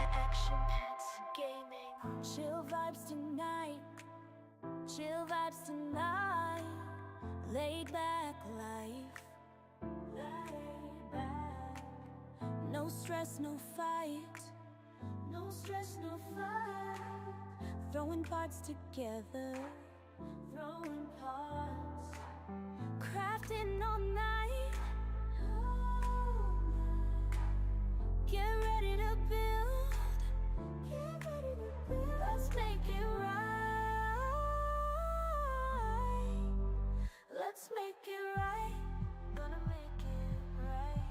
Action Pets Gaming. Chill vibes tonight. Chill vibes tonight. Laid back life. Laid back. No stress, no fight. No stress, no fight. Throwing parts together. Throwing parts. Crafting all night. Get ready to build. Get ready to build. Let's make it right. Let's make it right. Gonna make it right.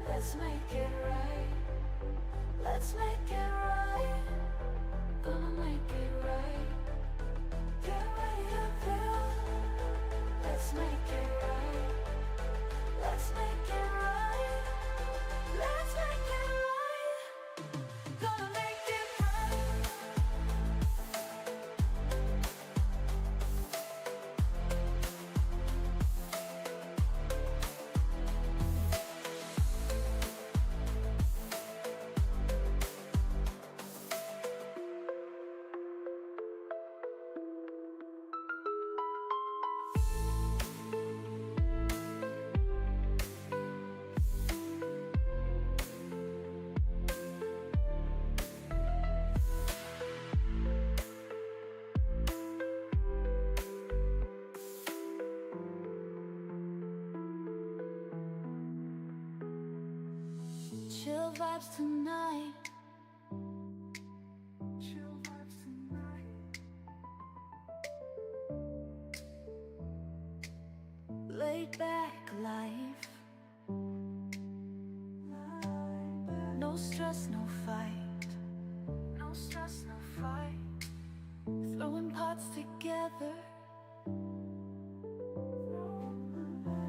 Let's make it right. Let's make it right. Gonna make it right. Get ready to build. Let's make it right. Let's make it right. Let's make it right. Gonna make it right. Chill vibes tonight. Chill vibes tonight. Laid back life. No stress, no fight. No stress, no fight. Throwing parts together.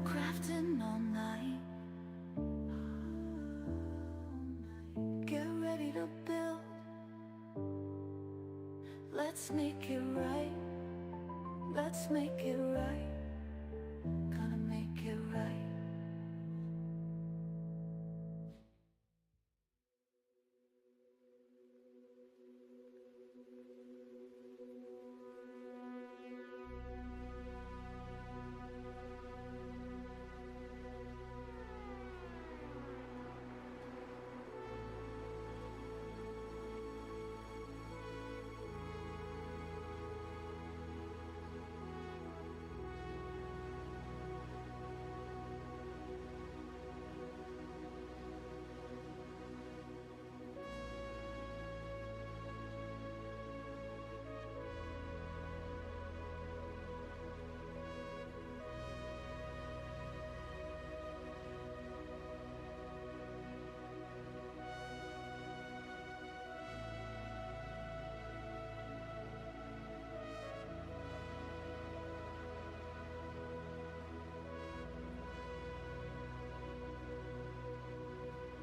Crafting all night. Get ready to build. Let's make it right. Let's make it right. Gonna make it right.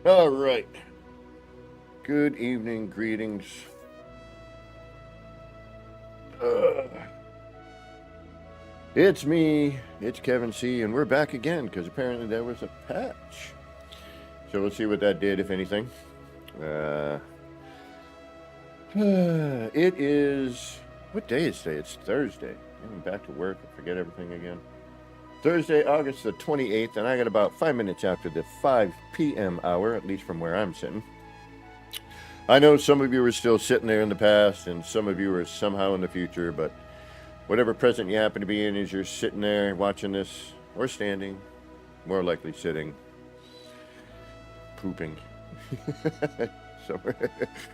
All right. Good evening, greetings. It's me, it's Kevin C, and we're back again because apparently there was a patch. So let's see what that did, if anything. It is, what day is today? It's Thursday. I'm back to work. I forget everything again. Thursday, August the 28th, and I got about 5 minutes after the 5 p.m. hour, at least from where I'm sitting. I know some of you are still sitting there in the past, and some of you are somehow in the future, but whatever present you happen to be in as you're sitting there watching this, or standing, more likely sitting, pooping. somewhere.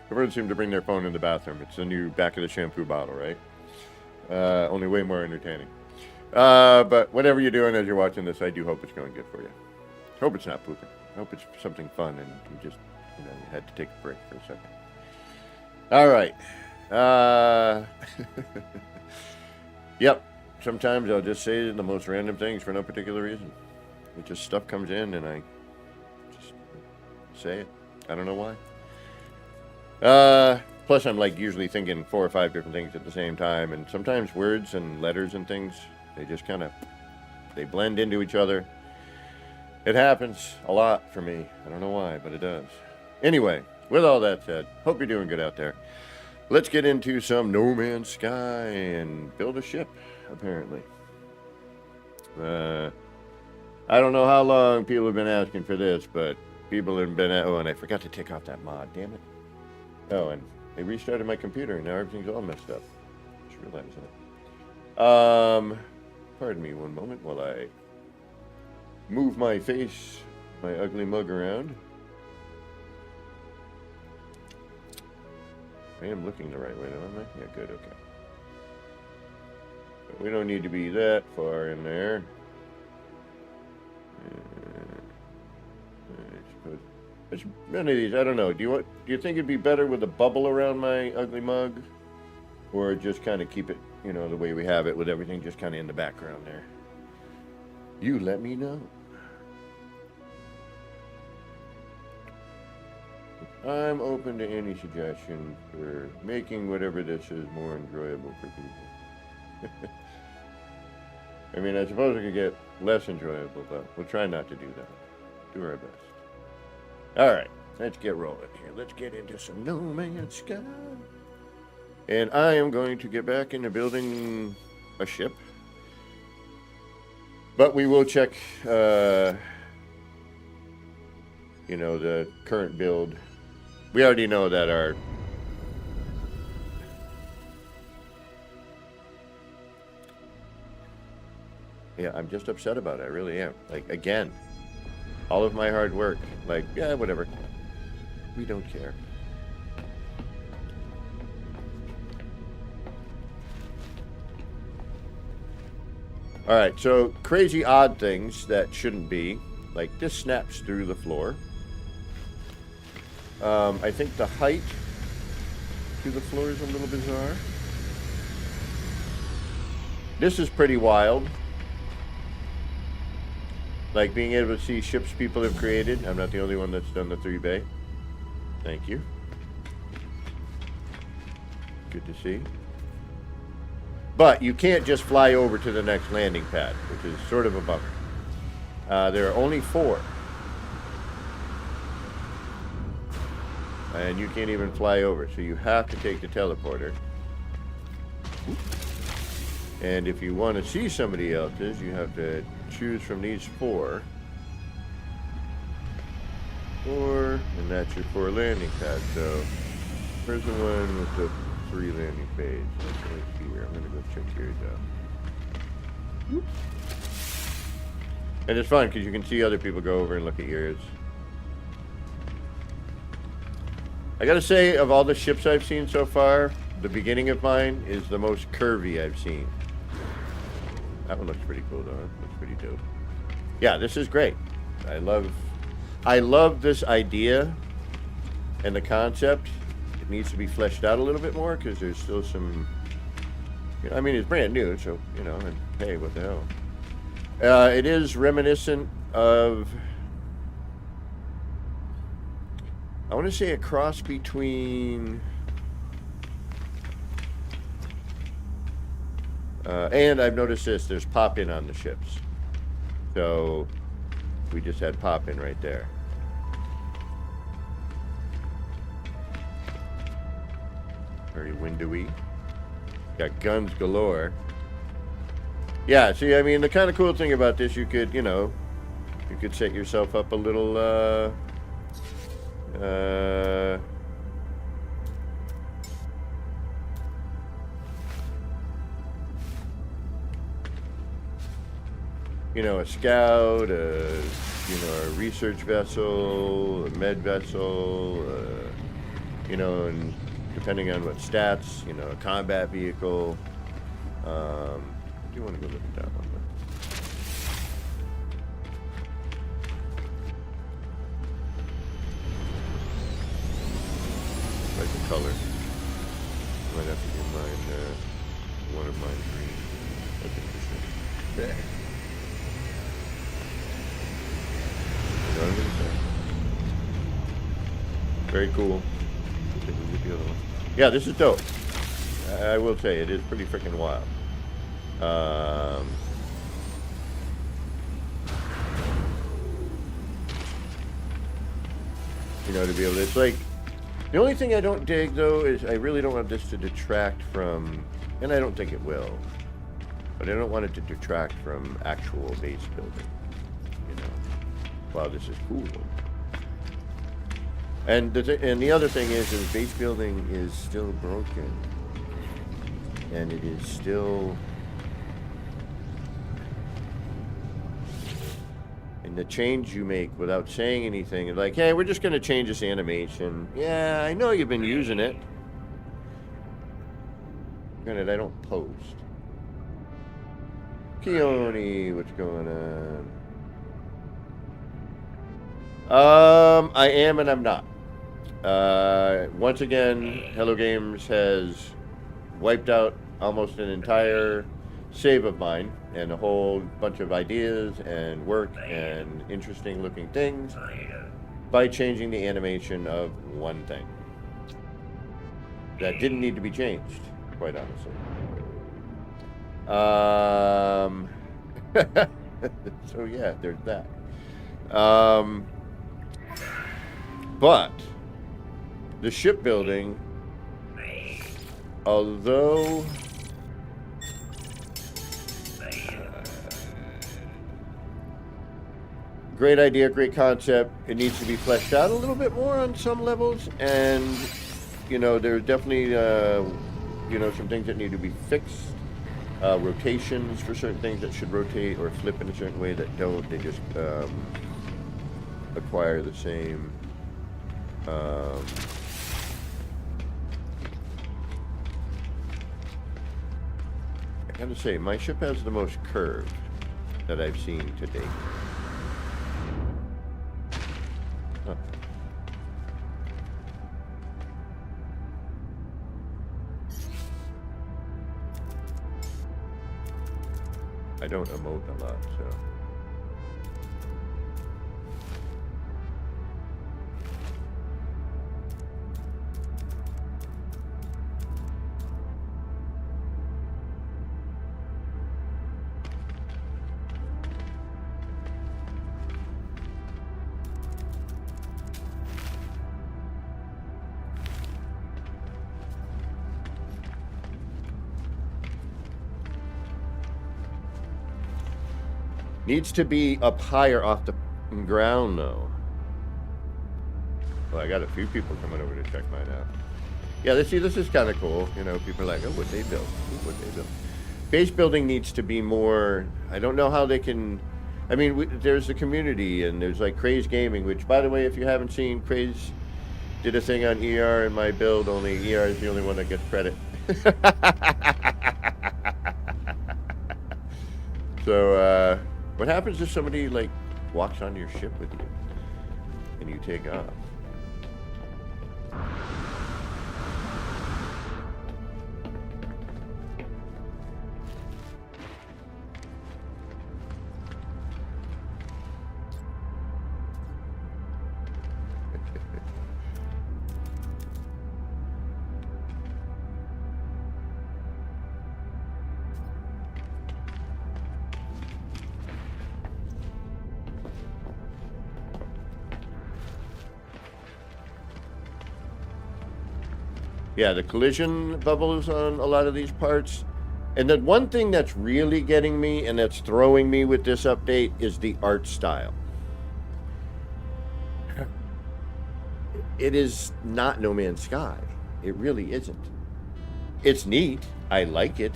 Everyone seemed to bring their phone in the bathroom. It's the new back of the shampoo bottle, right? Only way more entertaining. But whatever you're doing as you're watching this, I do hope it's going good for you. Hope it's not pooping. Hope it's something fun and you just, you had to take a break for a second. All right. Yep. Sometimes I'll just say the most random things for no particular reason. It just stuff comes in and I just say it. I don't know why. Plus I'm like usually thinking 4 or 5 different things at the same time, and sometimes words and letters and things, they just kind of, they blend into each other. It happens a lot for me. I don't know why, but it does. Anyway, with all that said, hope you're doing good out there. Let's get into some No Man's Sky and build a ship, apparently. I don't know how long people have been asking for this, but people have been... Oh, and I forgot to take off that mod, damn it. Oh, and they restarted my computer, and now everything's all messed up. Just realized that. Pardon me one moment while I move my face, my ugly mug around. I am looking the right way, though, am I? Yeah, good, okay. But we don't need to be that far in there. I suppose. It's none of these, I don't know. Do you think it'd be better with a bubble around my ugly mug? Or just kind of keep it, the way we have it, with everything just kind of in the background there? You let me know. I'm open to any suggestion for making whatever this is more enjoyable for people. I mean, I suppose it could get less enjoyable, but we'll try not to do that. Do our best. All right, let's get rolling here. Let's get into some No Man's Sky. And I am going to get back into building a ship. But we will check, the current build. We already know that our... Yeah, I'm just upset about it. I really am. Like, again, all of my hard work. Like, yeah, whatever. We don't care. All right, so crazy odd things that shouldn't be. Like, this snaps through the floor. I think the height to the floor is a little bizarre. This is pretty wild. Like being able to see ships people have created. I'm not the only one that's done the 3-bay. Thank you. Good to see. But you can't just fly over to the next landing pad, which is sort of a bummer. There are only 4. And you can't even fly over, so you have to take the teleporter. And if you want to see somebody else's, you have to choose from these 4. And that's your 4 landing pads. So, where's the one with the 3 landing pads? That's right here. I'm going to go check yours out. And it's fun, because you can see other people go over and look at yours. I gotta say, of all the ships I've seen so far, the beginning of mine is the most curvy I've seen. That one looks pretty cool, though. Looks pretty dope. Yeah, this is great. I love this idea and the concept. It needs to be fleshed out a little bit more, because there's still some... I mean, it's brand new, so, and hey, what the hell. It is reminiscent of... I want to say a cross between... and I've noticed this, there's pop-in on the ships. So, we just had pop-in right there. Very windowy. Got guns galore. Yeah, see, I mean, the kind of cool thing about this, you could, you could set yourself up a little, a scout, a research vessel, a med vessel, you know, and depending on what stats, you know, a combat vehicle. I do want to go look at that one. Like the color. Might have to do mine, one of mine green. That's interesting. Yeah. You know what I'm saying? Very cool. Take a look at the other one. Yeah, this is dope. I will say, it is pretty freaking wild. You know, to be able to, it's like, the only thing I don't dig, though, is I really don't want this to detract from, and I don't think it will, but I don't want it to detract from actual base building, you know. Wow, this is cool. And the other thing is base building is still broken. And it is still... And the change you make without saying anything, like, hey, we're just going to change this animation. Yeah, I know you've been using it. Granted, I don't post. Keone, what's going on? I am and I'm not. Once again, Hello Games has wiped out almost an entire save of mine and a whole bunch of ideas and work and interesting looking things by changing the animation of one thing that didn't need to be changed, quite honestly. So yeah, there's that. But the shipbuilding, although great idea, great concept, it needs to be fleshed out a little bit more on some levels, and you know, there's definitely you know, some things that need to be fixed. Rotations for certain things that should rotate or flip in a certain way that don't. They just acquire the same I gotta say, my ship has the most curve that I've seen to date. Huh. I don't emote a lot, so. Needs to be up higher off the ground, though. Well, I got a few people coming over to check mine out. Yeah, this is kind of cool. You know, people are like, oh, what they built? What they built? Base building needs to be more... I don't know how they can... I mean, there's the community, and there's like Craze Gaming, which, by the way, if you haven't seen, Craze did a thing on ER in my build. Only ER is the only one that gets credit. So, what happens if somebody, like, walks on your ship with you and you take off? Yeah, the collision bubbles on a lot of these parts. And the one thing that's really getting me and that's throwing me with this update is the art style. It is not No Man's Sky. It really isn't. It's neat. I like it.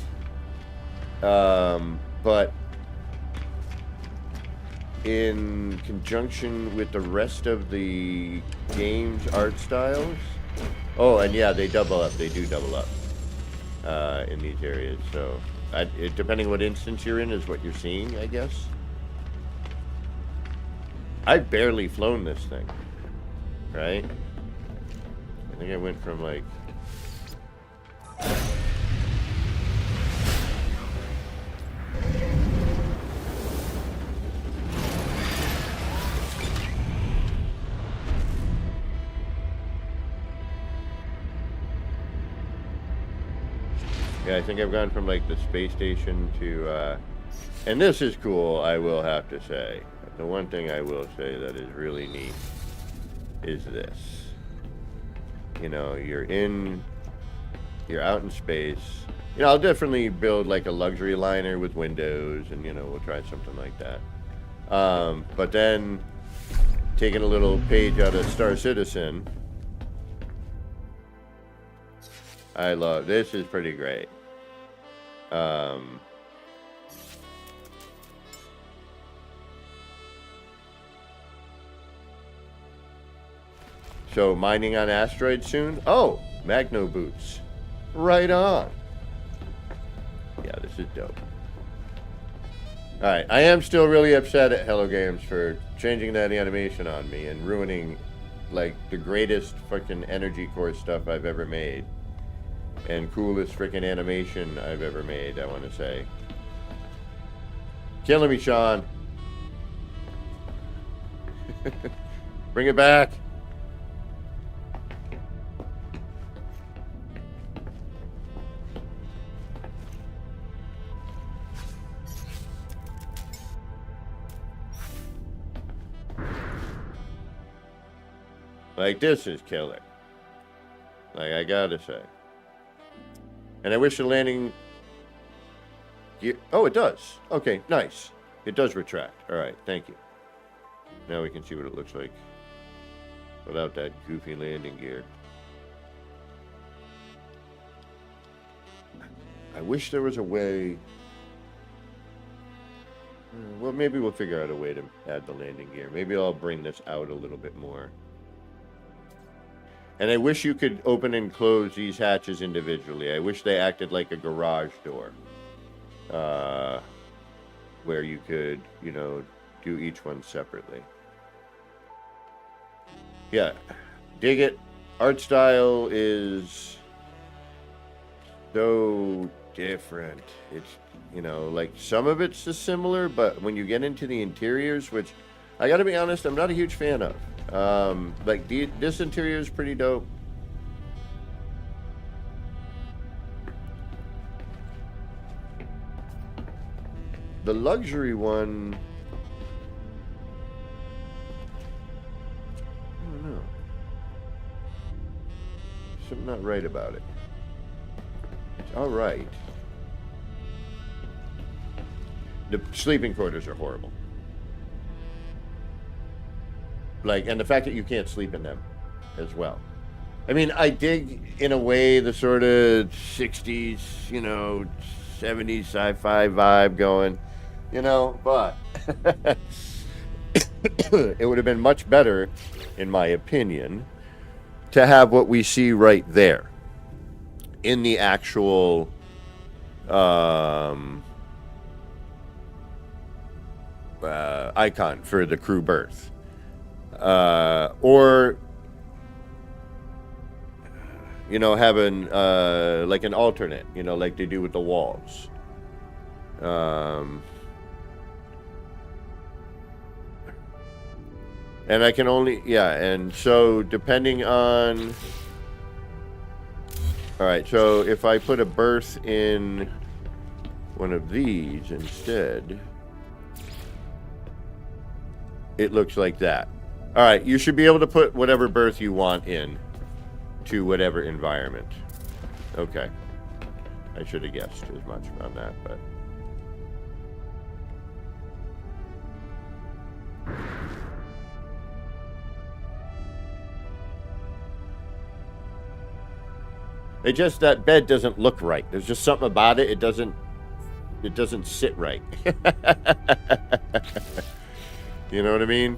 But in conjunction with the rest of the game's art styles, Oh, and yeah, they double up. They do double up in these areas. So, depending what instance you're in is what you're seeing, I guess. I've barely flown this thing, right? I think I went from like... Yeah, I think I've gone from like the space station to, and this is cool, I will have to say. The one thing I will say that is really neat is this. You know, you're out in space. You know, I'll definitely build like a luxury liner with windows, and you know, we'll try something like that. But then taking a little page out of Star Citizen, I love this. Is pretty great. So mining on asteroids soon. Oh, Magno boots. Right on. Yeah, this is dope. All right, I am still really upset at Hello Games for changing that animation on me and ruining like the greatest fucking energy core stuff I've ever made. And coolest freaking animation I've ever made, I want to say. Killing me, Sean. Bring it back. Like, this is killer. Like, I gotta say. And I wish the landing gear... Oh, it does. Okay, nice. It does retract. All right, thank you. Now we can see what it looks like without that goofy landing gear. I wish there was a way... Well, maybe we'll figure out a way to add the landing gear. Maybe I'll bring this out a little bit more. And I wish you could open and close these hatches individually. I wish they acted like a garage door. Where you could, you know, do each one separately. Yeah, dig it. Art style is so different. It's, you know, like some of it's similar, but when you get into the interiors, which I gotta be honest, I'm not a huge fan of. Like this interior is pretty dope. The luxury one, I don't know. Something not right about it. It's all right. The sleeping quarters are horrible. Like, and the fact that you can't sleep in them as well. I mean, I dig, in a way, the sort of 60s, you know, 70s sci-fi vibe going, you know, but it would have been much better, in my opinion, to have what we see right there in the actual icon for the crew berth. Or, you know, having like an alternate, you know, like they do with the walls. And I can only, yeah, and so depending on, all right, so if I put a berth in one of these instead, it looks like that. All right, you should be able to put whatever berth you want in to whatever environment. Okay. I should have guessed as much on that, but... It just, that bed doesn't look right. There's just something about it. It doesn't sit right. You know what I mean?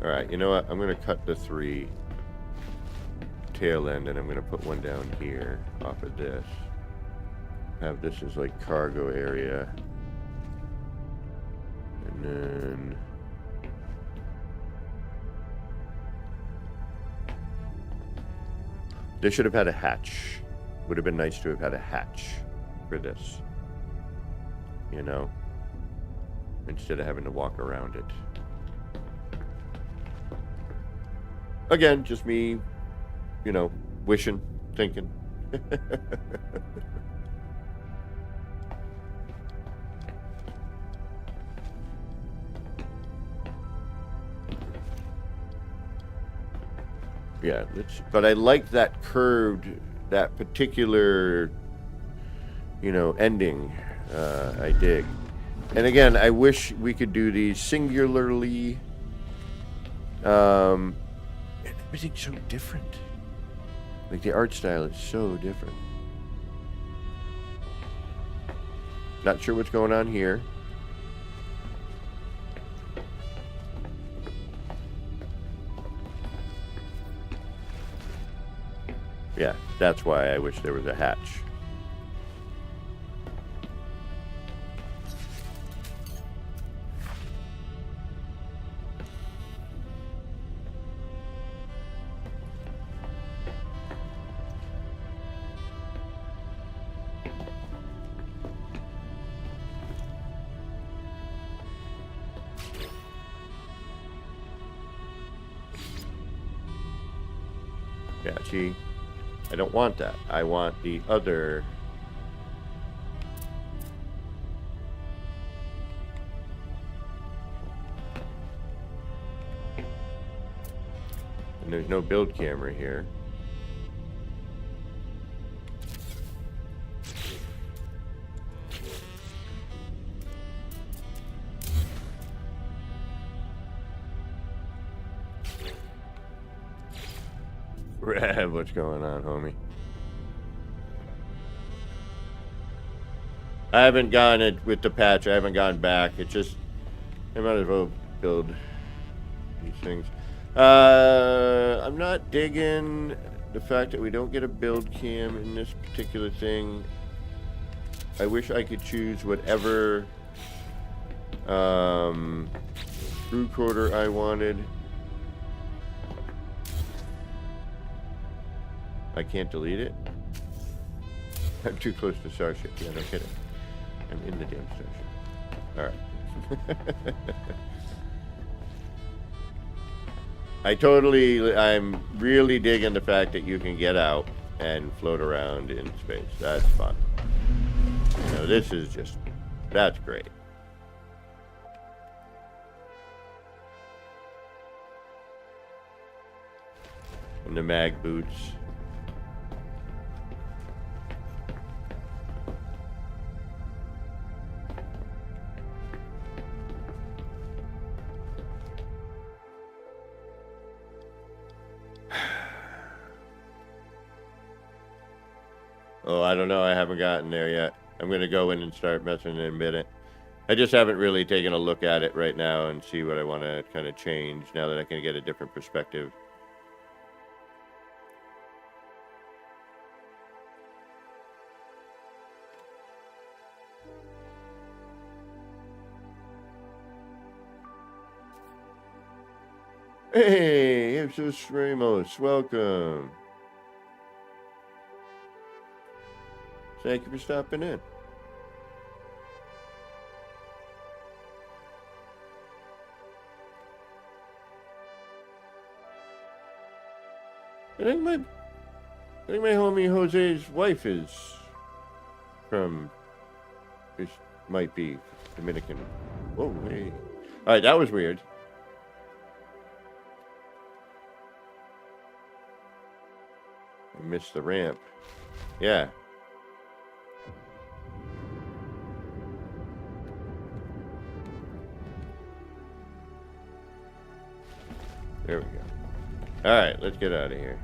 Alright, you know what? I'm going to cut the 3 tail end, and I'm going to put one down here off of this. Have this as like cargo area. And then... This should have had a hatch. Would have been nice to have had a hatch for this. You know? Instead of having to walk around it. Again, just me, you know, wishing, thinking. Yeah, but I like that curved, that particular, you know, ending. I dig. And again, I wish we could do these singularly. Everything's so different. Like the art style is so different. Not sure what's going on here. Yeah, that's why I wish there was a hatch. Yeah, see? I don't want that. I want the other. And there's no build camera here. Rev, what's going on, homie? I haven't gone it with the patch. I haven't gone back. It's just I might as well build these things. I'm not digging the fact that we don't get a build cam in this particular thing. I wish I could choose whatever crew quarter I wanted. I can't delete it. I'm too close to Starship. Yeah, no kidding. I'm in the damn Starship. Alright. I'm really digging the fact that you can get out and float around in space. That's fun. You know, this is just, that's great. And the mag boots. Oh, I don't know. I haven't gotten there yet. I'm going to go in and start messing in a minute. I just haven't really taken a look at it right now and see what I want to kind of change now that I can get a different perspective. Hey, Ipsos Ramos, welcome. Thank you for stopping in. I think my homie Jose's wife is might be Dominican. Whoa, hey. All right, that was weird. I missed the ramp. Yeah. There we go. All right, let's get out of here.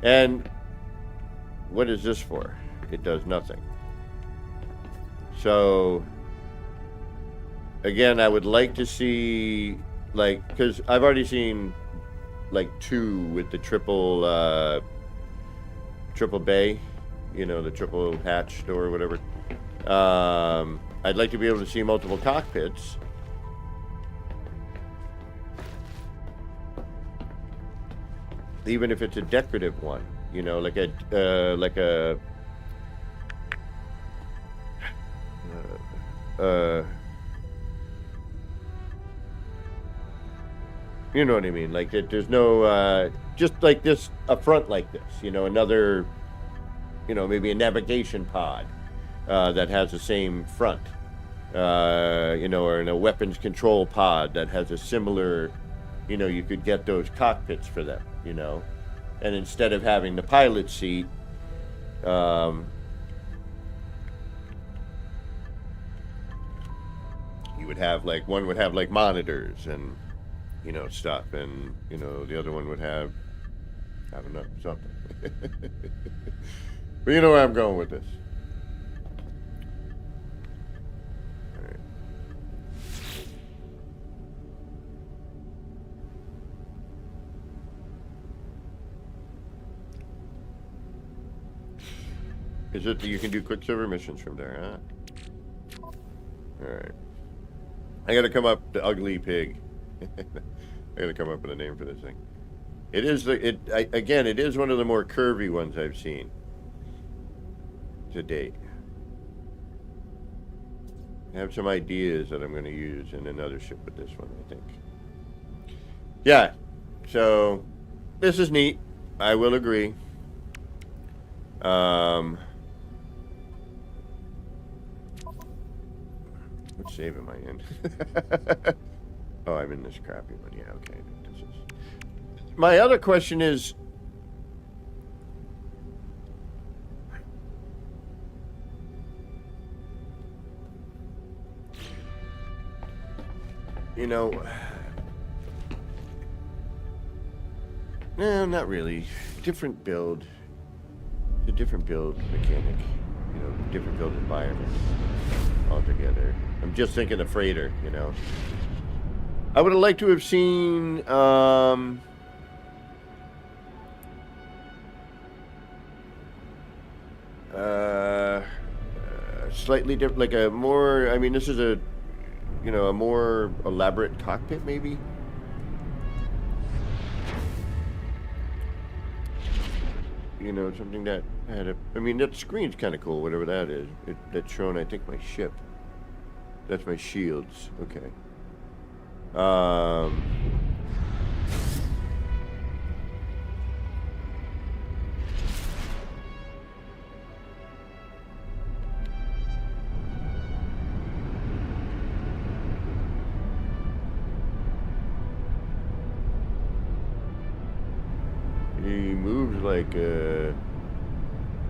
And what is this for? It does nothing. So again, I would like to see, like, because I've already seen like 2 with the triple bay, the triple hatch door or whatever. I'd like to be able to see multiple cockpits. Even if it's a decorative one, like a you know what I mean? Like that there's no just like this, a front like this, another, maybe a navigation pod that has the same front, or in a weapons control pod that has a similar, you could get those cockpits for them, and instead of having the pilot seat, you would have like, one would have like monitors and stuff, and the other one would have, I don't know, something. But you know where I'm going with this. All right. Is it that you can do Quicksilver missions from there, huh? All right. I gotta come up the ugly pig. I gotta come up with a name for this thing. It is again, it is one of the more curvy ones I've seen to date. I have some ideas that I'm going to use in another ship with this one, I think. Yeah, so this is neat. I will agree. What save am I in? Oh, I'm in this crappy one. Yeah, okay. My other question is, no, not really. Different build. It's a different build mechanic. Different build environment altogether. I'm just thinking of freighter, I would have liked to have seen, slightly different, like a more, I mean, this is a, a more elaborate cockpit, maybe? Something that had a, I mean, that screen's kind of cool, whatever that is. That's showing, I think, my ship. That's my shields. Okay.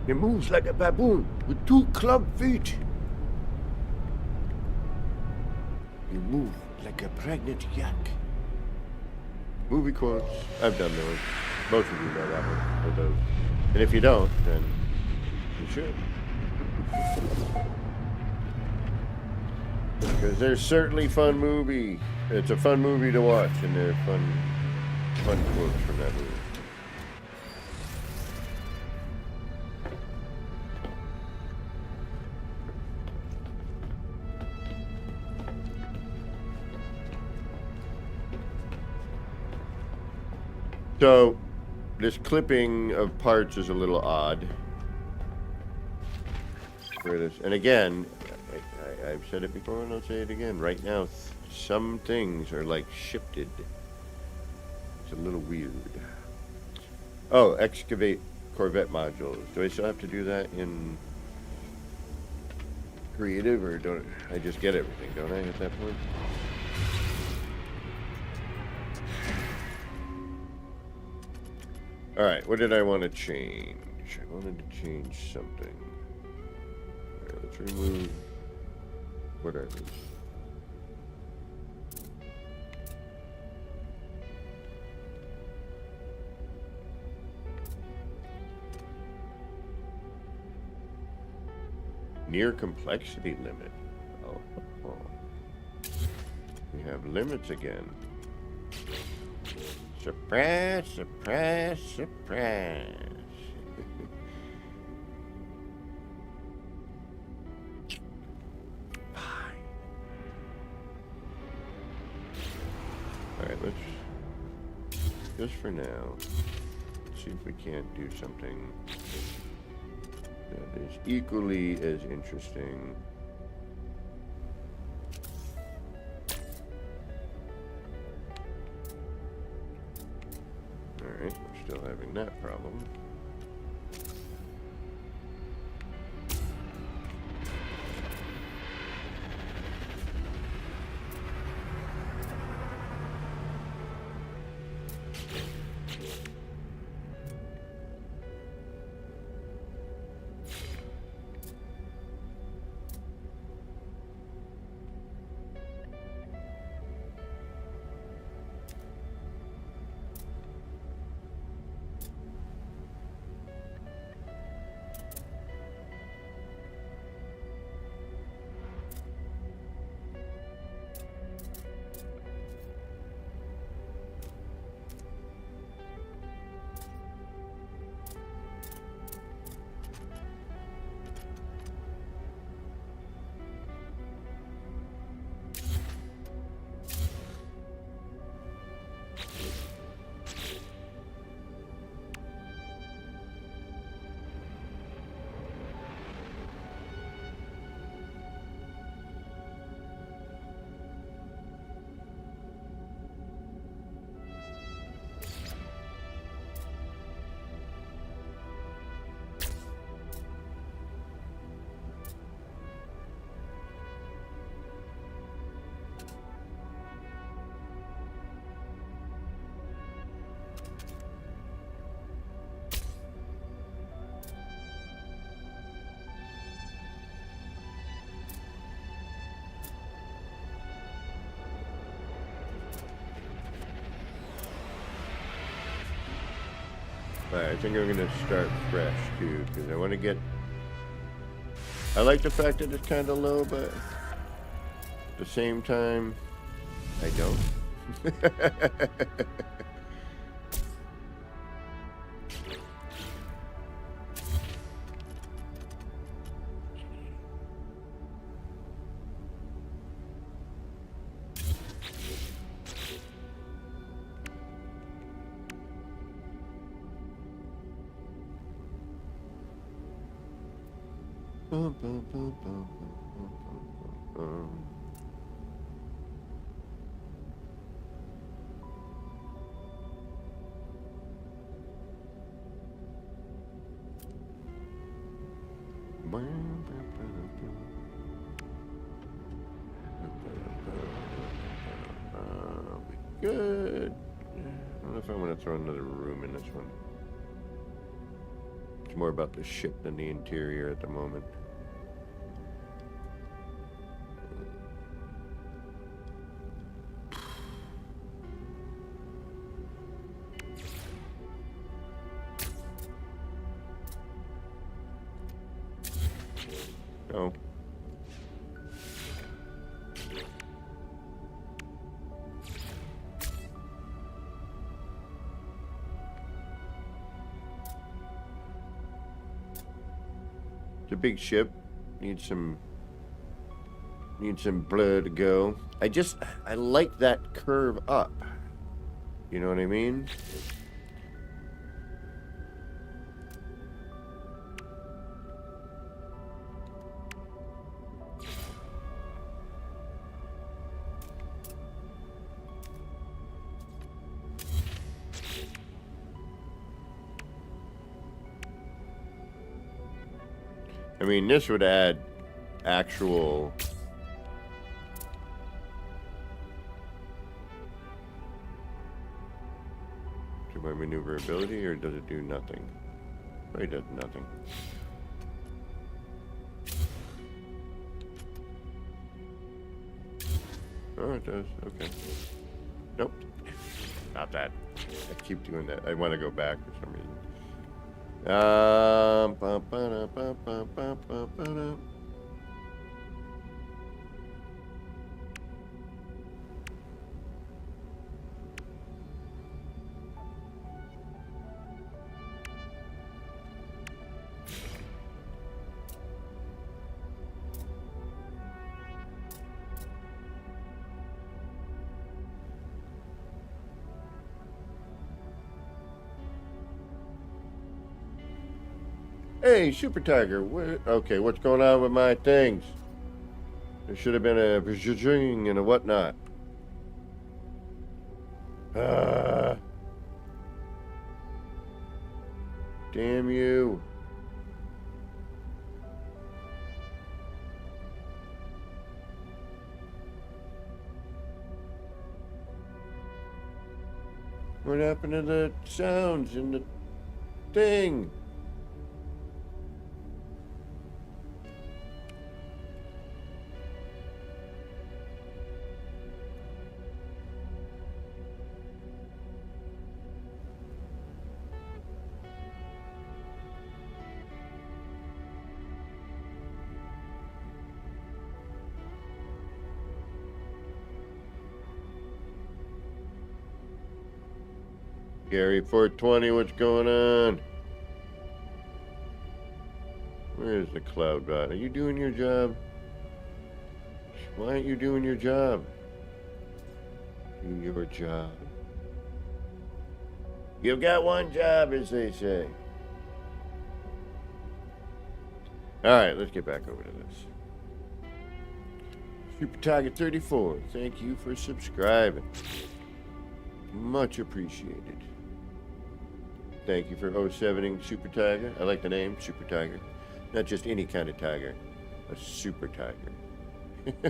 He moves like a baboon with 2 club feet. You move like a pregnant yak. Movie quotes. I've done those. Most of you know that one. Or those. And if you don't, then you should. Because they're certainly fun movie. It's a fun movie to watch, and they're fun quotes from that movie. So, this clipping of parts is a little odd. For this, and again, I've said it before and I'll say it again. Right now, some things are like shifted. It's a little weird. Oh, excavate Corvette modules. Do I still have to do that in creative, or don't I just get everything, don't I, at that point? Alright, what did I want to change? I wanted to change something. Alright, let's remove... What are these? Near complexity limit. Oh. have limits again. Surprise, surprise, surprise. Alright, let's just for now see if we can't do something that is equally as interesting. Alright, we're still having that problem. Alright, I think I'm going to start fresh too, because I want to get... I like the fact that it's kind of low, but at the same time, I don't. Good. I don't know if I want to throw another room in this one. It's more about the ship than the interior at the moment. Oh. It's a big ship. Needs some blood to go. I like that curve up. You know what I mean? I mean, this would add actual to my maneuverability, or does it do nothing? Probably does nothing. Oh, it does. Okay. Nope. Not that. I keep doing that. I want to go back for some reason. Hey, Super Tiger. Okay, what's going on with my things? There should have been a zhing and a whatnot. Ah, damn you. What happened to the sounds in the thing? Gary 420, what's going on? Where's the cloud bot? Are you doing your job? Why aren't you doing your job? Do your job. You've got one job, as they say. Alright, let's get back over to this. Super Tiger 34, thank you for subscribing. Much appreciated. Thank you for 07ing Super Tiger. I like the name, Super Tiger. Not just any kind of tiger, a super tiger. It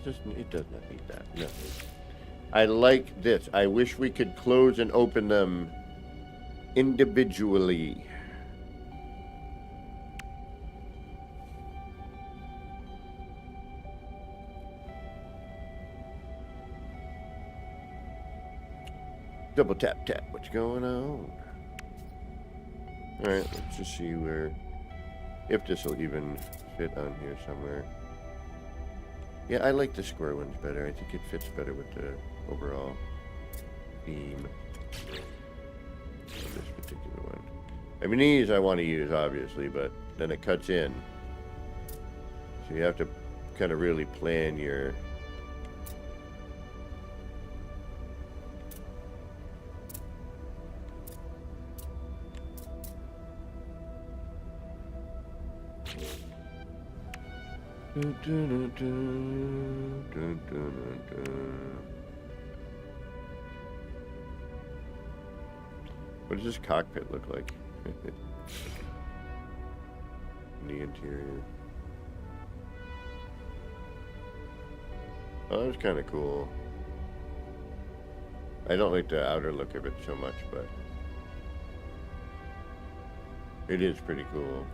does not need that. No. I like this. I wish we could close and open them individually. Double tap tap. What's going on? All right, let's just see if this will even fit on here somewhere. Yeah, I like the square ones better. I think it fits better with the overall theme of this particular one. I mean, these I want to use, obviously, but then it cuts in. So you have to kind of really plan your... What does this cockpit look like? In the interior. Oh, that was kind of cool. I don't like the outer look of it so much, but it is pretty cool.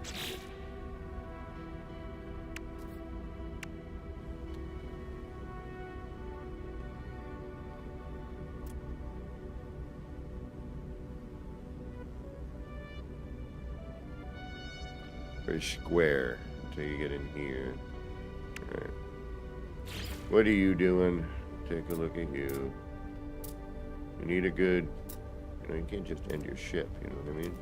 Very square until you get in here. All right. What are you doing? Take a look at you. You need a good... you can't just end your ship, you know what I mean?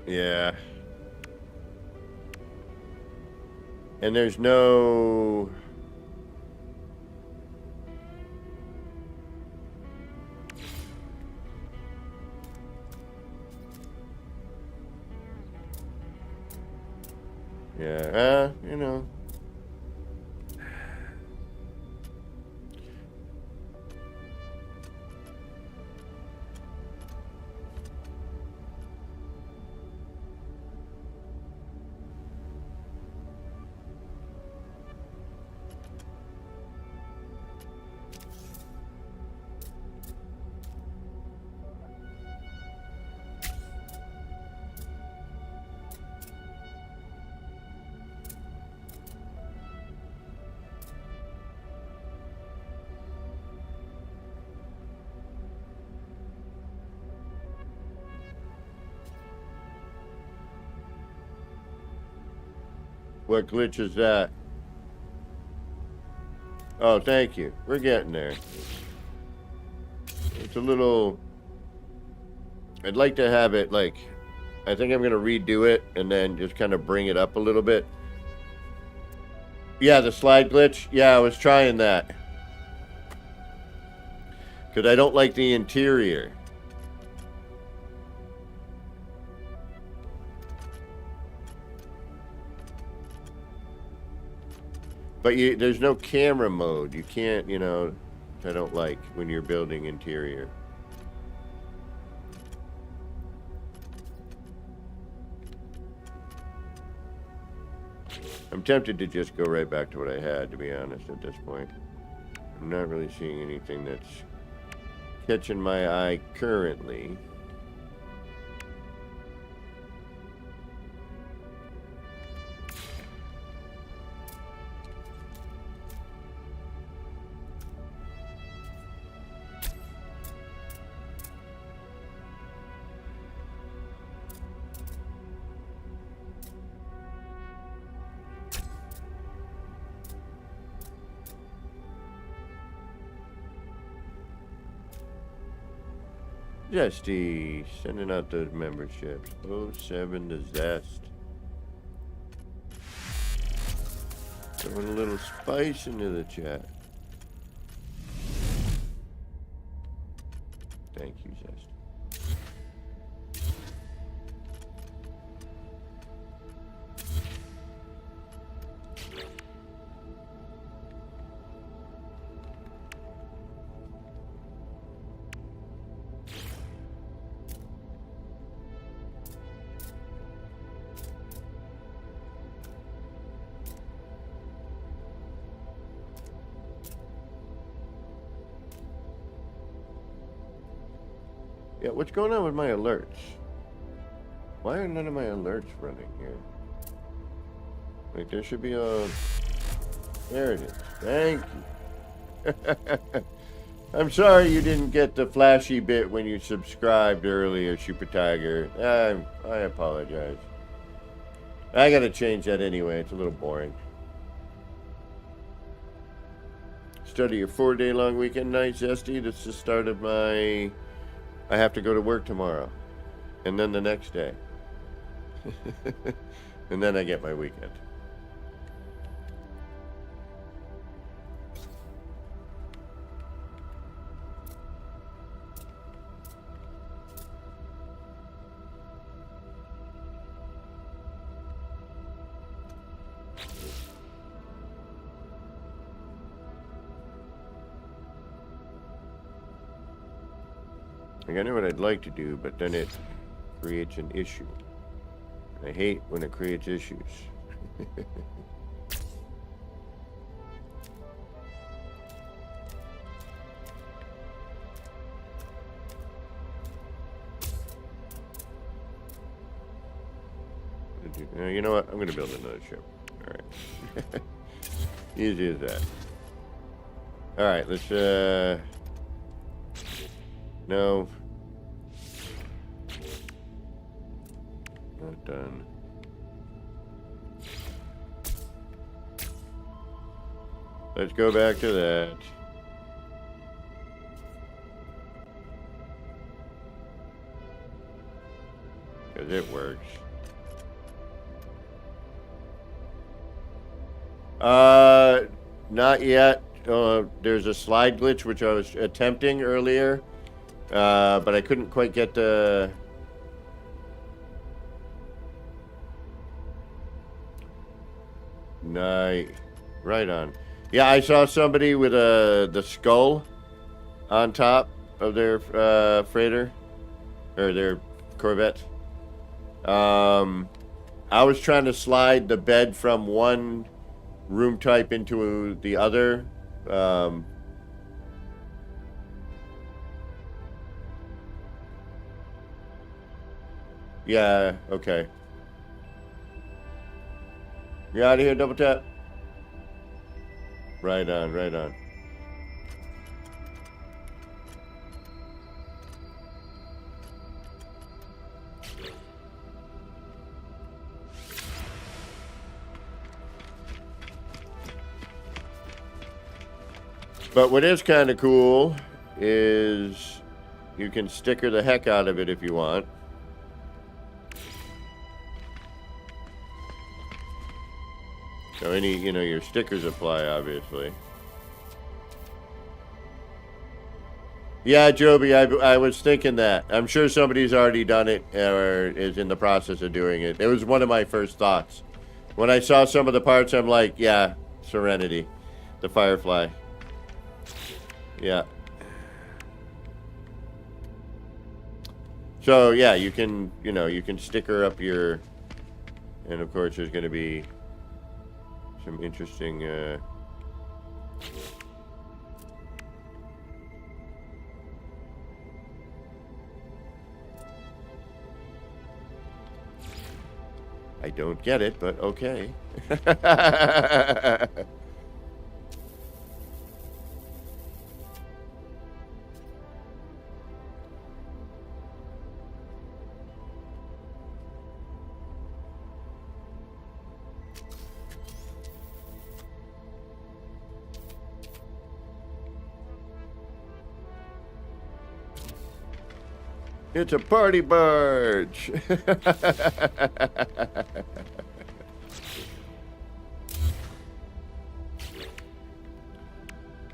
Yeah. And there's no... yeah, you know. What glitch is that? Oh, thank you. We're getting there. It's a little... I'd like to have it, like... I think I'm going to redo it and then just kind of bring it up a little bit. Yeah, the slide glitch. Yeah, I was trying that. Because I don't like the interior. But there's no camera mode. You can't, you know, I don't like when you're building interior. I'm tempted to just go right back to what I had, to be honest, at this point. I'm not really seeing anything that's catching my eye currently. Zesty, sending out those memberships. 07 to Zest. Throwing a little spice into the chat. Thank you, Zest. Yeah, what's going on with my alerts? Why are none of my alerts running here? Like, there should be a... There it is. Thank you. I'm sorry you didn't get the flashy bit when you subscribed earlier, Super Tiger. I apologize. I gotta change that anyway. It's a little boring. Start of your 4-day-long weekend night, Zesty. That's the start of my... I have to go to work tomorrow. And then the next day. And then I get my weekend. Like, I know what I'd like to do, but then it creates an issue. I hate when it creates issues. You know what? I'm going to build another ship. All right. Easy as that. All right, let's, no. Not done. Let's go back to that. Because it works. Not yet. There's a slide glitch which I was attempting earlier. But I couldn't quite get the... Right on. Yeah, I saw somebody with the skull on top of their freighter. Or their Corvette. I was trying to slide the bed from one room type into the other. Yeah, okay. You out of here, double tap? Right on, right on. But what is kind of cool is you can sticker the heck out of it if you want. So any, your stickers apply, obviously. Yeah, Joby, I was thinking that. I'm sure somebody's already done it or is in the process of doing it. It was one of my first thoughts. When I saw some of the parts, I'm like, yeah, Serenity, the Firefly. Yeah. So, yeah, you can sticker up your... And, of course, there's going to be some interesting... I don't get it, but okay. It's a party barge.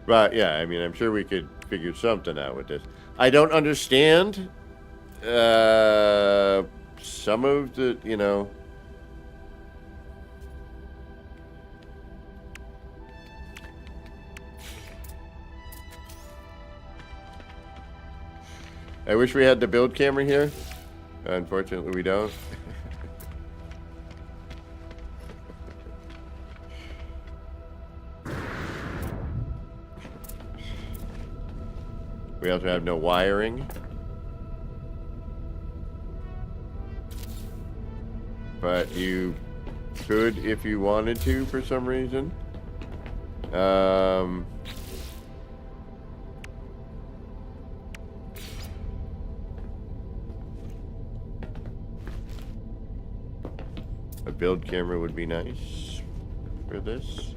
But yeah, I mean, I'm sure we could figure something out with this. I don't understand some of the, I wish we had the build camera here. Unfortunately, we don't. We also have no wiring. But you could if you wanted to for some reason. A build camera would be nice for this.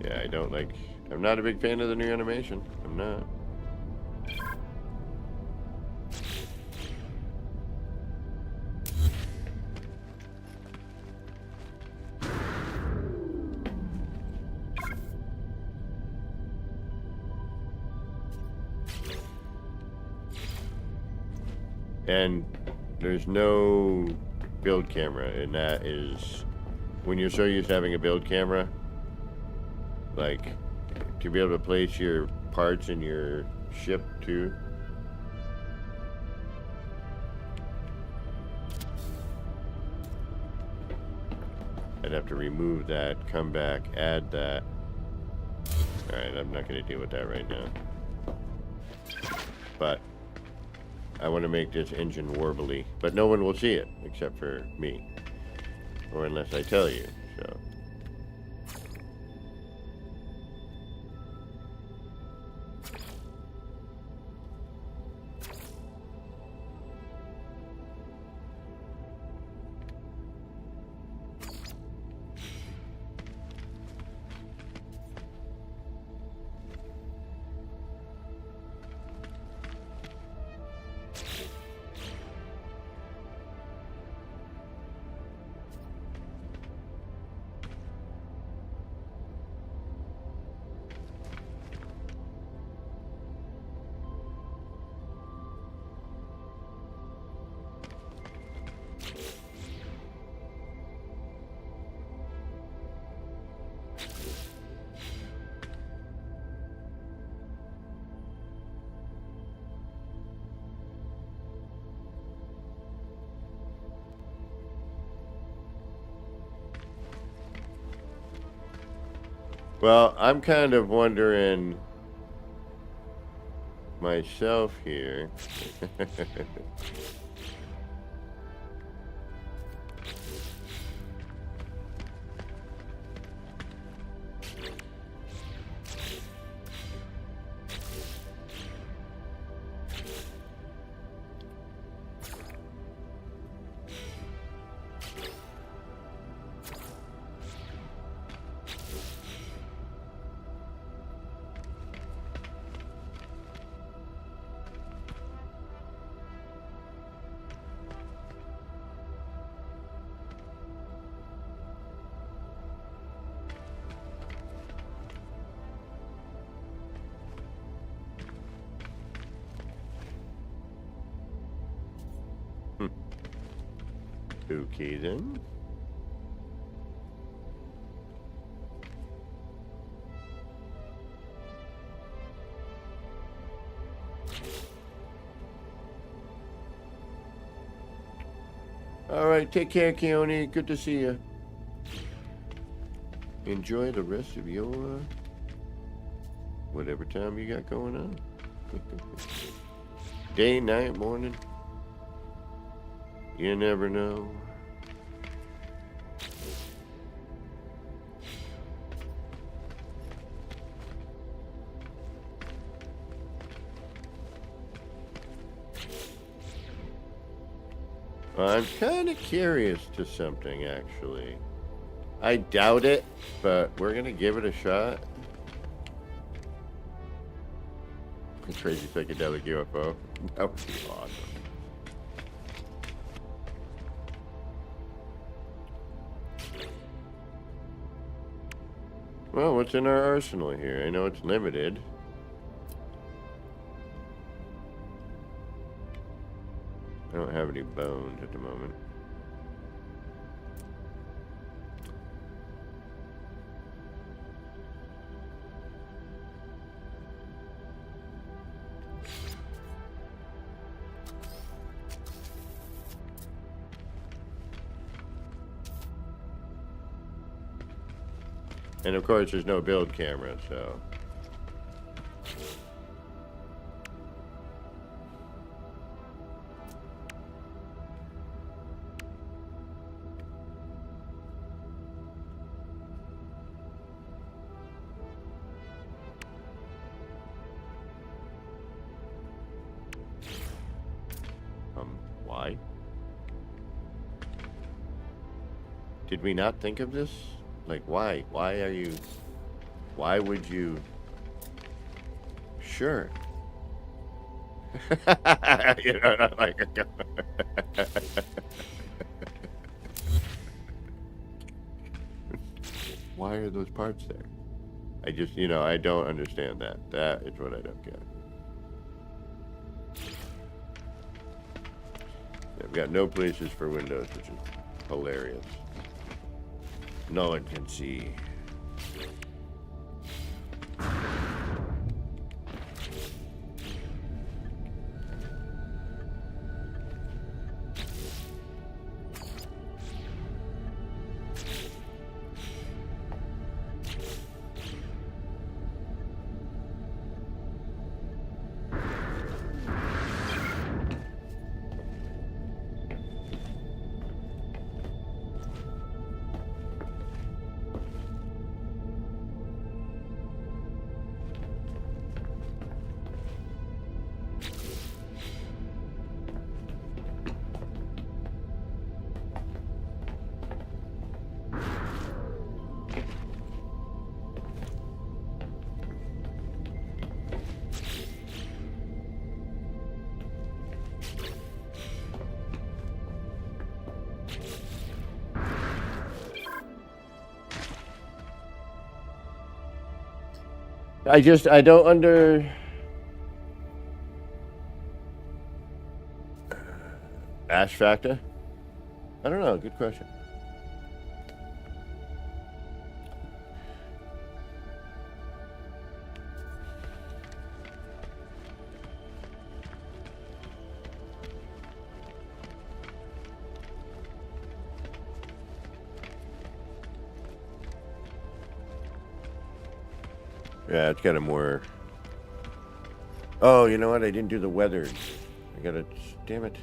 Yeah, I'm not a big fan of the new animation. I'm not. And there's no build camera, and that is when you're so used to having a build camera, like to be able to place your parts in your ship too. I'd have to remove that, come back, add that. Alright, I'm not going to deal with that right now. But I want to make this engine warbly, but no one will see it except for me, or unless I tell you. So Well, I'm kind of wondering myself here. Okay then. All right, take care, Keone. Good to see you. Enjoy the rest of your whatever time you got going on. Day, night, morning. You never know. I'm kind of curious to something, actually. I doubt it, but we're going to give it a shot. A crazy psychedelic UFO. That would be awesome. Well, what's in our arsenal here? I know it's limited. I don't have any bones at the moment. And of course, there's no build camera, so. Why? Did we not think of this? Like, why? Why are you... Why would you... Sure. You know, like... Why are those parts there? I just, you know, I don't understand that. That is what I don't get. I've got no places for windows, which is hilarious. No one can see. I don't Ash factor? I don't know, good question. Yeah, it's got a more... Oh, you know what? I didn't do the weather. I gotta... Damn it.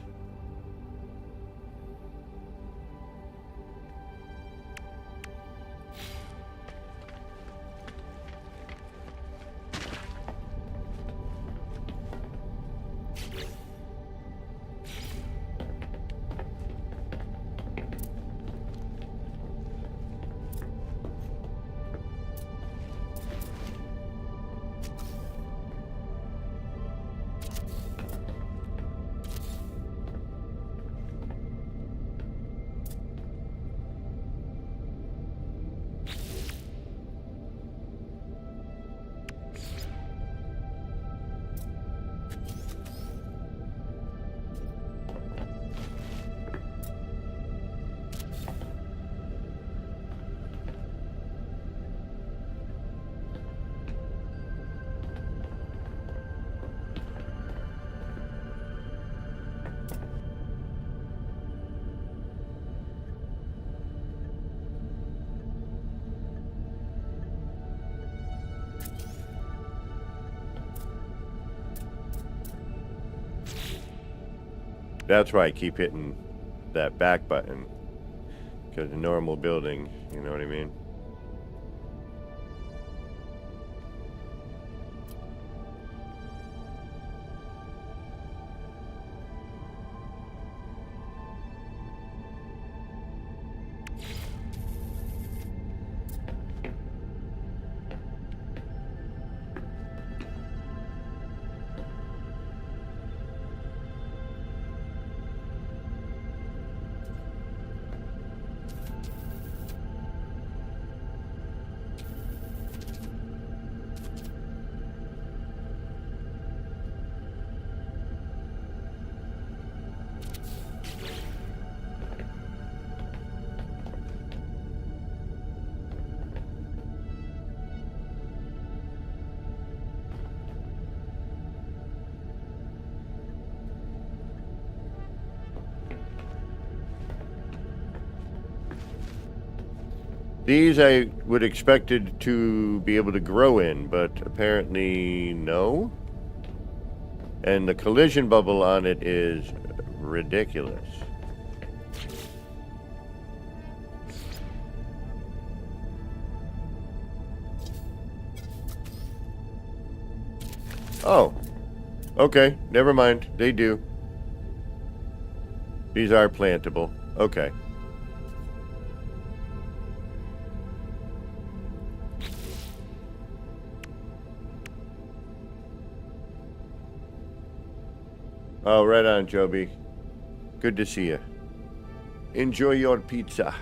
That's why I keep hitting that back button. Because a normal building, you know what I mean? These I would expected to be able to grow in, but apparently no. And the collision bubble on it is ridiculous. Oh. Okay, never mind. They do. These are plantable. Okay. Oh, right on, Joby. Good to see you. Enjoy your pizza.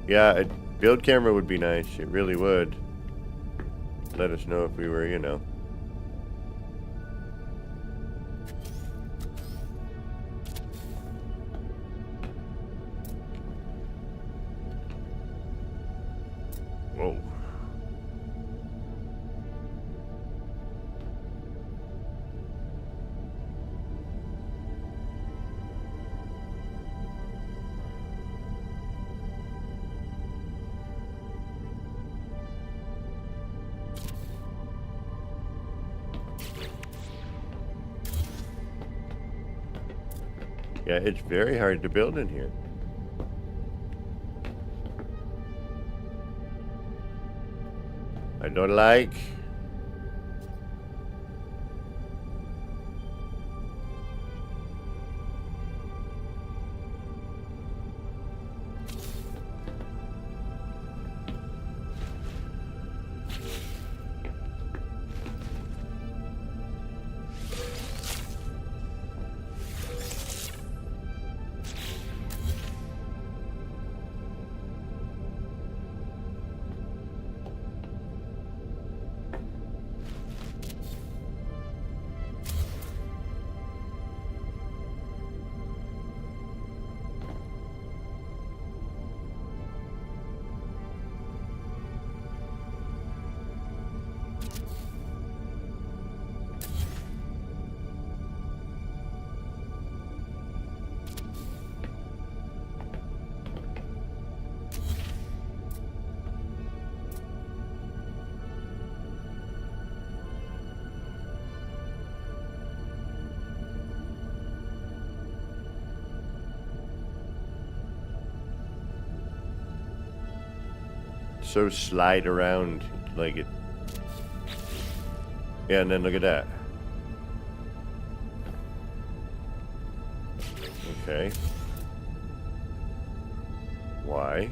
Yeah, a build camera would be nice. It really would. Let us know if we were, you know. Whoa. Yeah, it's very hard to build in here. I don't like. also slide around like it. Yeah, and then look at that. Okay. Why?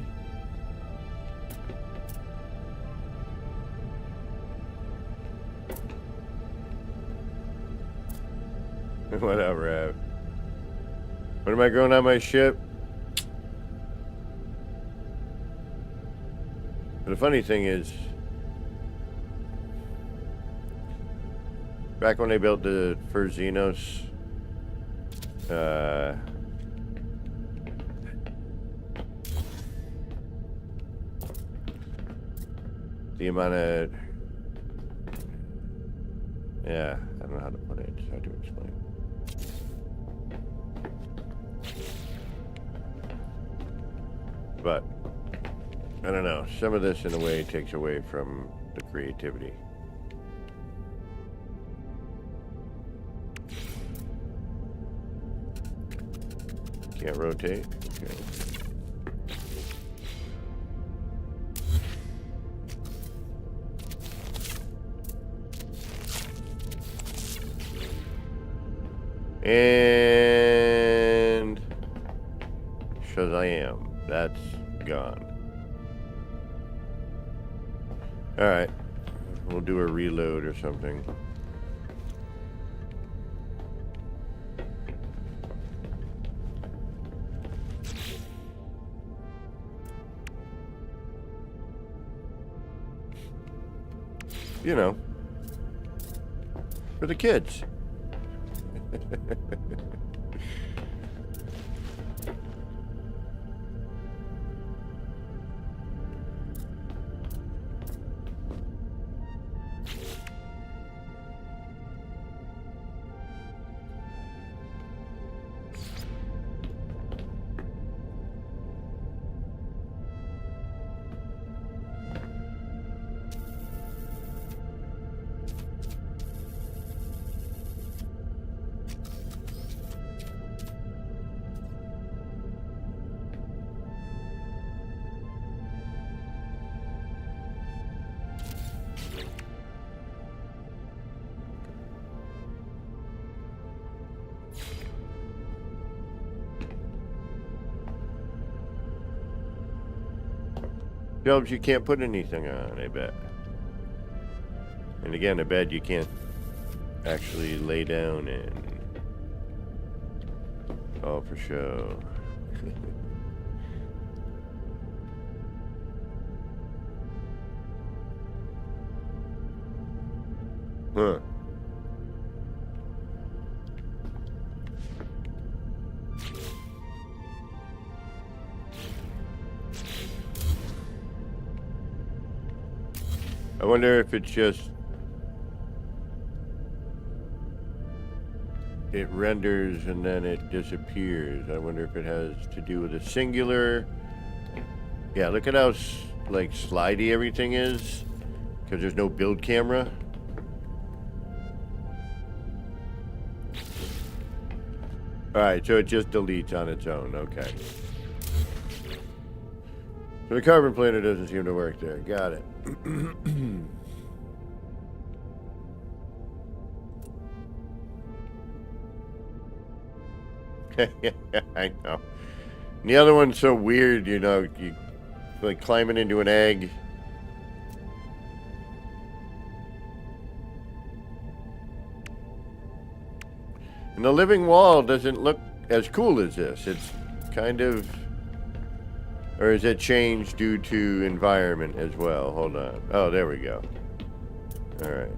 Whatever. What am I going on my ship? But the funny thing is, back when they built the first Xenos, the amount of, yeah, I don't know how to put it. It's hard to explain. But I don't know. Some of this, in a way, takes away from the creativity. Can't rotate. Okay. And Shazam. That's gone. Alright. We'll do a reload or something. You know, for the kids. Shelves you can't put anything on, I bet. And again, a bed you can't actually lay down in. All for show. Huh. I wonder if it's just it renders and then it disappears. I wonder if it has to do with a singular. Yeah, look at how like slidey everything is because there's no build camera. All right, so it just deletes on its own. Okay. So the carbon planer doesn't seem to work there. Got it. I know. And the other one's so weird, you know, you like climbing into an egg. And the living wall doesn't look as cool as this. It's kind of... Or is it changed due to environment as well? Hold on. Oh, there we go. All right.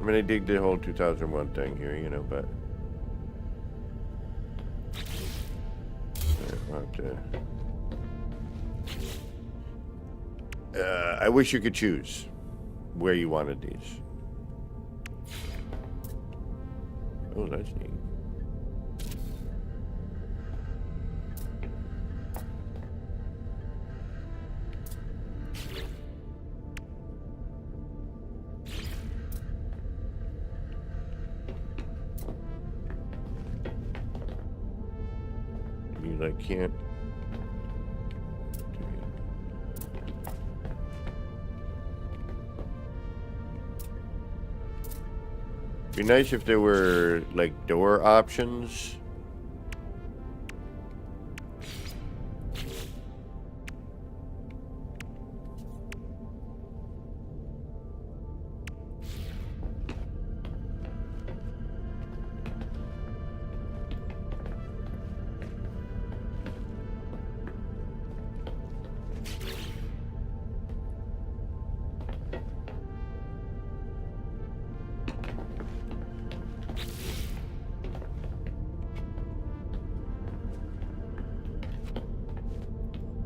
I mean, I dig the whole 2001 thing here, you know, but... I wish you could choose where you wanted these. Oh, that's neat. I can't. Be nice if there were like door options.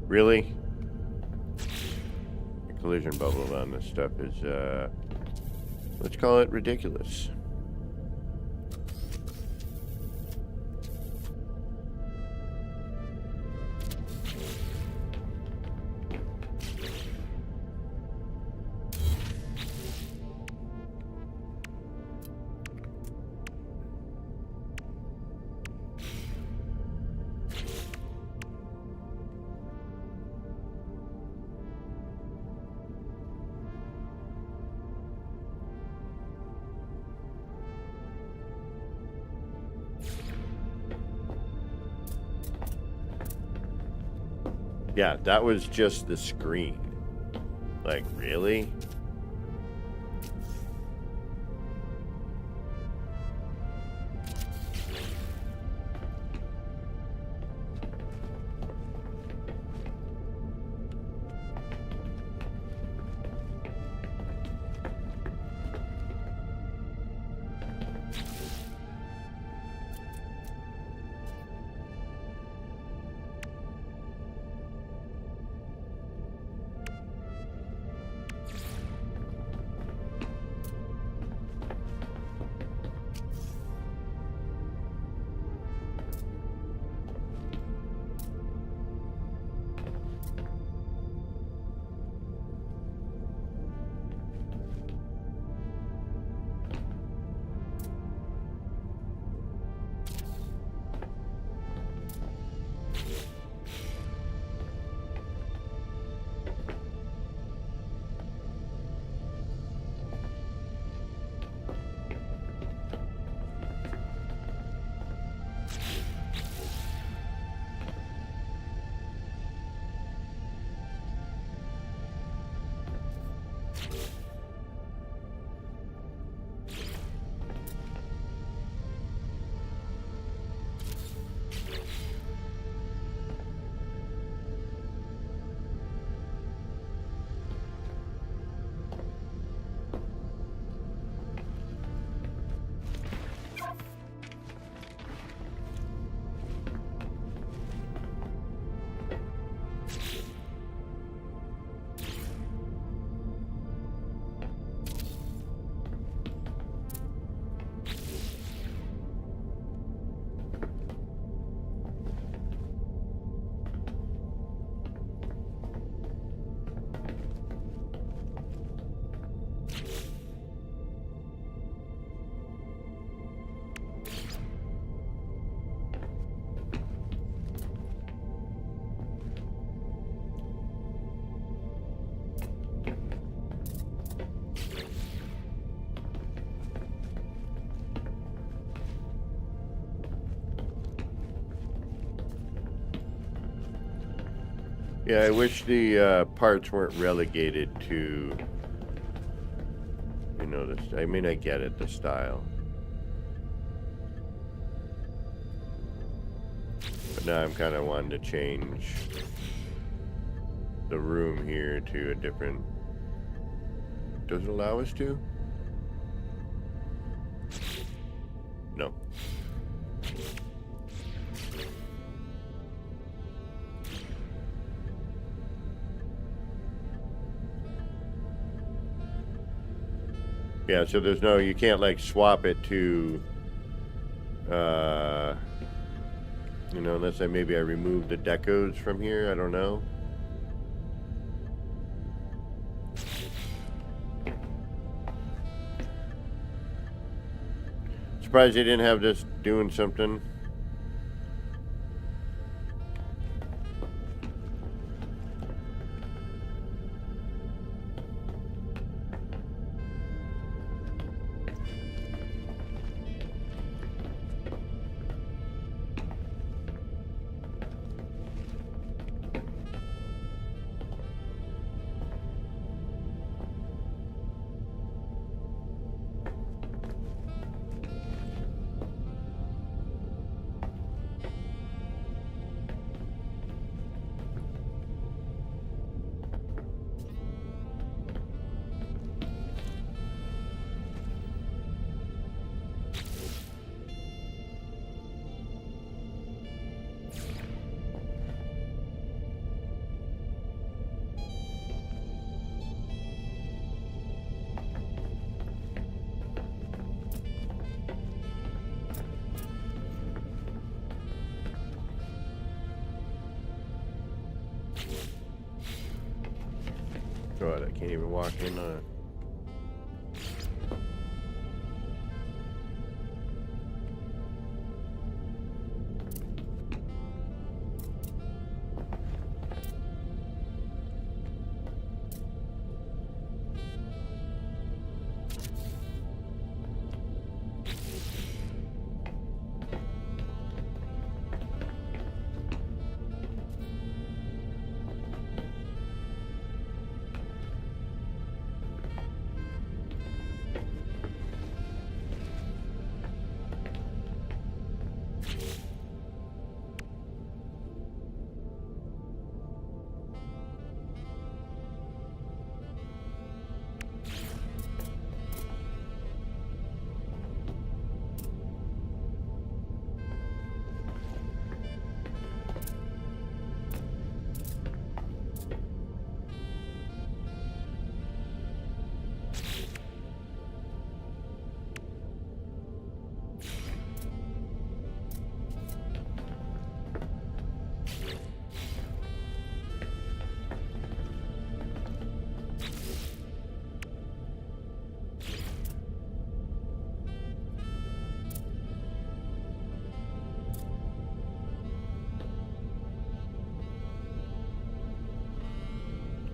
Really? The collision bubble on this stuff is, let's call it ridiculous. Yeah, that was just the screen. Like, really? Yeah, I wish the parts weren't relegated to, you know, this. I mean, I get it, the style. But now I'm kind of wanting to change the room here to a different. Does it allow us to? No. Yeah, so there's no, you can't like swap it to, you know, unless maybe I remove the decos from here, I don't know. Surprised they didn't have this doing something. Can't even walk in on it.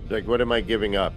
It's like, what am I giving up?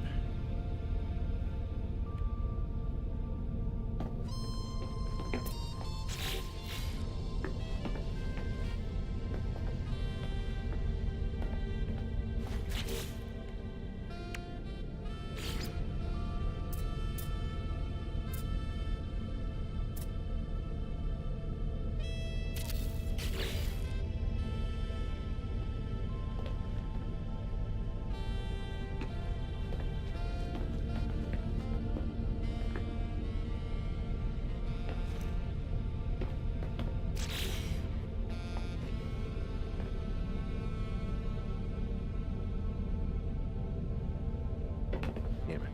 Damn it.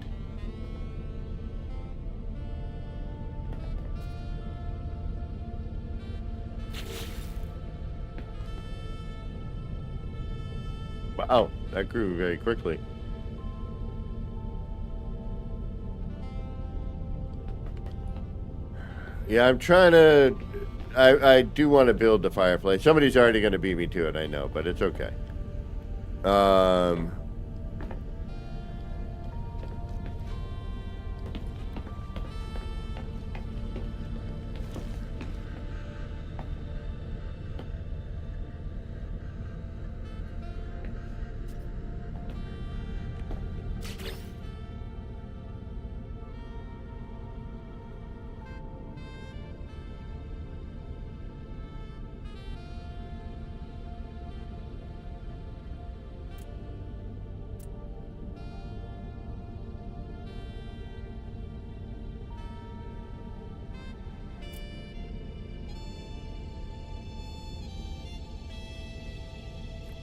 Wow, that grew very quickly. Yeah, I'm trying to... I do want to build the fireplace. Somebody's already going to beat me to it, I know, but it's okay.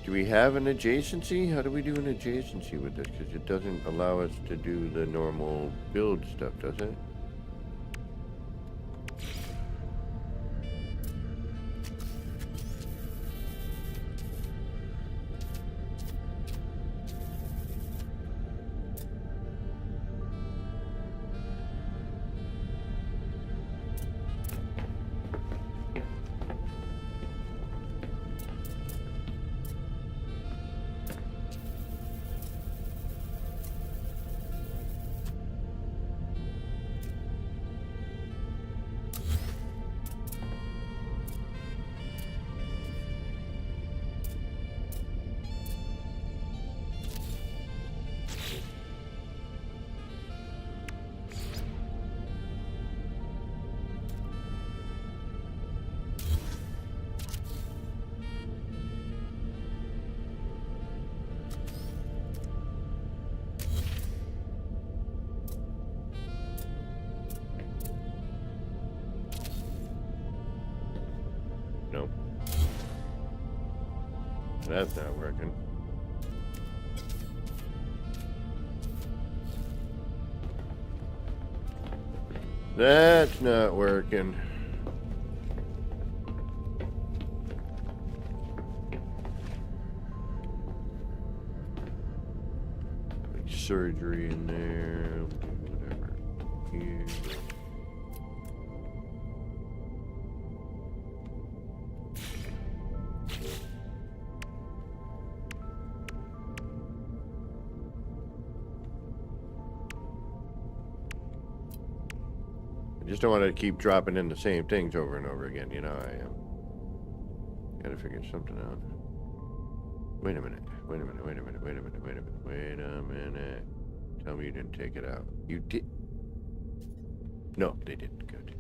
Do we have an adjacency? How do we do an adjacency with this? Because it doesn't allow us to do the normal build stuff, does it? No. That's not working. That's not working. surgery in there. Whatever. Here. I just don't want to keep dropping in the same things over and over again. You know, I am. Gotta figure something out. Wait a minute. Wait a minute. Wait a minute. Wait a minute. Wait a minute. Wait a minute. Tell me you didn't take it out. You did. No, they didn't. Good.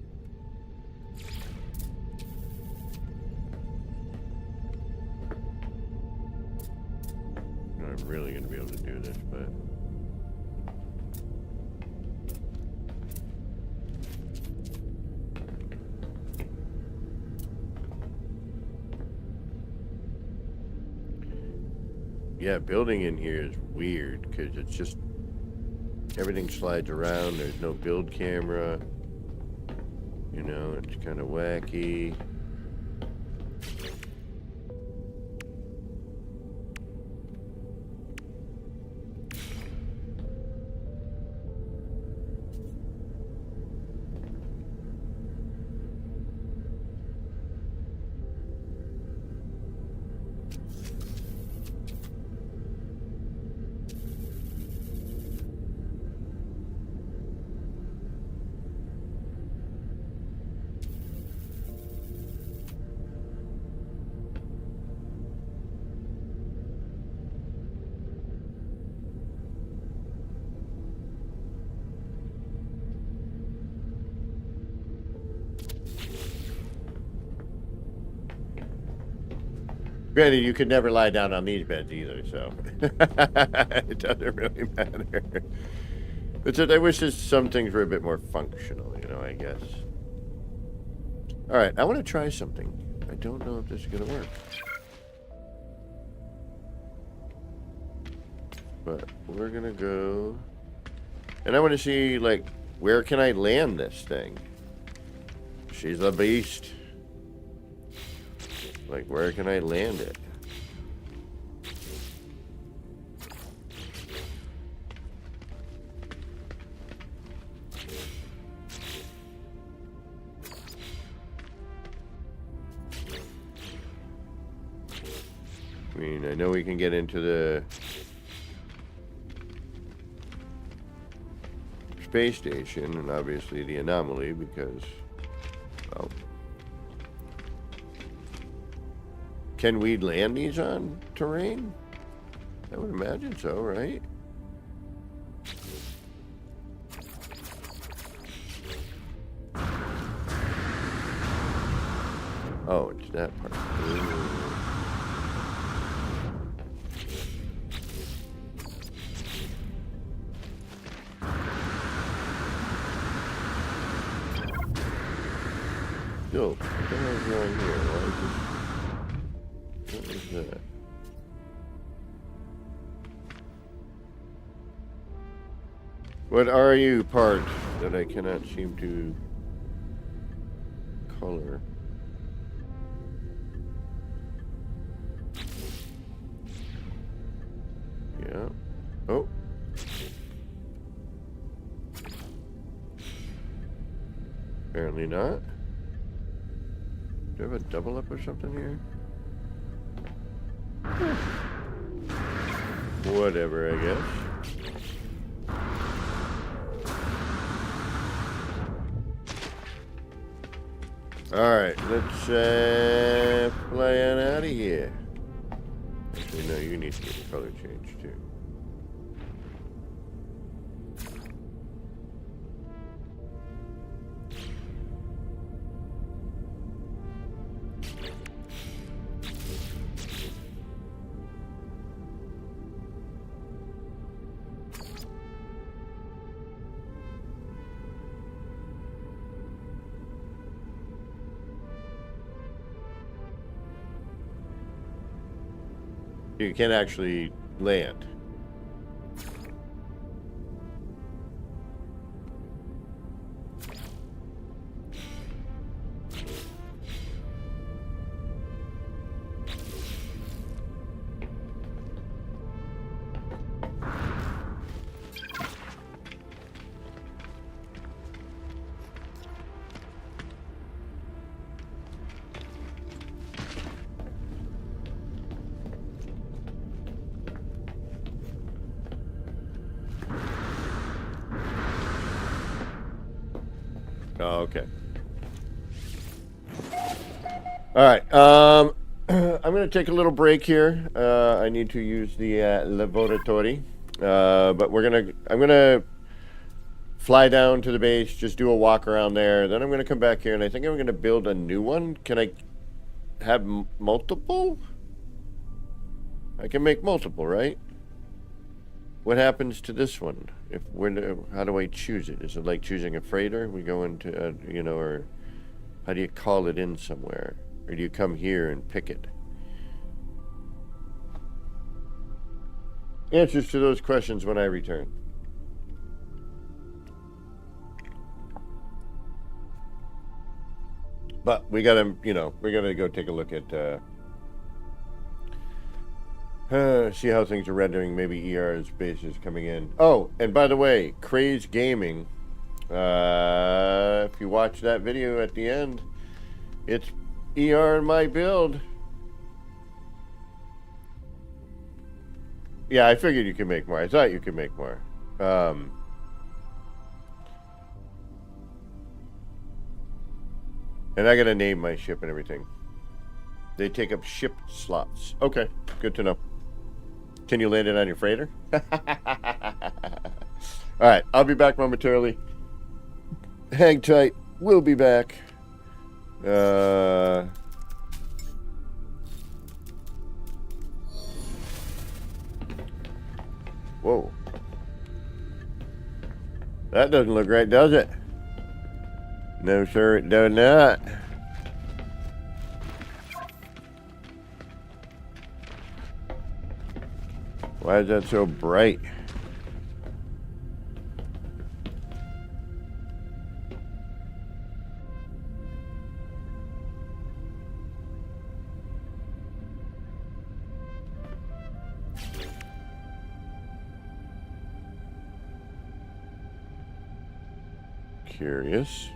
I'm really gonna be able to do this, but. Yeah, building in here is weird because it's just everything slides around. There's no build camera. You know, it's kind of wacky. Granted, you could never lie down on these beds either, so it doesn't really matter. But I wish some things were a bit more functional, you know, I guess. All right, I want to try something. I don't know if this is going to work. But we're going to go... And I want to see, like, where can I land this thing? She's a beast. Like, where can I land it? I mean, I know we can get into the space station and obviously the anomaly because, well, can we land these on terrain? I would imagine so, right? Oh, it's that part. Ooh. Yo, what the hell is going here? Why is this? What is that? What are you, part that I cannot seem to color? Yeah. Oh. Apparently not. Do I have a double up or something here? Whatever, I guess. Alright, let's fly on out of here. Actually, no, you need to get the color change too. You can't actually land. Oh, okay. All right. I'm going to take a little break here. I need to use the laboratory. But I'm going to fly down to the base, just do a walk around there. Then I'm going to come back here, and I think I'm going to build a new one. Can I have multiple? I can make multiple, right? What happens to this one? How do I choose it? Is it like choosing a freighter? We go into, or how do you call it in somewhere? Or do you come here and pick it? Answers to those questions when I return. But we gotta go take a look at, see how things are rendering. Maybe ER's base is coming in. Oh, and by the way, Craze Gaming, if you watch that video at the end, it's ER in my build. Yeah, I figured you could make more. I thought you could make more. And I gotta name my ship and everything. They take up ship slots. Okay, good to know. Can you land it on your freighter? Alright, I'll be back momentarily. Hang tight. We'll be back. Whoa. That doesn't look right, does it? No, sir, it does not. Why is that so bright? Curious.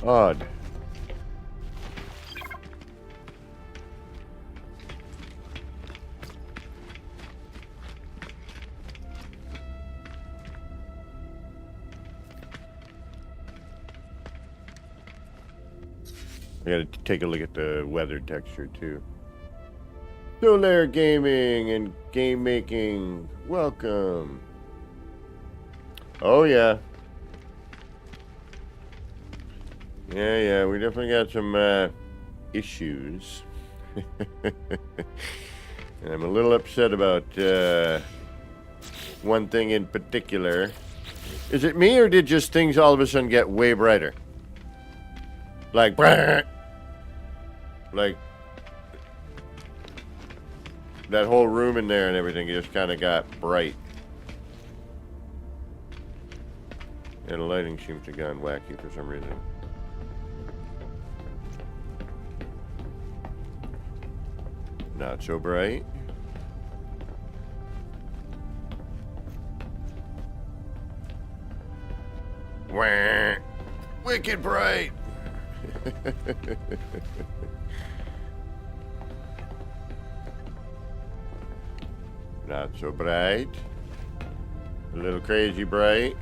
Odd. I gotta take a look at the weather texture too. Solar Gaming and Game Making, welcome. Oh yeah. Yeah, we definitely got some issues. And I'm a little upset about one thing in particular. Is it me, or did just things all of a sudden get way brighter? Like, like that whole room in there and everything just kind of got bright. And the lighting seems to have gone wacky for some reason. Not so bright. Wah! Wicked bright. Not so bright. A little crazy bright.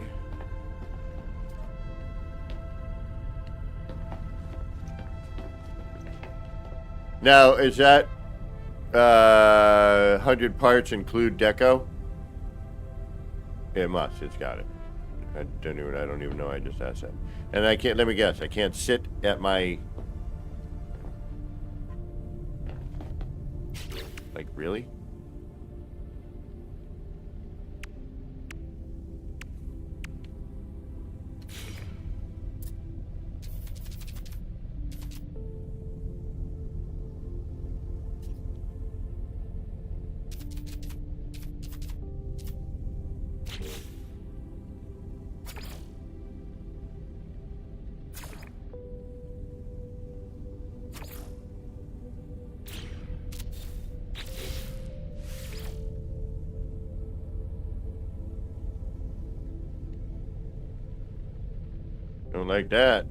Now, is that 100 parts include deco? It must. It's got it. I don't even know. I just asked that. And I can't. Let me guess. I can't sit at my. Like, really? Don't like that.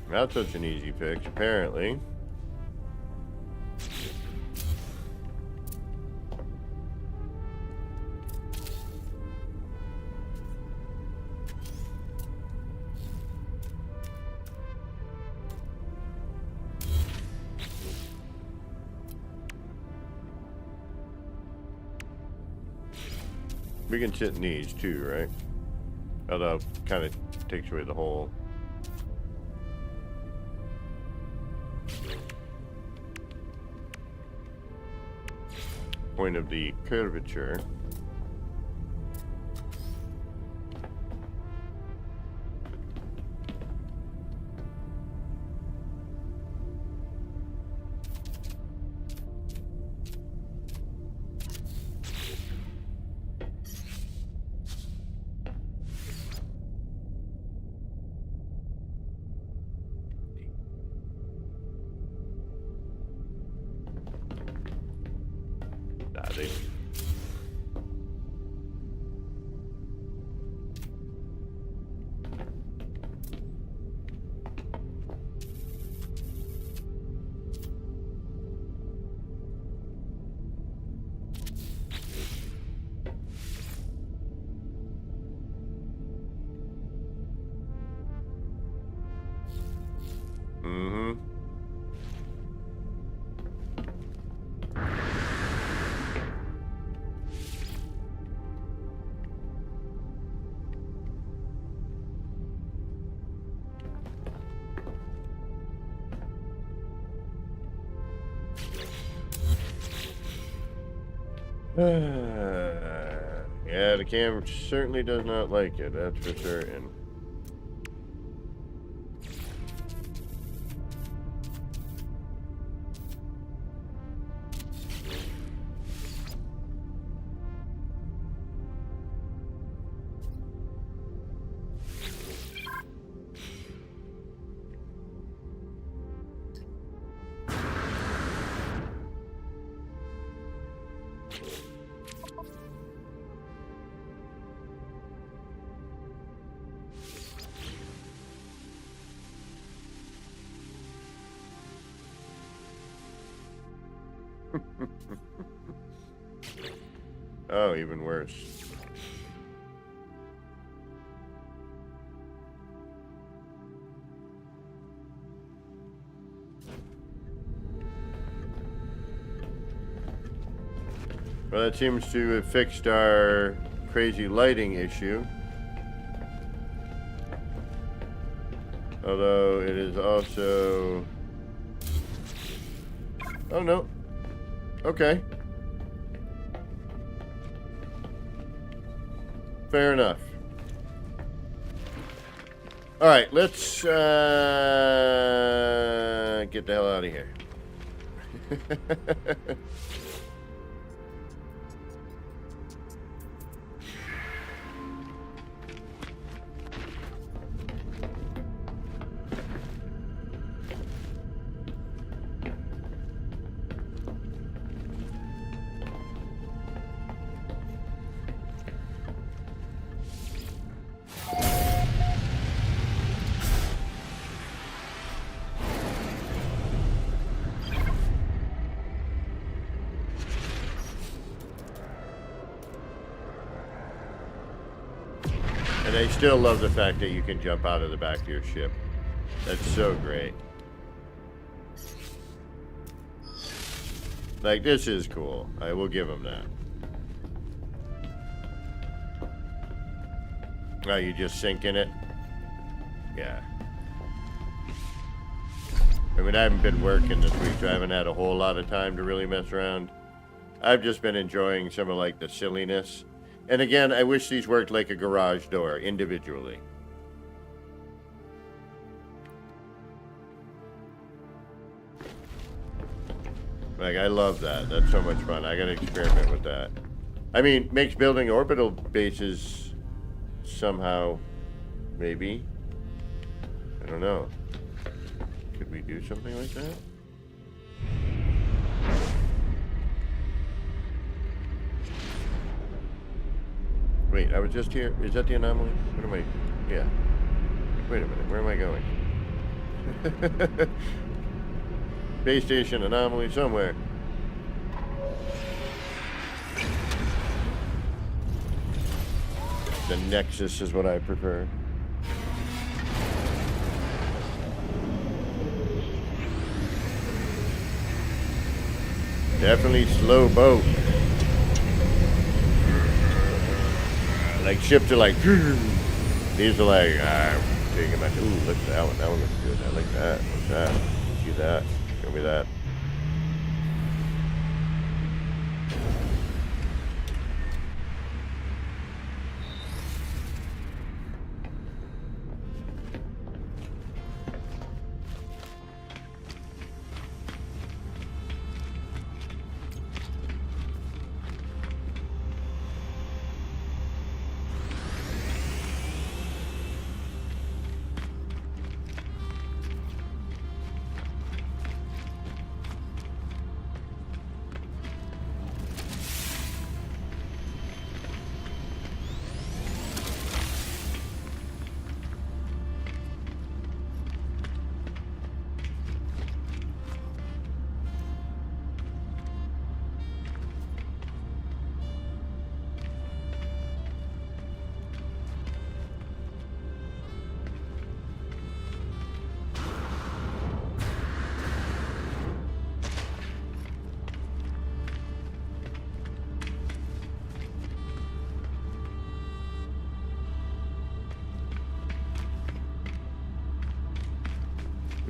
That's such an easy fix, apparently. We can sit in these too, right? Although, kind of takes away the whole... point of the curvature. They... Mm-hmm. Yeah, the camera certainly does not like it, that's for certain. Oh, even worse. Well, that seems to have fixed our crazy lighting issue. Although it is also... Oh, no. Okay. Fair enough. All right, let's get the hell out of here. And I still love the fact that you can jump out of the back of your ship. That's so great. Like, this is cool. I will give them that. Oh, you just sink in it? Yeah. I mean, I haven't been working this week, so I haven't had a whole lot of time to really mess around. I've just been enjoying some of, like, the silliness. And again, I wish these worked like a garage door, individually. Like, I love that. That's so much fun. I gotta experiment with that. I mean, makes building orbital bases somehow Maybe. I don't know. Could we do something like that? Wait, I was just here. Is that the anomaly? What am I? Yeah. Wait a minute. Where am I going? Base station anomaly somewhere. The Nexus is what I prefer. Definitely slow boat. Like ships are like, these are like, taking my, ooh, look at that one. That one looks good. I like that. What's that? See that? Show me that.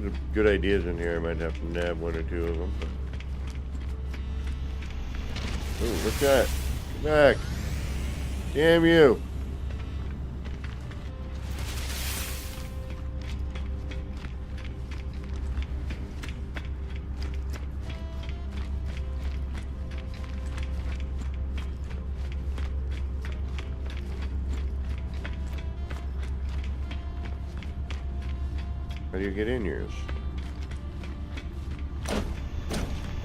There's good ideas in here. I might have to nab one or two of them. Ooh, what's that? Come back. Damn you. How do you get in yours?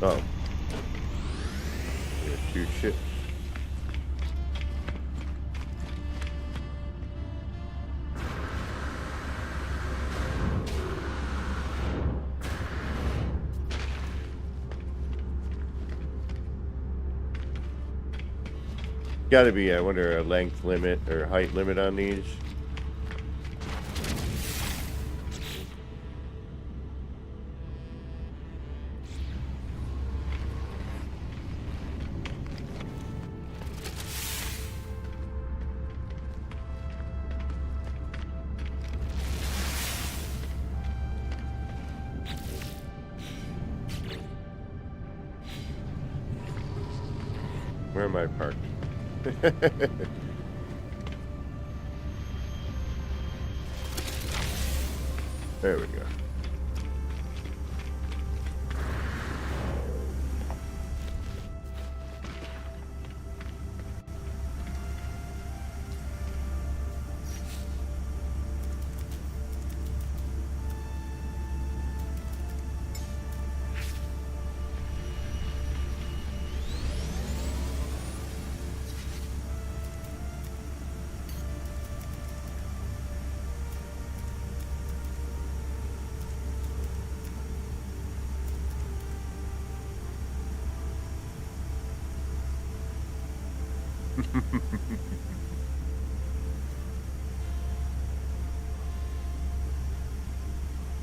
Oh. We have two ships. Gotta be, I wonder, a length limit or height limit on these. Where am I parked? There we go.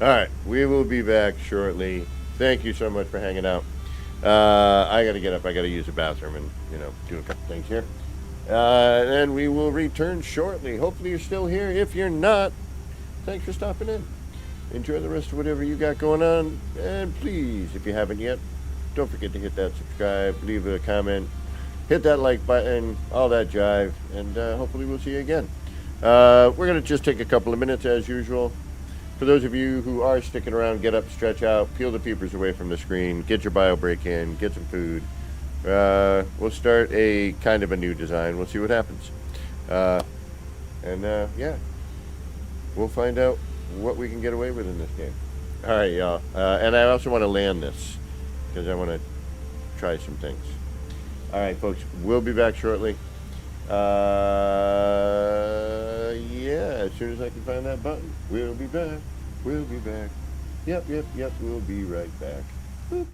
All right, we will be back shortly. Thank you so much for hanging out. I got to get up. I got to use the bathroom and, do a couple things here. And we will return shortly. Hopefully you're still here. If you're not, thanks for stopping in. Enjoy the rest of whatever you got going on. And please, if you haven't yet, don't forget to hit that subscribe, leave a comment, hit that like button, all that jive, and hopefully we'll see you again. We're going to just take a couple of minutes as usual. For those of you who are sticking around, get up, stretch out, peel the peepers away from the screen, get your bio break in, get some food. We'll start a kind of a new design. We'll see what happens. Yeah. we'll find out what we can get away with in this game. All right, y'all. And I also want to land this because I want to try some things. All right, folks. We'll be back shortly. Yeah, as soon as I can find that button, we'll be back. We'll be back. Yep. We'll be right back. Boop.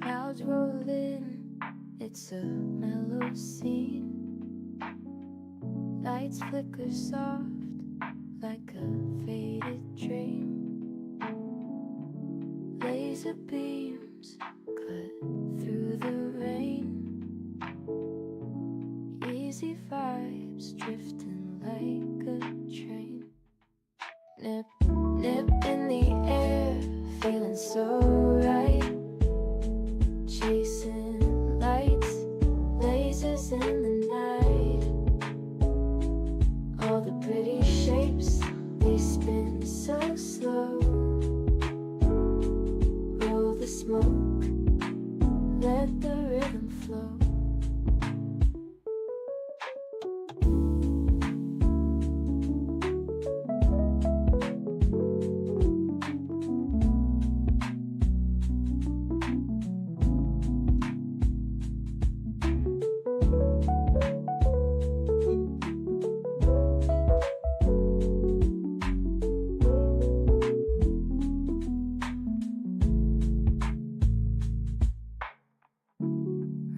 Clouds roll in, it's a mellow scene. Lights flicker soft like a faded dream. Laser beams cut through the rain. Easy vibes drifting like a train. Nip, nip in the air, feeling so right. Chasing lights, lasers in the night. All the pretty shapes, they spin so slow. Roll the smoke, let the rhythm flow.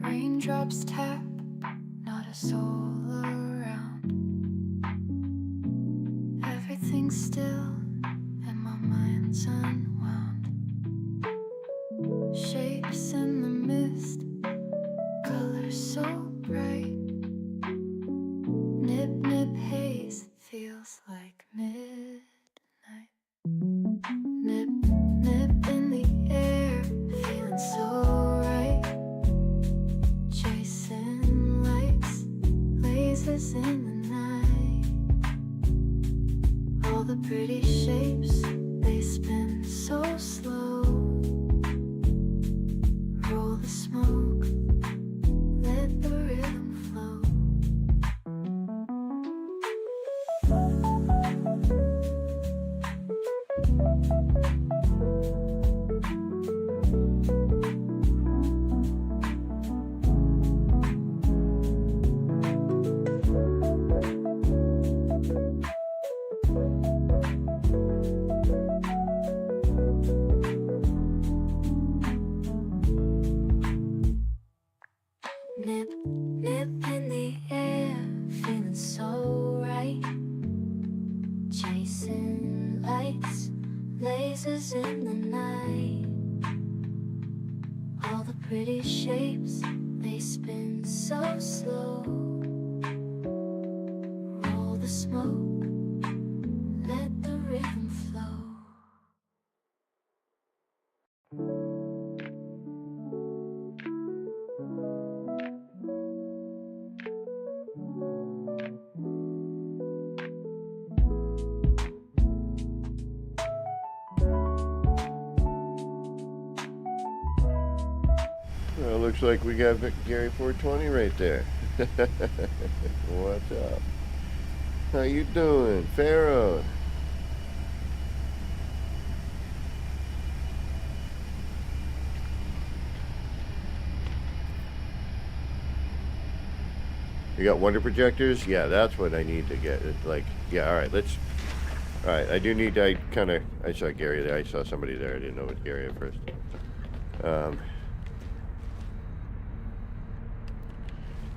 Raindrops tap, not a soul around. Everything's still and my mind's unwound. Shapes in the mist, colors so bright. Nip, nip haze, feels like midnight. Nip, nip in the air, feeling so right. Chasing lights, lasers in the night. All the pretty shapes, they spin so slow. Roll the smoke, let the rhythm flow. Nip, nip in the air, feeling so right. Chasing lights, lasers in the night. All the pretty shapes, they spin so slow. Roll the smoke, let the rhythm flow. Well, looks like we got Gary 420 right there. What's up? How you doing, Pharaoh? You got wonder projectors? Yeah, that's what I need to get. It's like, yeah, all right, let's. All right, I do need. I saw Gary there. I saw somebody there. I didn't know it was Gary at first.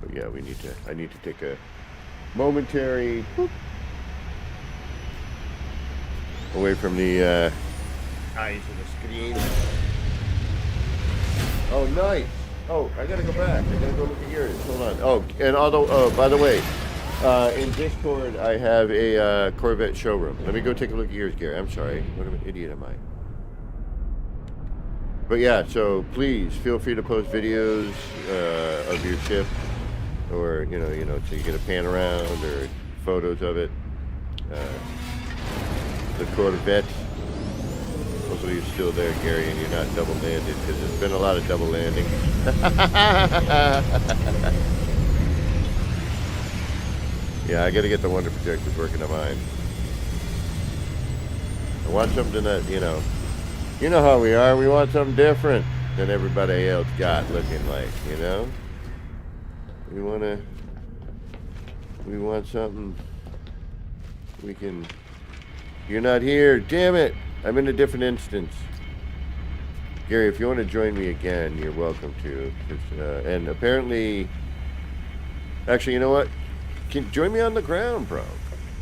But yeah, we need to. I need to take a momentary whoop, away from the eyes of the screen. Oh, nice. Oh, I gotta go back. I gotta go look at yours. Hold on. Oh, and although, oh, by the way, in Discord, I have a Corvette showroom. Let me go take a look at yours, Gary. I'm sorry. What an idiot am I? But yeah, so please feel free to post videos of your ship, or so you get a pan around or photos of it. The Corvette. Hopefully you're still there, Gary, and you're not double landed, because there's been a lot of double landing. Yeah, I got to get the Wonder projectors working on mine. I want something that you know how we are. We want something different than everybody else got looking like, We want something we can... You're not here. Damn it. I'm in a different instance. Gary, if you want to join me again, you're welcome to. And apparently... Actually, you know what? Join me on the ground, bro.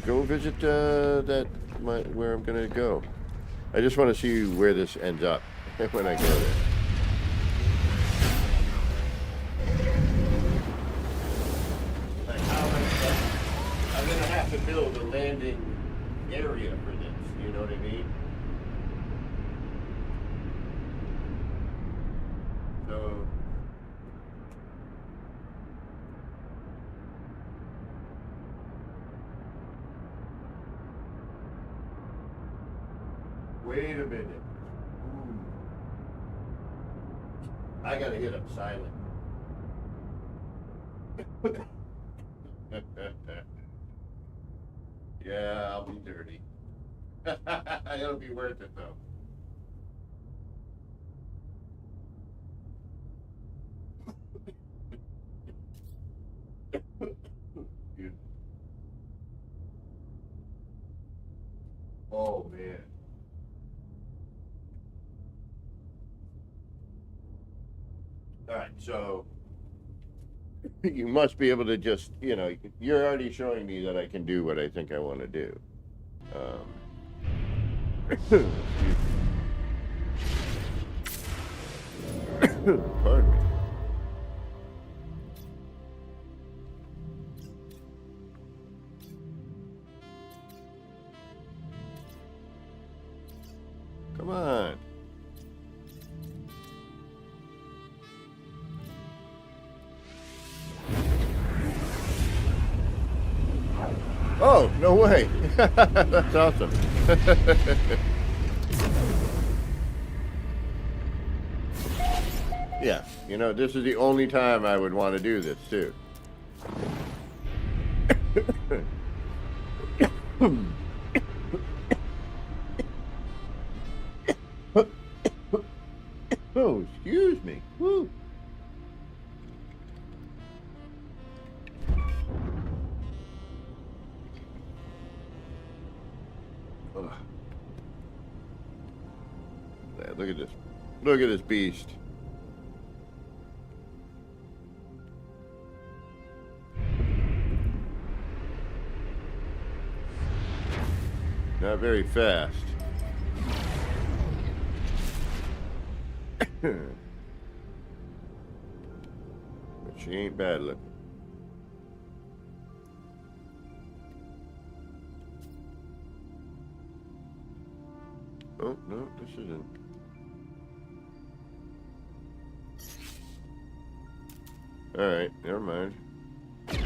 Go visit where I'm going to go. I just want to see where this ends up when I go there. Like how I'm going to have to build a landing area for this, you know what I mean? So... Wait a minute. Ooh. I gotta hit up silent. Yeah, I'll be dirty. It'll be worth it though. Dude. Oh man. All right, so you must be able to just, you're already showing me that I can do what I think I want to do. Pardon me. Come on. Oh, no way. That's awesome. Yeah, this is the only time I would want to do this, too. Oh, excuse me. Woo. Look at this. Look at this beast. Not very fast. But she ain't bad looking. Oh, no, this isn't. Alright, never mind. We're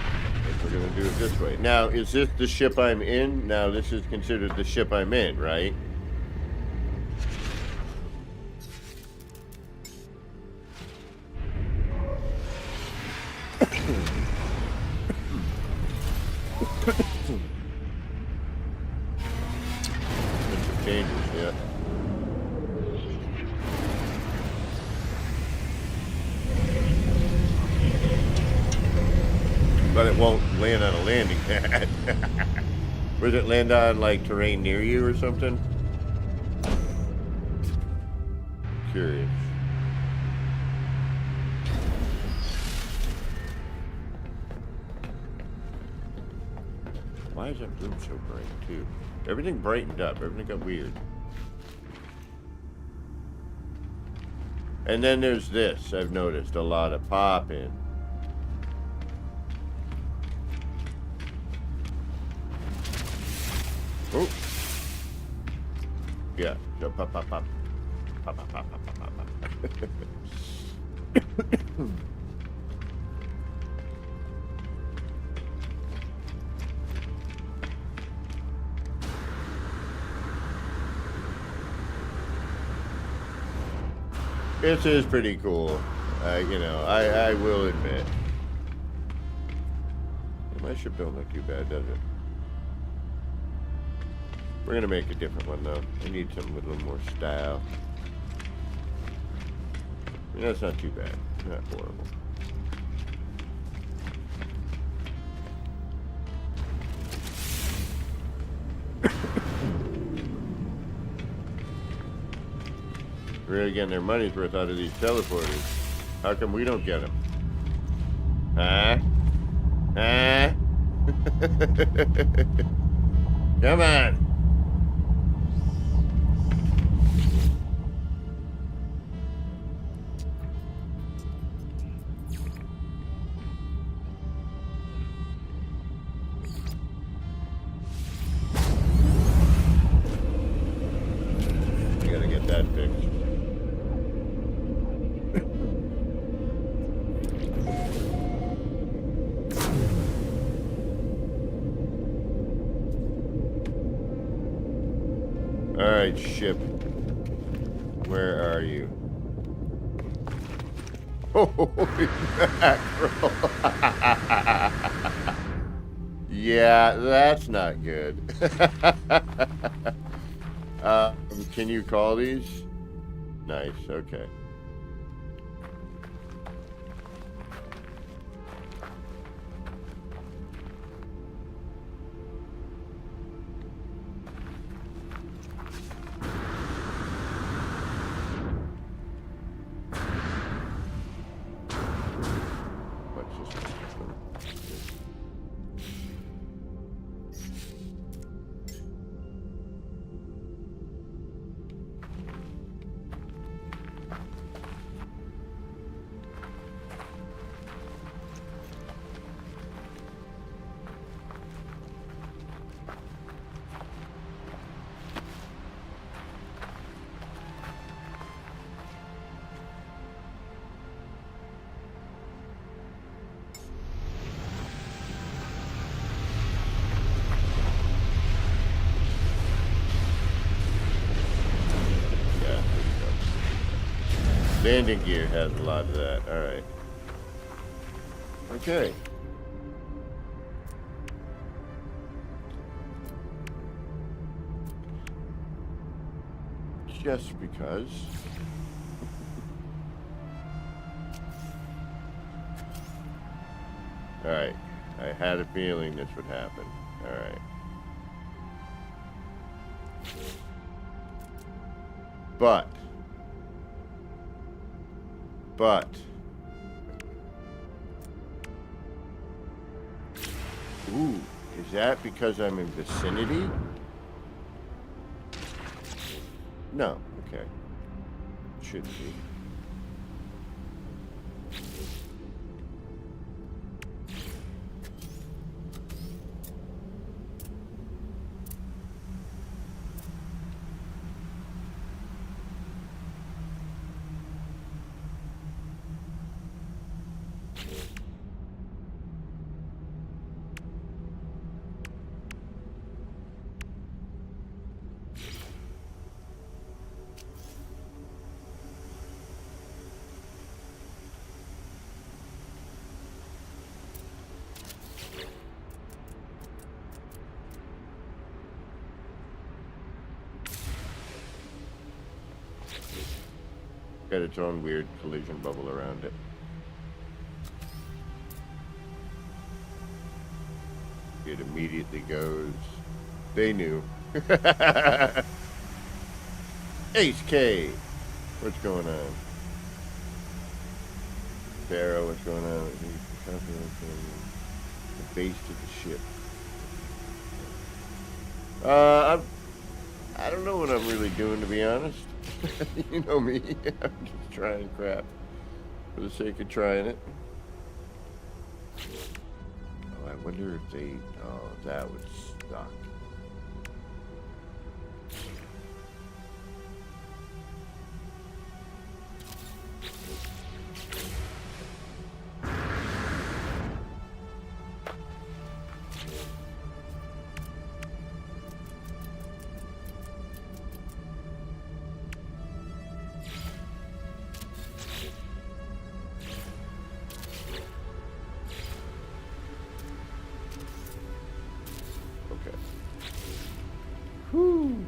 gonna do it this way. Now, is this the ship I'm in? Now, this is considered the ship I'm in, right? Changes, yeah. But it won't land on a landing pad. Or does it land on, like, terrain near you or something? Curious. Why is that room so bright, too? Everything brightened up. Everything got weird. And then there's this. I've noticed a lot of popping. Oh. Yeah. So pop, pop, pop. Pop, pop, pop, pop, pop, pop, pop. This is pretty cool. You know, I will admit. My ship don't look too bad, does it? We're gonna make a different one though. I need something with a little more style. You know, it's not too bad. It's not horrible. We're really getting their money's worth out of these teleporters. How come we don't get them? Huh? Huh? Come on. I gotta get that fixed. Alright, ship. Where are you? Holy mackerel. Yeah, that's not good. Can you call these? Nice, okay. Landing gear has a lot of that. Alright. Okay. Just because. Alright. I had a feeling this would happen. Alright. But. Ooh, is that because I'm in vicinity? No, okay. Shouldn't be. Got its own weird collision bubble around it. It immediately goes. They knew. Ace K. What's going on? Pharaoh, what's going on? The base to the ship. I don't know what I'm really doing, to be honest. You know me. I'm just trying crap for the sake of trying it. Oh, I wonder if they... Oh, that would suck. Okay. Whew.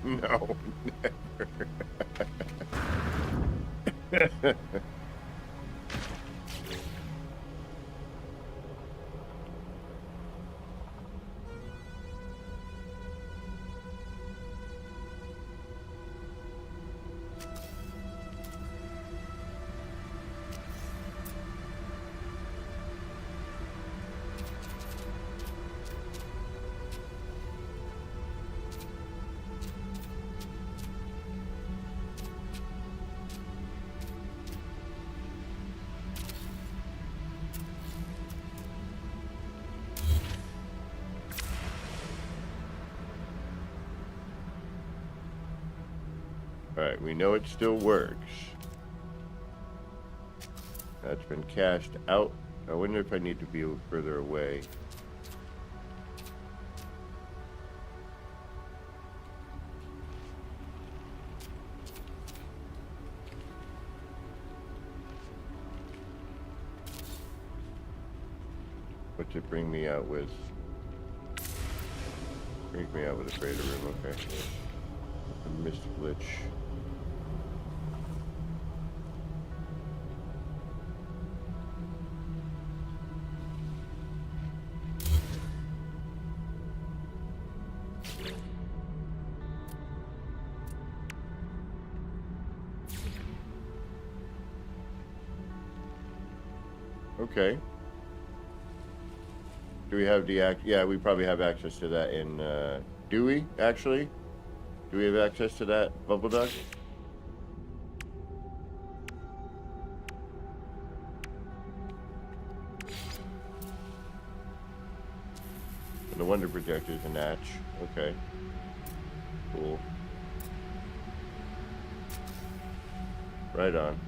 No, never. Alright, we know it still works. That's been cached out. I wonder if I need to be further away. What's it bring me out with? Brings me out with a greater room, okay. A missed glitch. Okay. Do we have the yeah, we probably have access to that in do we actually? Do we have access to that bubble duck? And the wonder projector is a natch. Okay. Cool. Right on.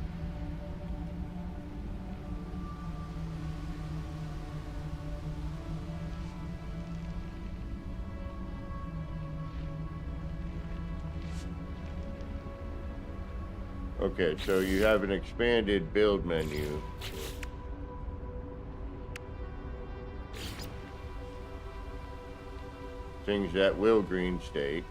Okay, so you have an expanded build menu. Things that will green state.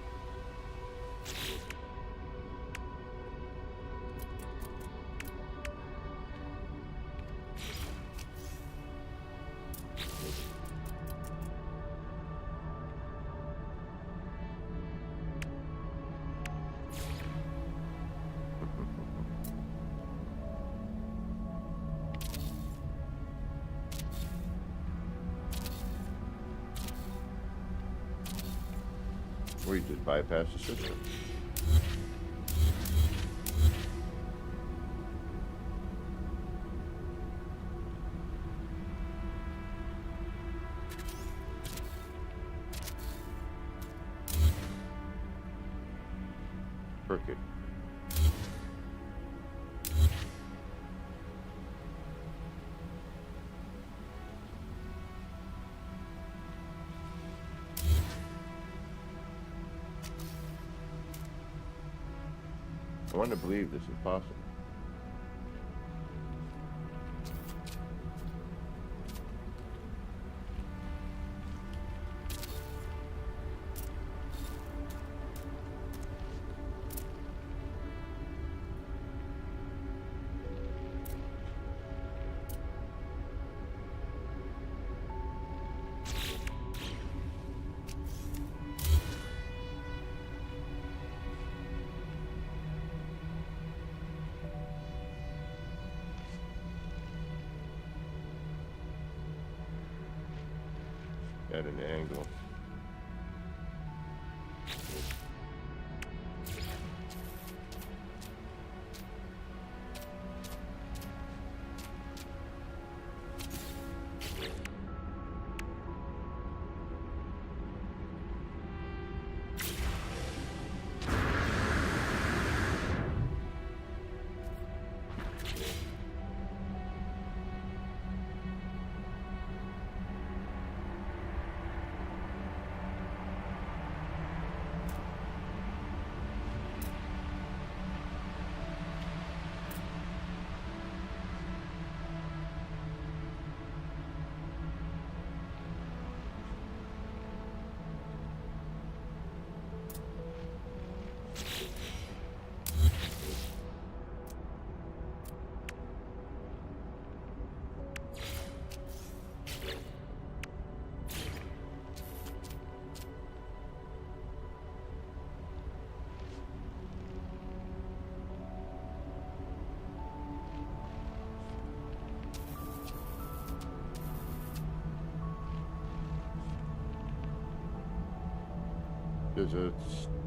Or you just bypass the system. Crooked. I want to believe this is possible. at an angle.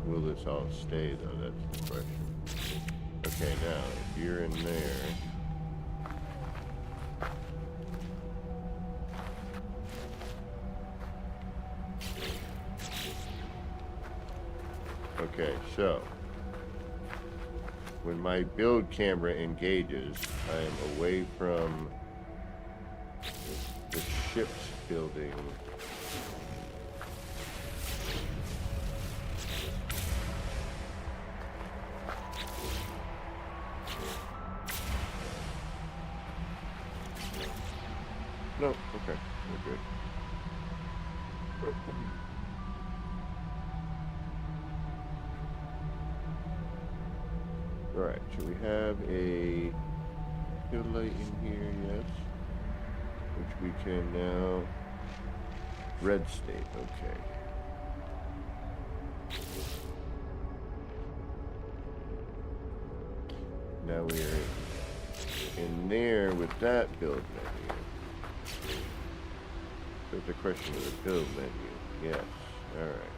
Will this all stay though? That's the question. Okay, now if you're in there, okay, so when my build camera engages, I am away from the ship's building. No, okay, we're good. Alright, so we have a field light in here, yes. Which we can now red state, okay. Now we're in there with that build menu. So it's a question of the build menu. Yes. Alright.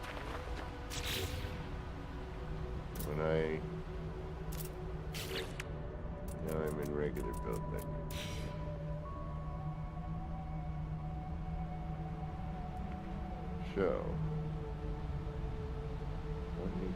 Now I'm in regular build menu. So 25.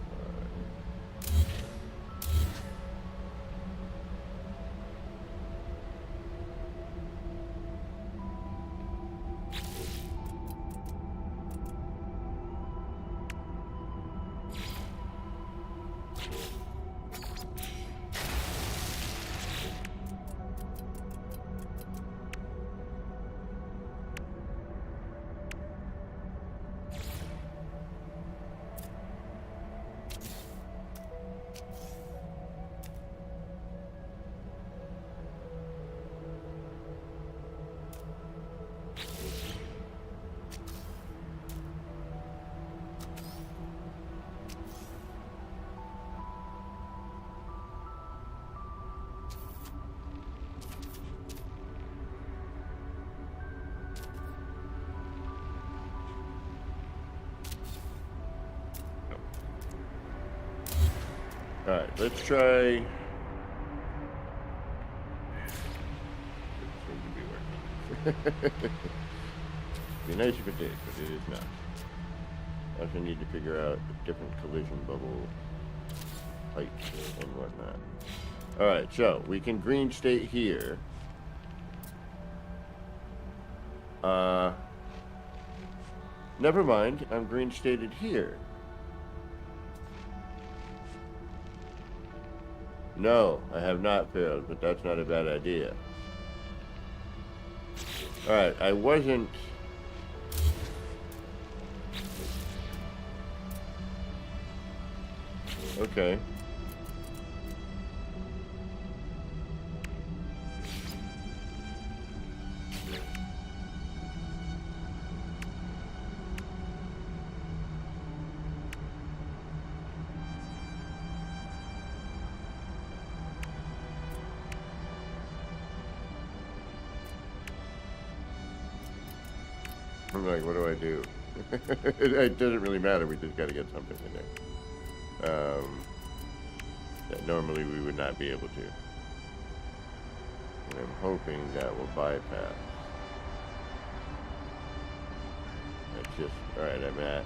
Alright, let's try. It seems to be working. Be nice if it did, but it is not. I also need to figure out the different collision bubble heights and whatnot. Alright, so we can green state here. Never mind, I'm green stated here. No, I have not failed, but that's not a bad idea. Alright, I wasn't... Okay. I'm like, what do I do? It doesn't really matter. We just got to get something in there. That normally we would not be able to. And I'm hoping that will bypass. That's just, alright, I'm at.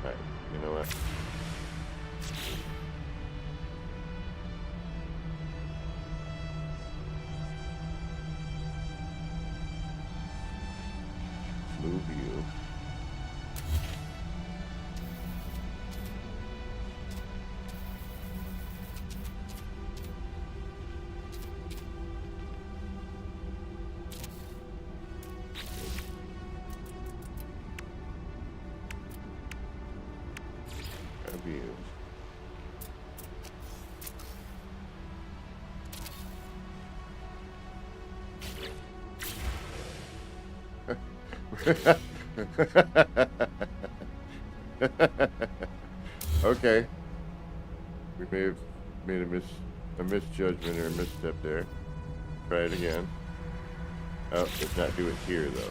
Alright, you know what? Move you. Abuse. Okay. We may have made a misjudgment or a misstep there. Try it again. Oh, let's not do it here though.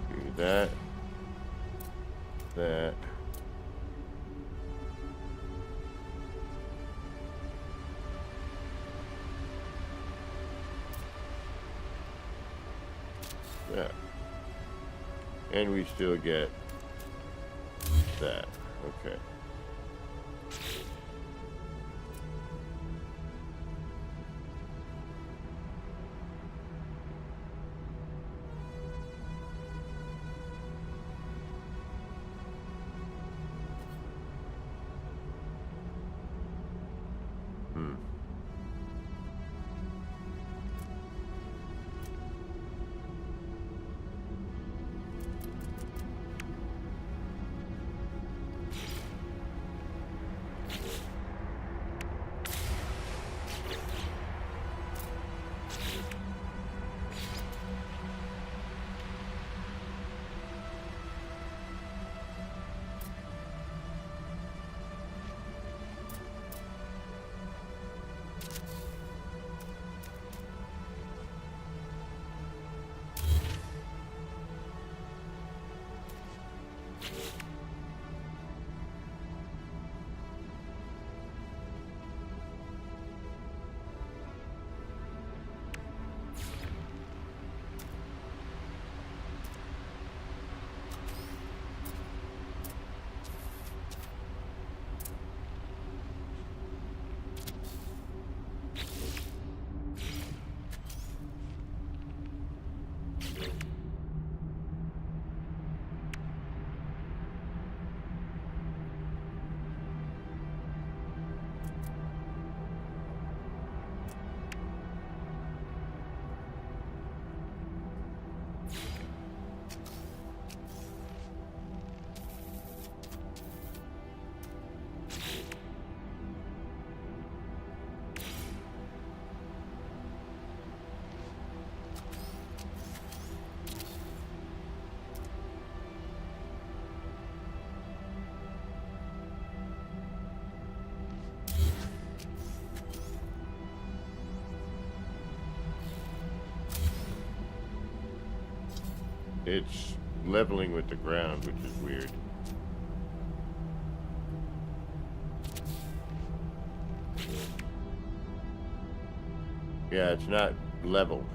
Do that. That. That. And we still get that. Okay. Hmm. It's leveling with the ground, which is weird. Yeah, it's not level.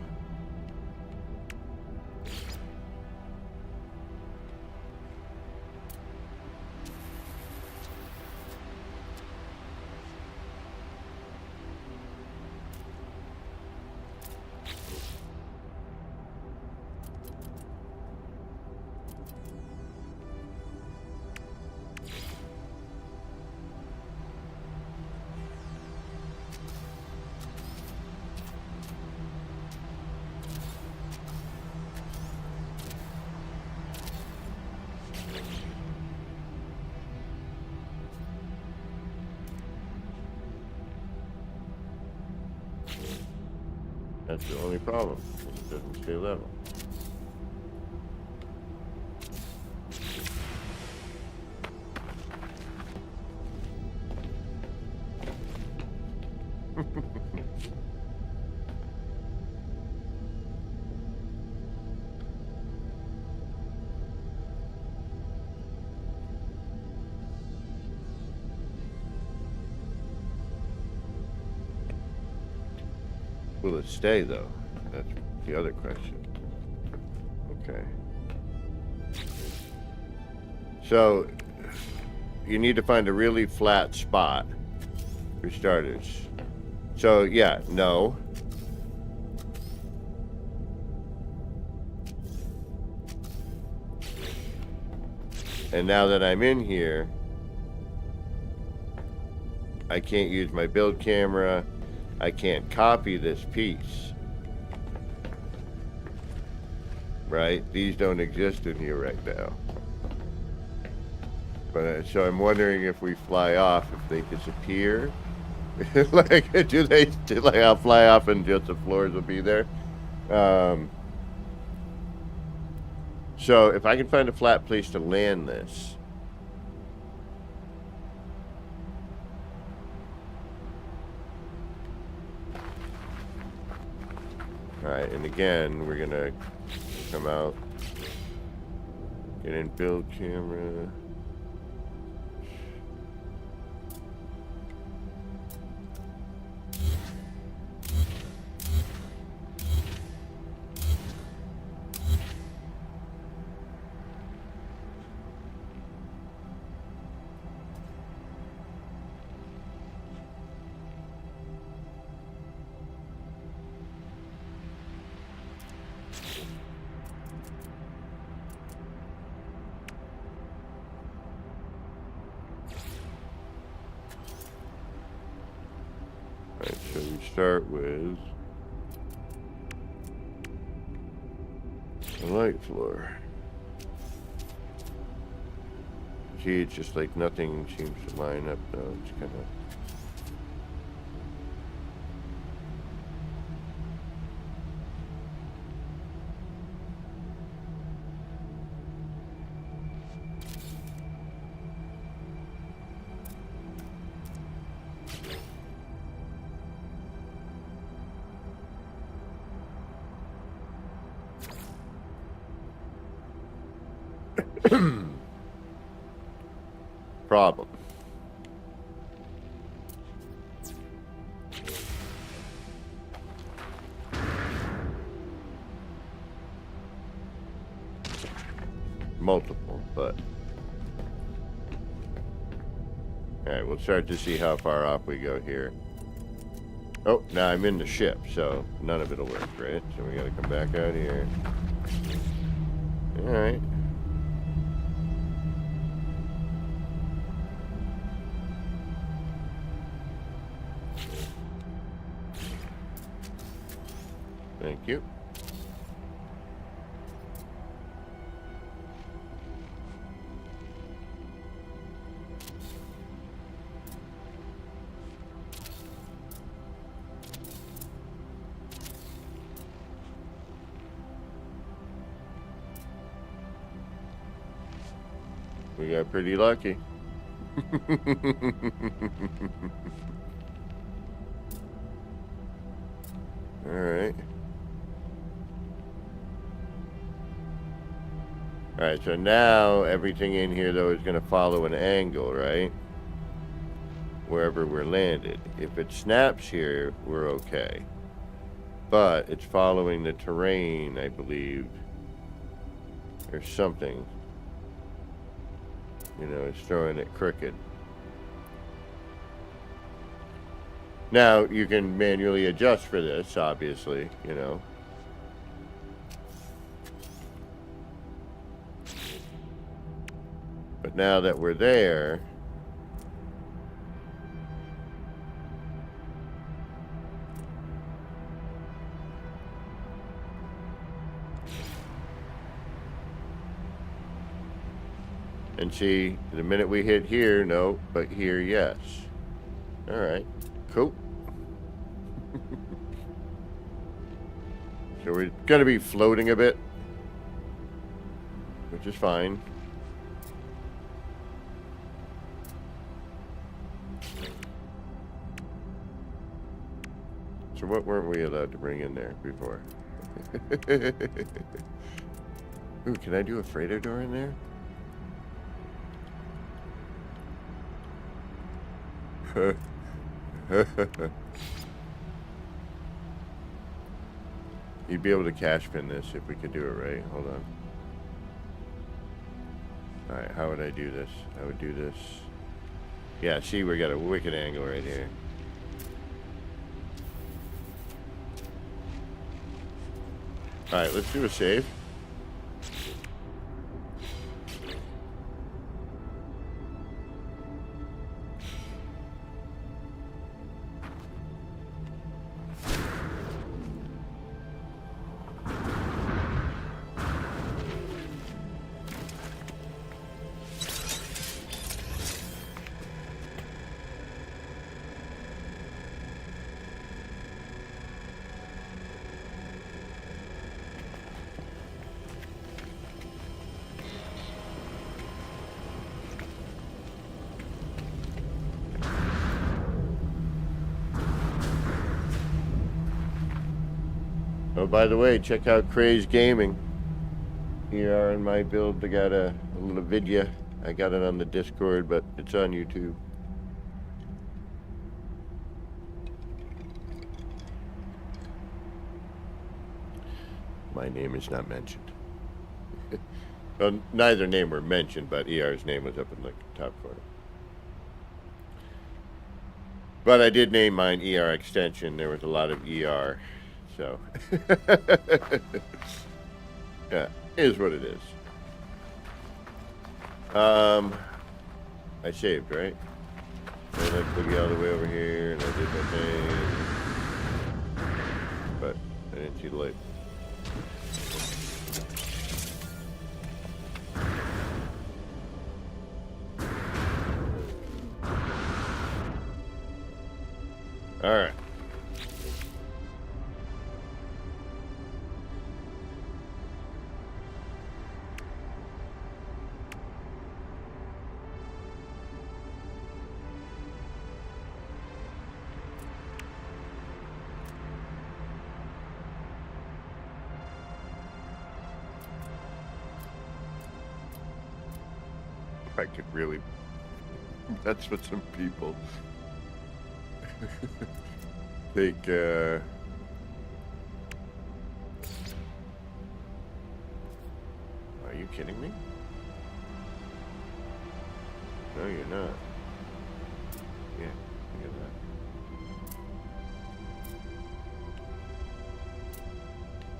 That's the only problem. It doesn't stay level. Will it stay, though? That's the other question. Okay. So, you need to find a really flat spot for starters. So, yeah, no. And now that I'm in here, I can't use my build camera. I can't copy this piece. Right? These don't exist in here right now. But so I'm wondering if we fly off, if they disappear. Like, I'll fly off and just the floors will be there. So if I can find a flat place to land this. Alright, and again, we're gonna come out, get in build camera. Alright, so we start with the light floor. See, it's just like nothing seems to line up though. It's kind of... problem. Multiple, but alright, we'll start to see how far off we go here. Oh, now I'm in the ship, so none of it'll work, right? So we gotta come back out here. Alright. Thank you. We got pretty lucky. All right. All right, so now everything in here, though, is going to follow an angle, right? Wherever we're landed. If it snaps here, we're okay. But it's following the terrain, I believe. Or something. You know, it's throwing it crooked. Now, you can manually adjust for this, obviously, you know. But now that we're there, and see, the minute we hit here, no, but here, yes. All right, cool. So we're going to be floating a bit, which is fine. So what weren't we allowed to bring in there before? Ooh, can I do a freighter door in there? You'd be able to cash pin this if we could do it right. Hold on. Alright, how would I do this? I would do this. Yeah, see, we got a wicked angle right here. Alright, let's do a save. Oh, by the way, check out Craze Gaming. Here in my build, I got a little video. I got it on the Discord, but it's on YouTube. My name is not mentioned. Well, neither name were mentioned, but ER's name was up in the top corner. But I did name mine ER Extension. There was a lot of ER. So, yeah, is what it is. I saved, right? And I boogie all the way over here, and I did my thing. But I didn't see the light. All right. I could really. That's what some people think. Are you kidding me? No, you're not. Yeah, look at that.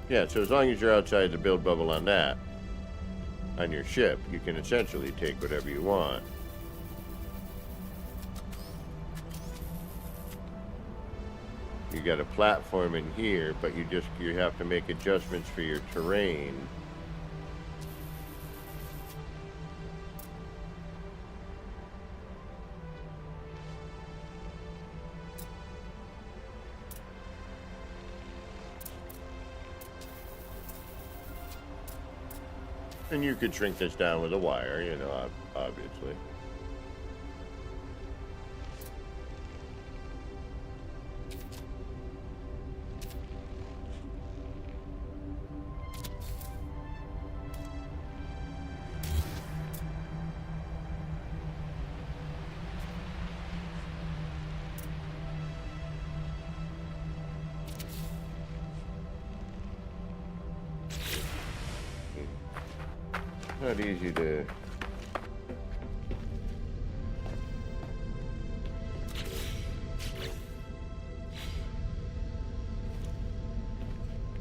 Yeah, so as long as you're outside the build bubble on that, on your ship, you can essentially take whatever you want. You got a platform in here, but you have to make adjustments for your terrain. And you could shrink this down with a wire, you know, obviously. Not easy to.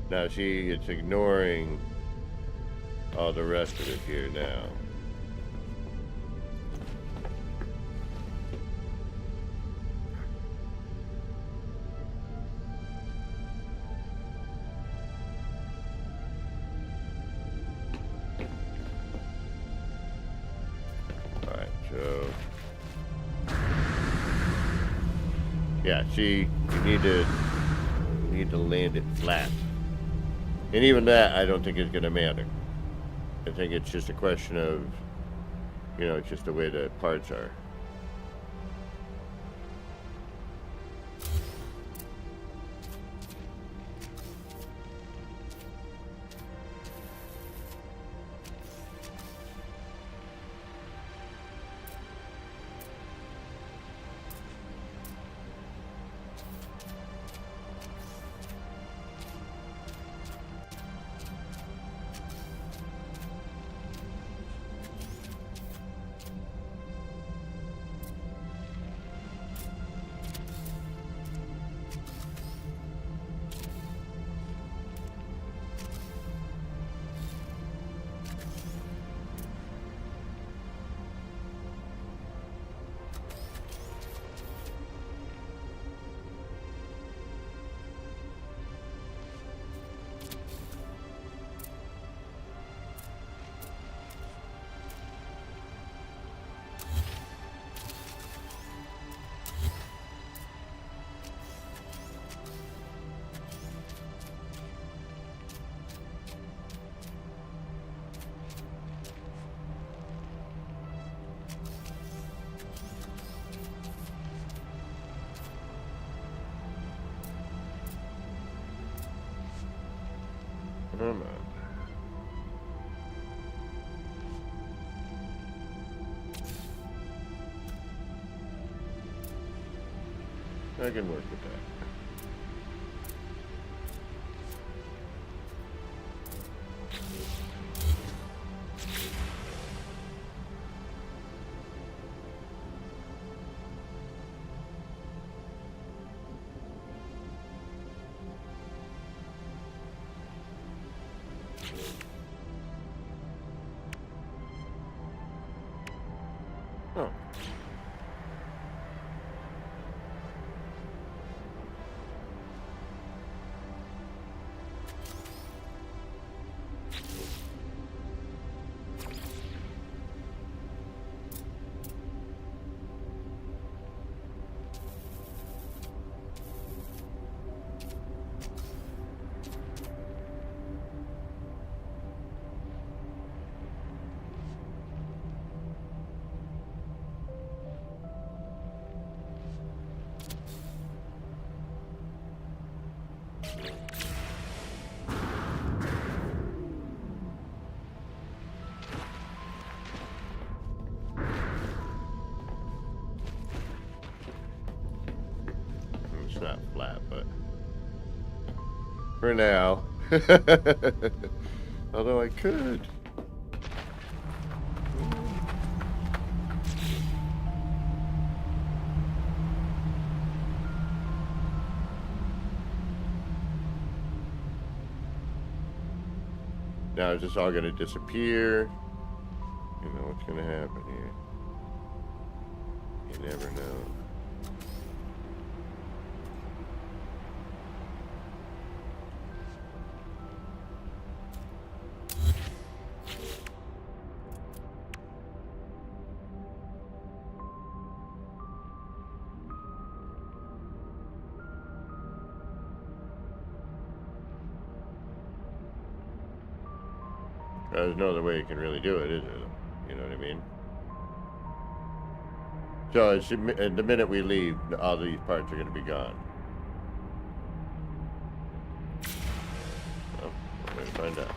Now see, it's ignoring all the rest of it here now. Yeah, see, you need to land it flat. And even that, I don't think is going to matter. I think it's just a question of, you know, it's just the way the parts are. Come on. I can work with that. Oh. It's not flat, but for now. Although I could. Now is this all going to disappear? You know what's going to happen here. You never know. There's no other way you can really do it, is there? You know what I mean? So it's, the minute we leave, all these parts are going to be gone. Well, we're going to find out.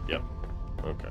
Yep. Okay.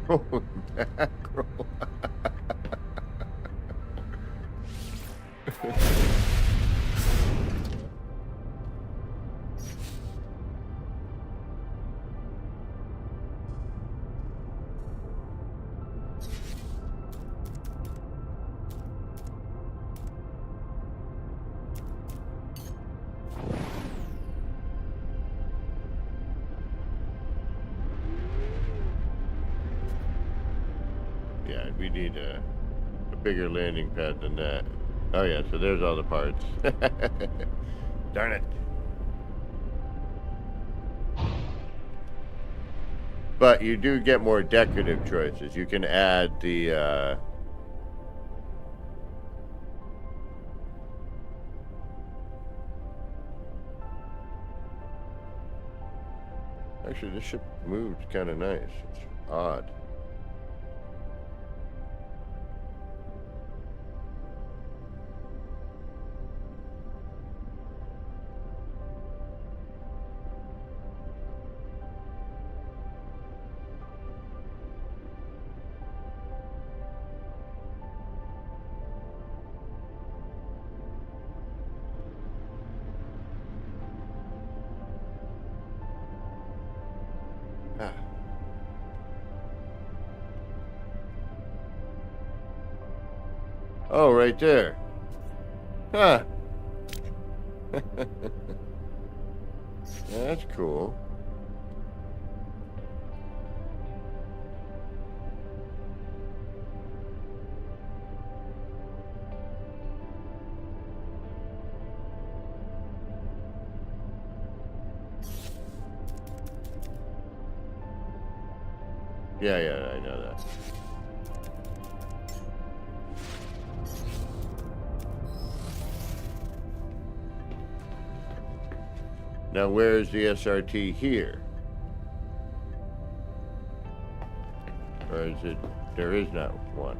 Oh, mackerel. Yeah, we need to bigger landing pad than that. Oh yeah, so there's all the parts. Darn it. But you do get more decorative choices. You can add the actually, this ship moved kind of nice. It's odd. Ah. Oh, right there. Huh. That's cool. Yeah, I know that. Now, where's the SRT here? Or is it, there is not one?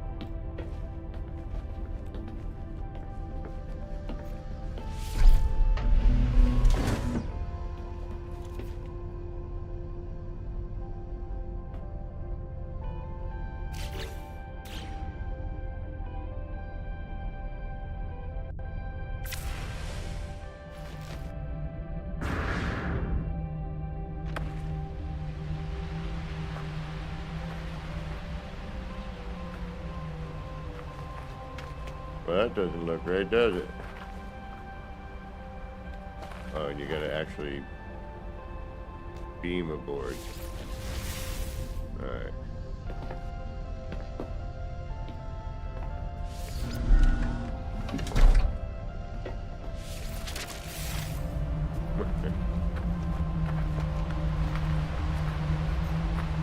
Well, that doesn't look right, does it? Oh, and you gotta actually beam aboard. Alright.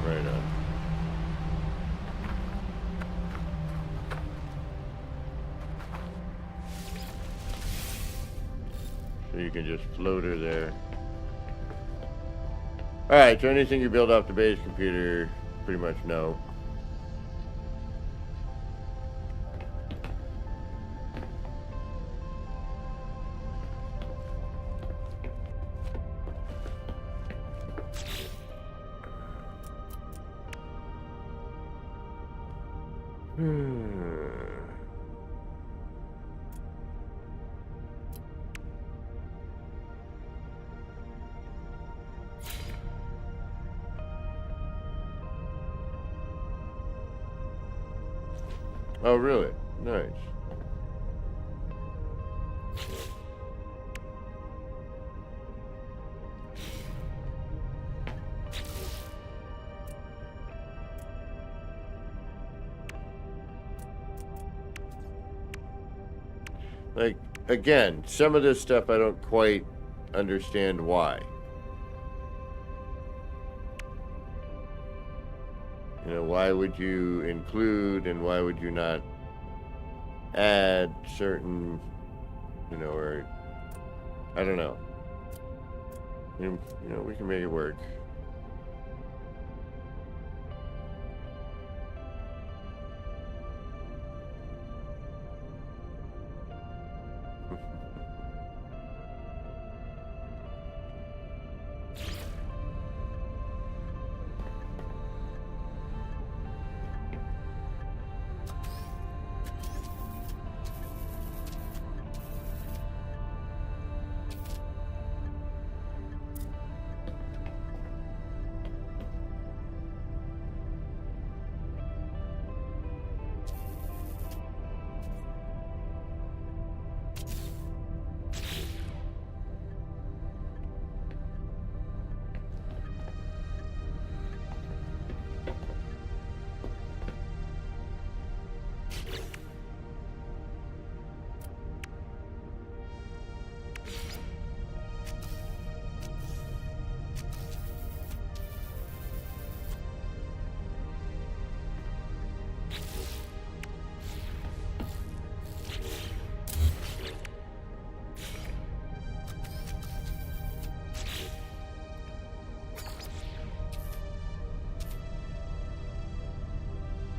Right on. So you can just float her there. Alright, so anything you build off the base computer, pretty much no. Oh, really? Nice. Like, again, some of this stuff I don't quite understand why. You know, why would you include and why would you not add certain, you know, or I don't know. You know, we can make it work.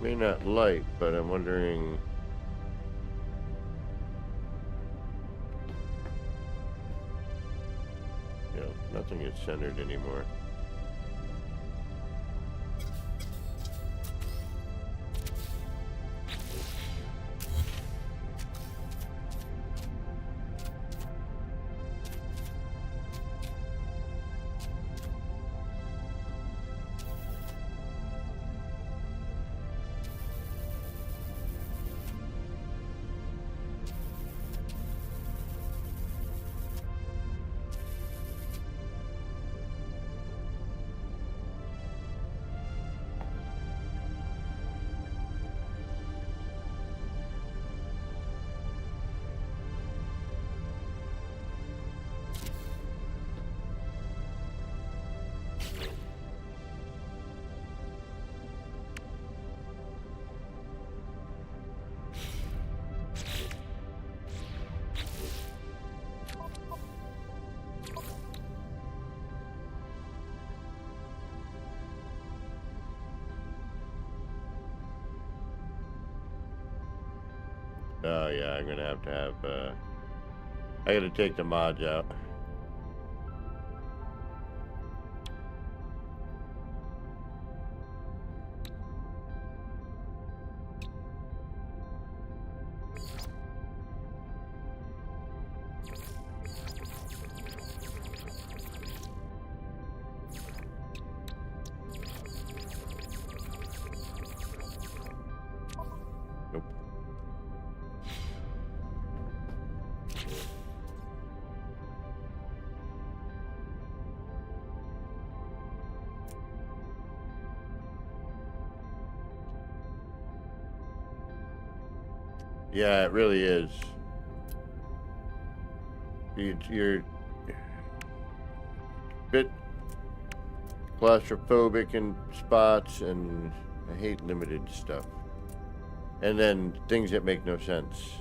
may not light, but I'm wondering. Yeah, nothing is centered anymore. Oh yeah, I'm gonna have I gotta take the mods out. Nope. Yeah, it really is. You're a bit claustrophobic in spots, and I hate limited stuff. And then things that make no sense.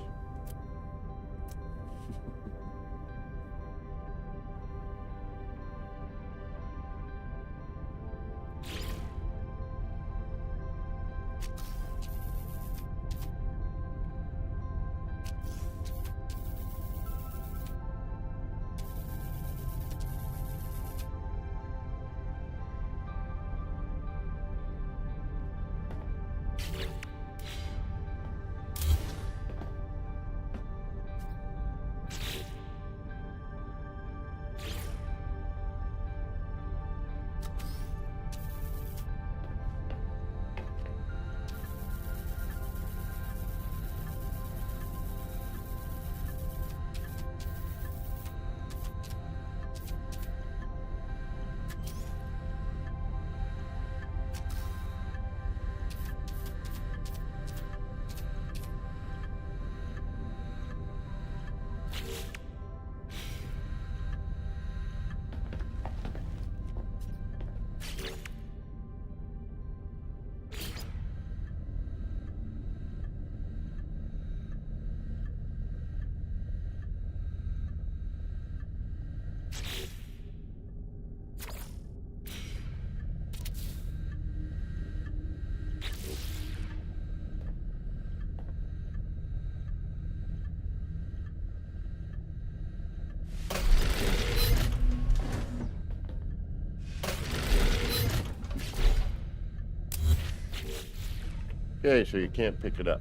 Okay, so you can't pick it up.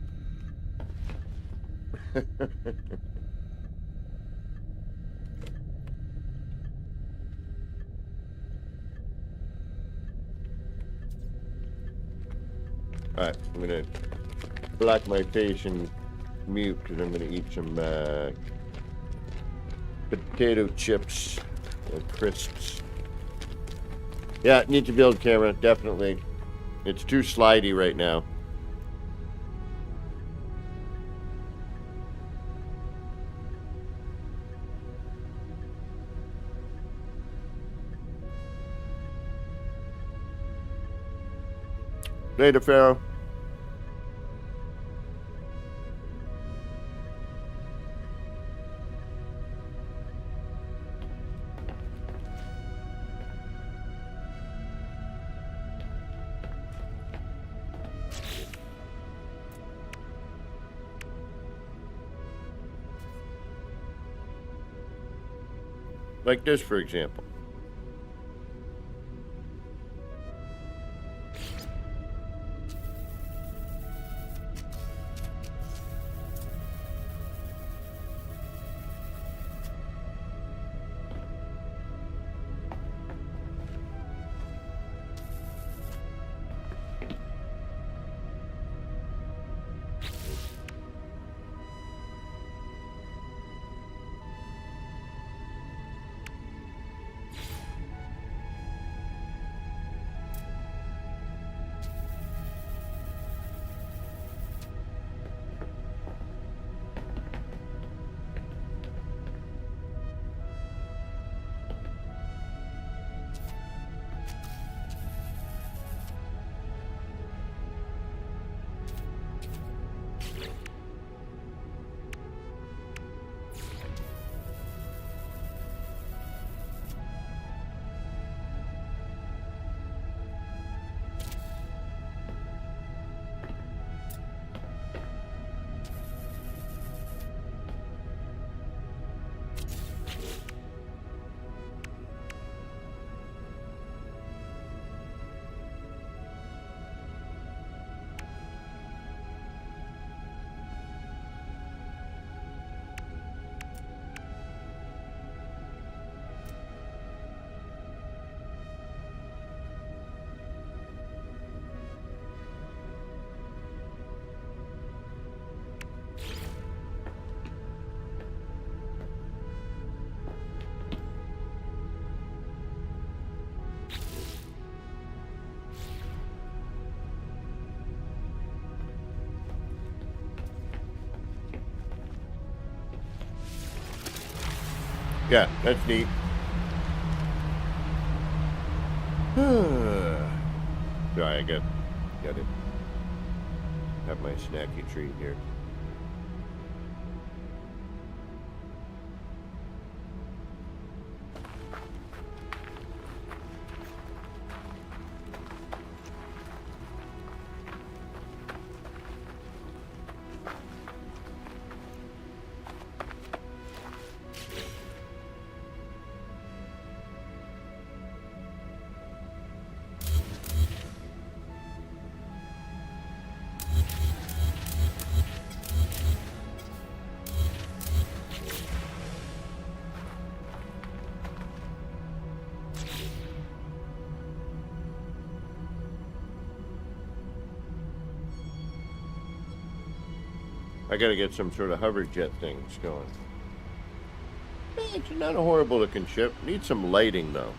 Alright, I'm gonna block my face and mute because I'm gonna eat some potato chips or crisps. Yeah, need to build camera, definitely. It's too slidey right now. Later, Pharaoh. Like this, for example. Yeah, that's neat. Sorry, I got it. Have my snacky treat here. I gotta get some sort of hover jet things going. It's not a horrible looking ship. Needs some lighting though.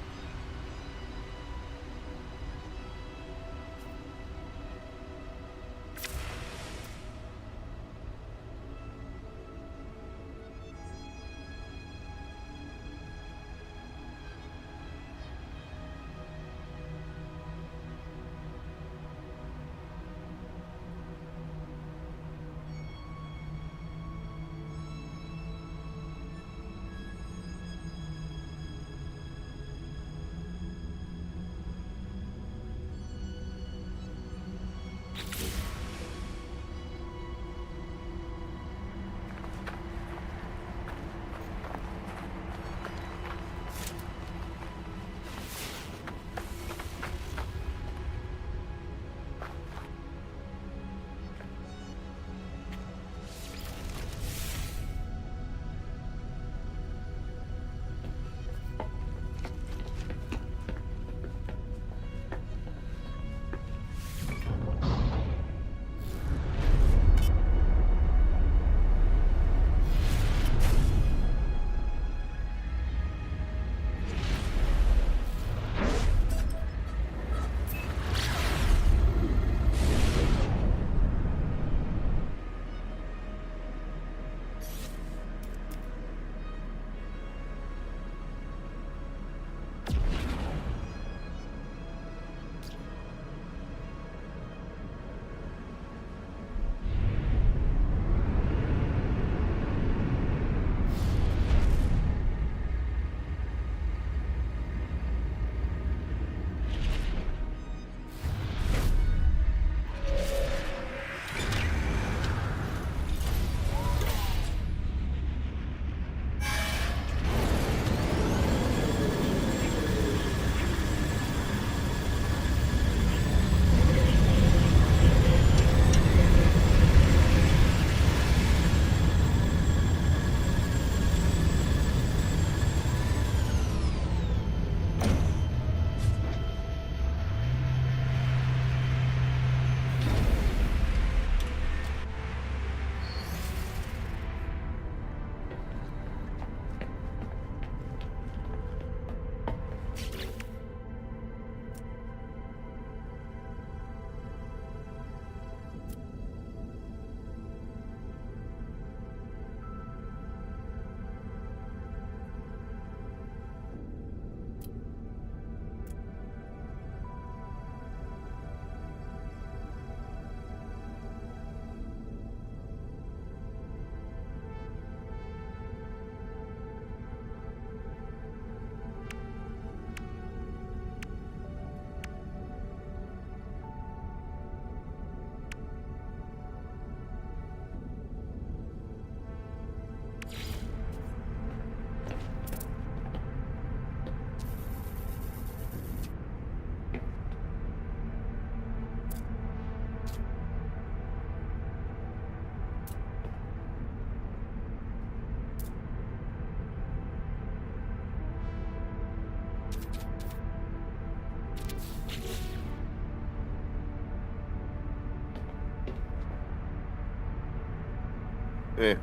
Eh,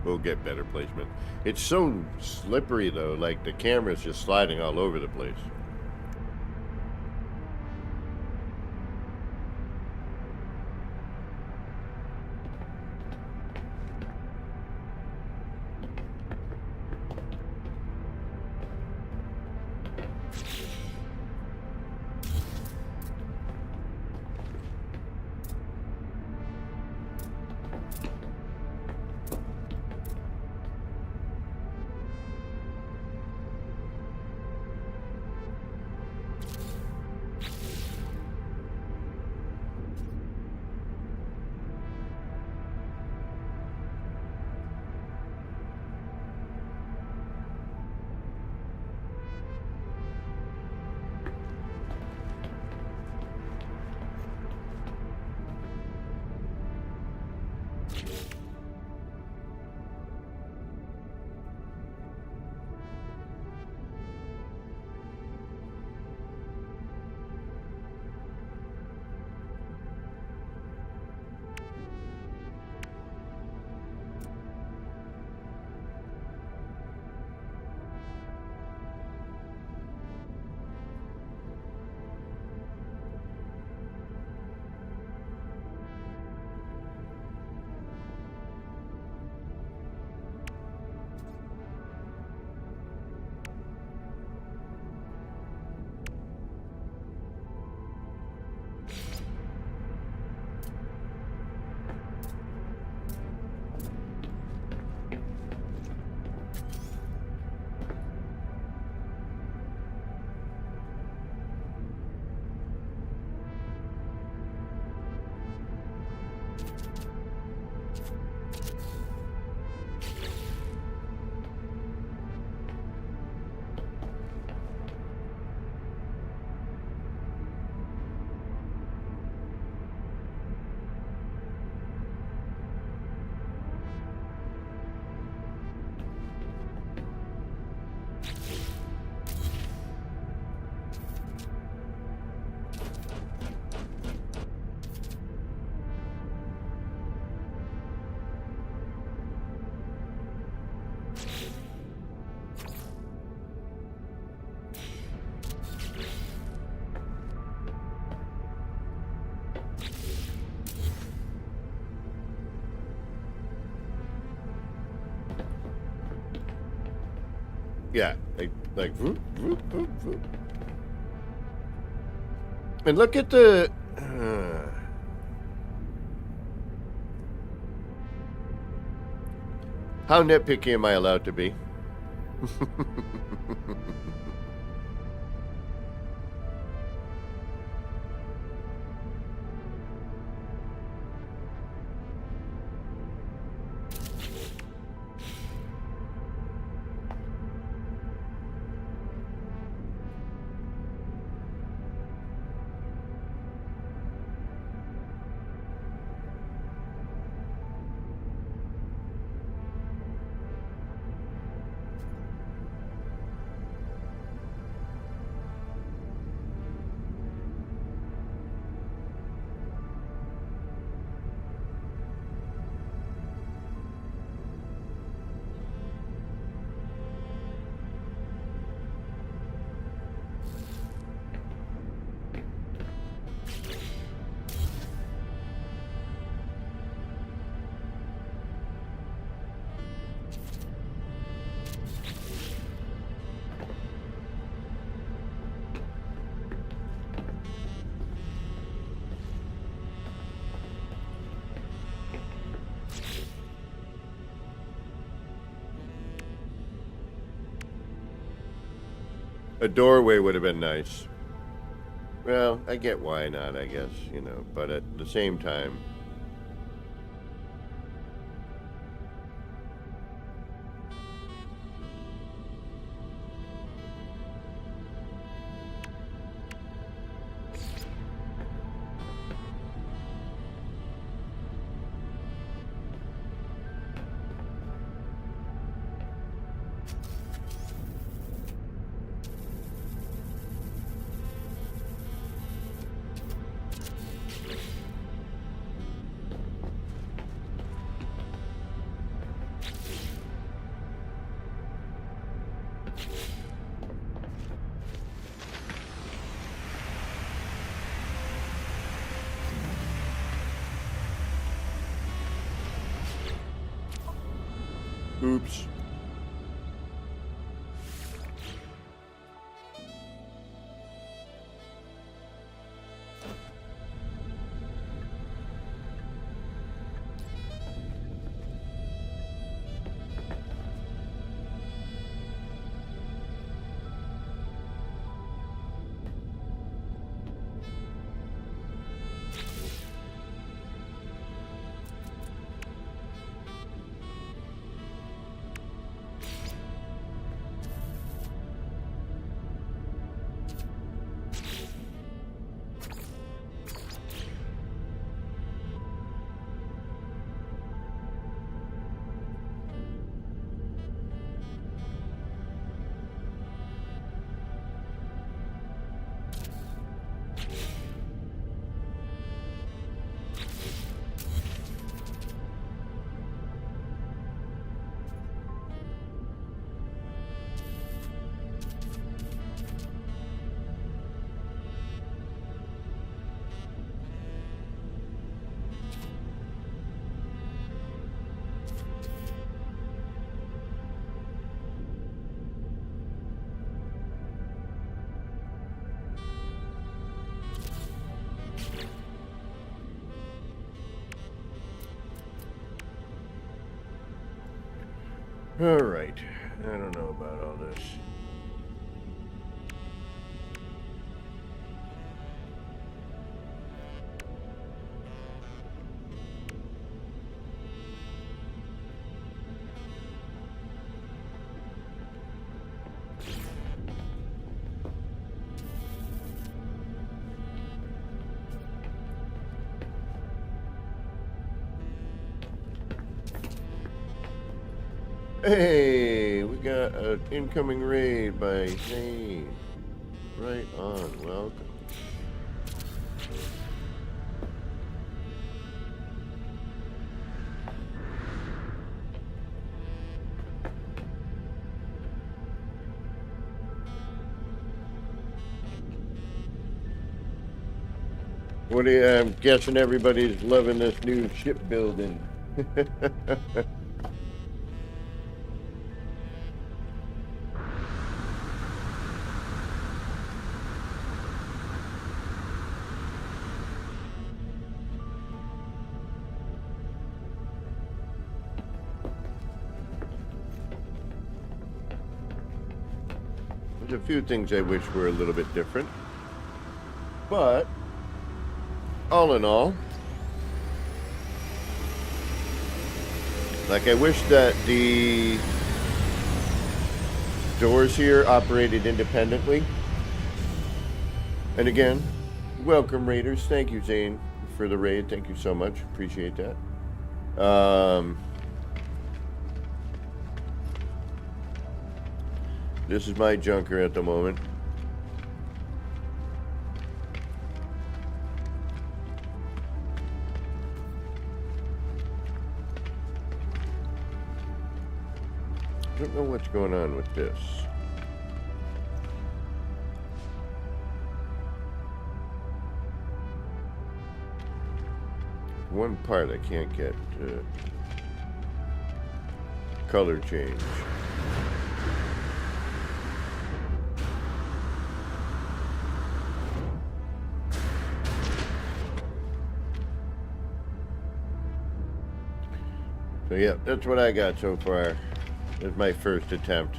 we'll get better placement. It's so slippery though, like the camera's just sliding all over the place. Yeah, like whoop, whoop, whoop, whoop. And look at the how nitpicky am I allowed to be? A doorway would have been nice. Well, I get why not, I guess, you know, but at the same time, troops. All right. I don't know about all this. Hey, we got an incoming raid by Zane. Right on, welcome. What do you, I'm guessing everybody's loving this new shipbuilding. There's a few things I wish were a little bit different, but all in all, like I wish that the doors here operated independently. And again, welcome raiders. Thank you, Zane, for the raid. Thank you so much. Appreciate that. This is my junker at the moment. I don't know what's going on with this. One part I can't get color change. So yeah, that's what I got so far. That's my first attempt.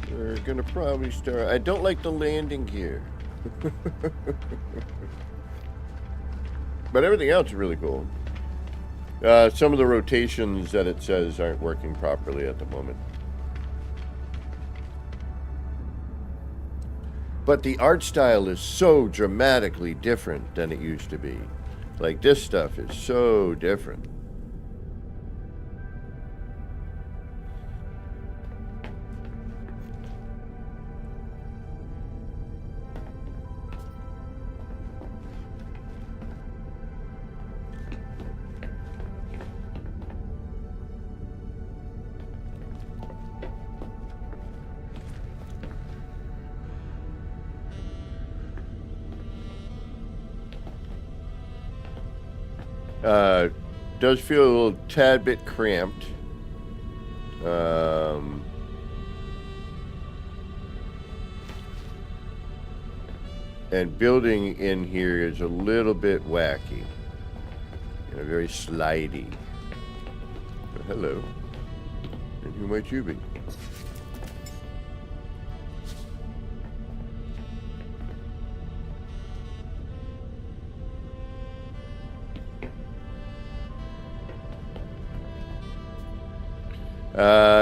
We're gonna probably start. I don't like the landing gear. But everything else is really cool. Some of the rotations that it says aren't working properly at the moment. But the art style is so dramatically different than it used to be. Like, this stuff is so different. does feel a little tad bit cramped. And building in here is a little bit wacky. You know, very slidey. But hello. And who might you be?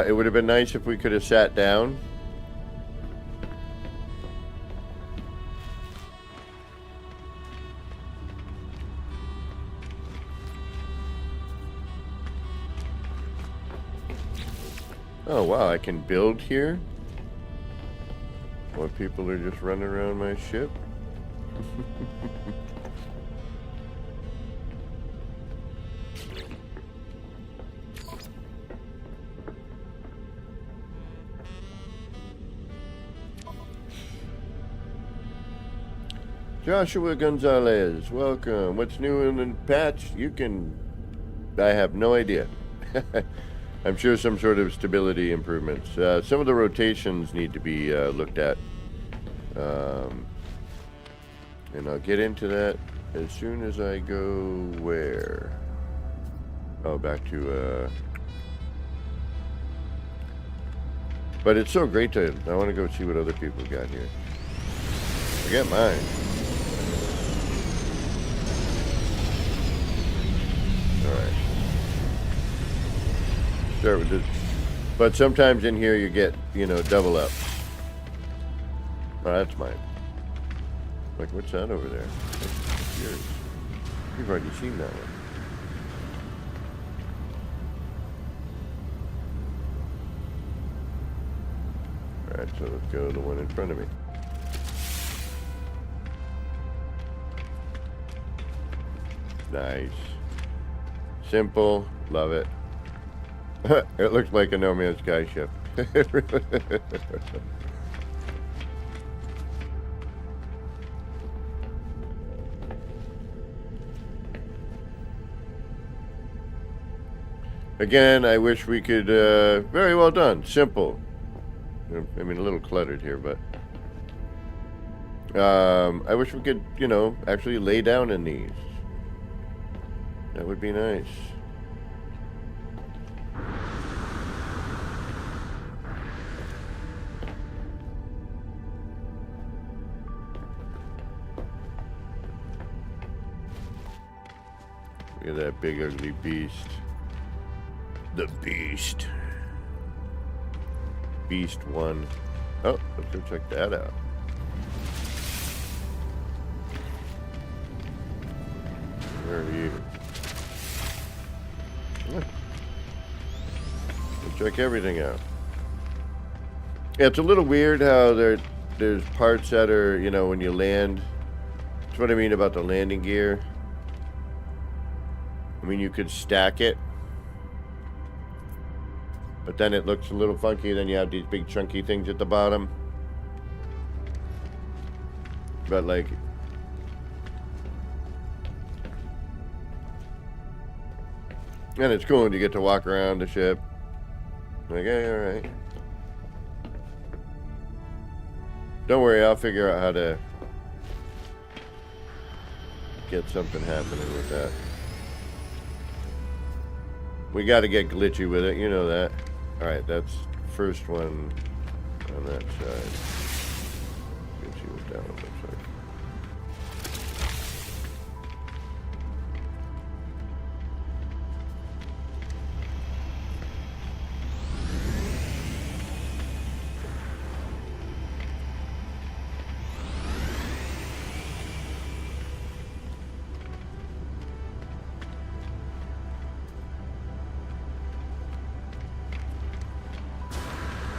It would have been nice if we could have sat down. Oh wow, I can build here? While people are just running around my ship? Joshua Gonzalez, welcome. What's new in the patch? I have no idea. I'm sure some sort of stability improvements. Some of the rotations need to be looked at. And I'll get into that as soon as I go where? Oh, back to... But it's so great I want to go see what other people got here. Forget mine. Alright. Start with this. But sometimes in here you get, double ups. Oh, that's mine. Like, what's that over there? That's yours. You've already seen that one. Alright, so let's go to the one in front of me. Nice. Simple. Love it. It looks like a No Man's Sky ship. Again, I wish we could, very well done. Simple. I mean, a little cluttered here, but... I wish we could, actually lay down in these. That would be nice. Look at that big ugly beast. The beast. Beast 1. Oh, let's go check that out. Where are you? Let's check everything out. Yeah, it's a little weird how there's parts that are, when you land. That's what I mean about the landing gear. I mean, you could stack it. But then it looks a little funky. Then you have these big chunky things at the bottom. But like... And it's cool when you get to walk around the ship. Like, hey, alright. Don't worry, I'll figure out how to get something happening with that. We gotta get glitchy with it, you know that. Alright, that's first one on that side. Let's see what that one looks like.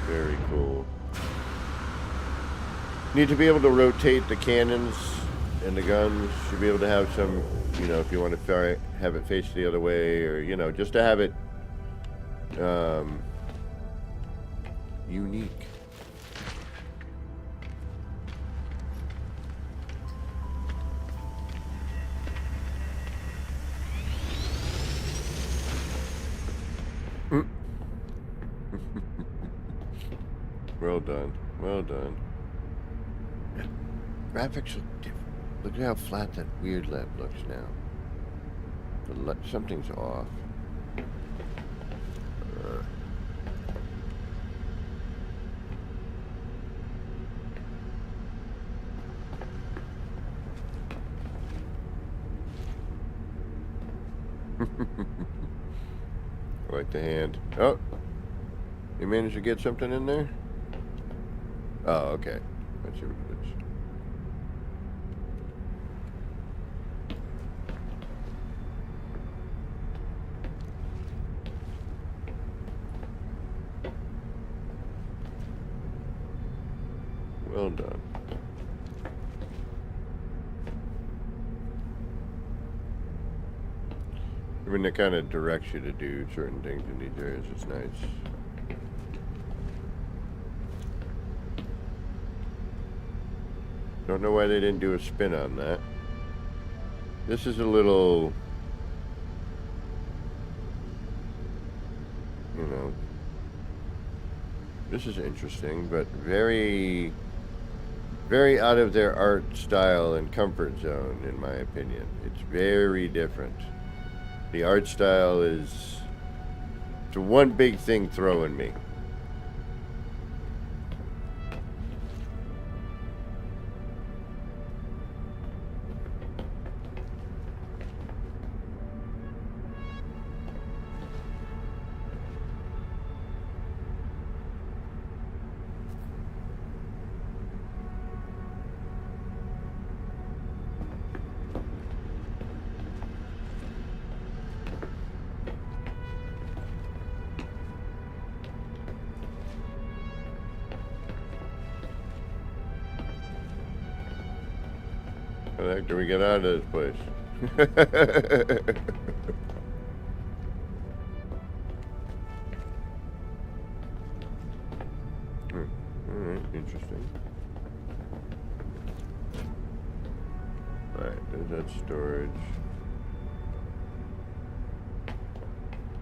Very cool. Need to be able to rotate the cannons and the guns. Should be able to have some, if you want to have it face the other way, or just to have it unique. Well done. Well done. Yeah. Graphics look different. Look at how flat that weird lab looks now. Something's off. I like the hand. Oh, you managed to get something in there? Oh, okay. Let's see what it is. Well done. I mean, it kind of directs you to do certain things in these areas. It's nice. Don't know why they didn't do a spin on that. This is a little, you know, this is interesting, but very, very out of their art style and comfort zone, in my opinion. It's very different. The art style is, it's one big thing throwing me. How the heck do we get out of this place? Alright, interesting. Alright, there's that storage.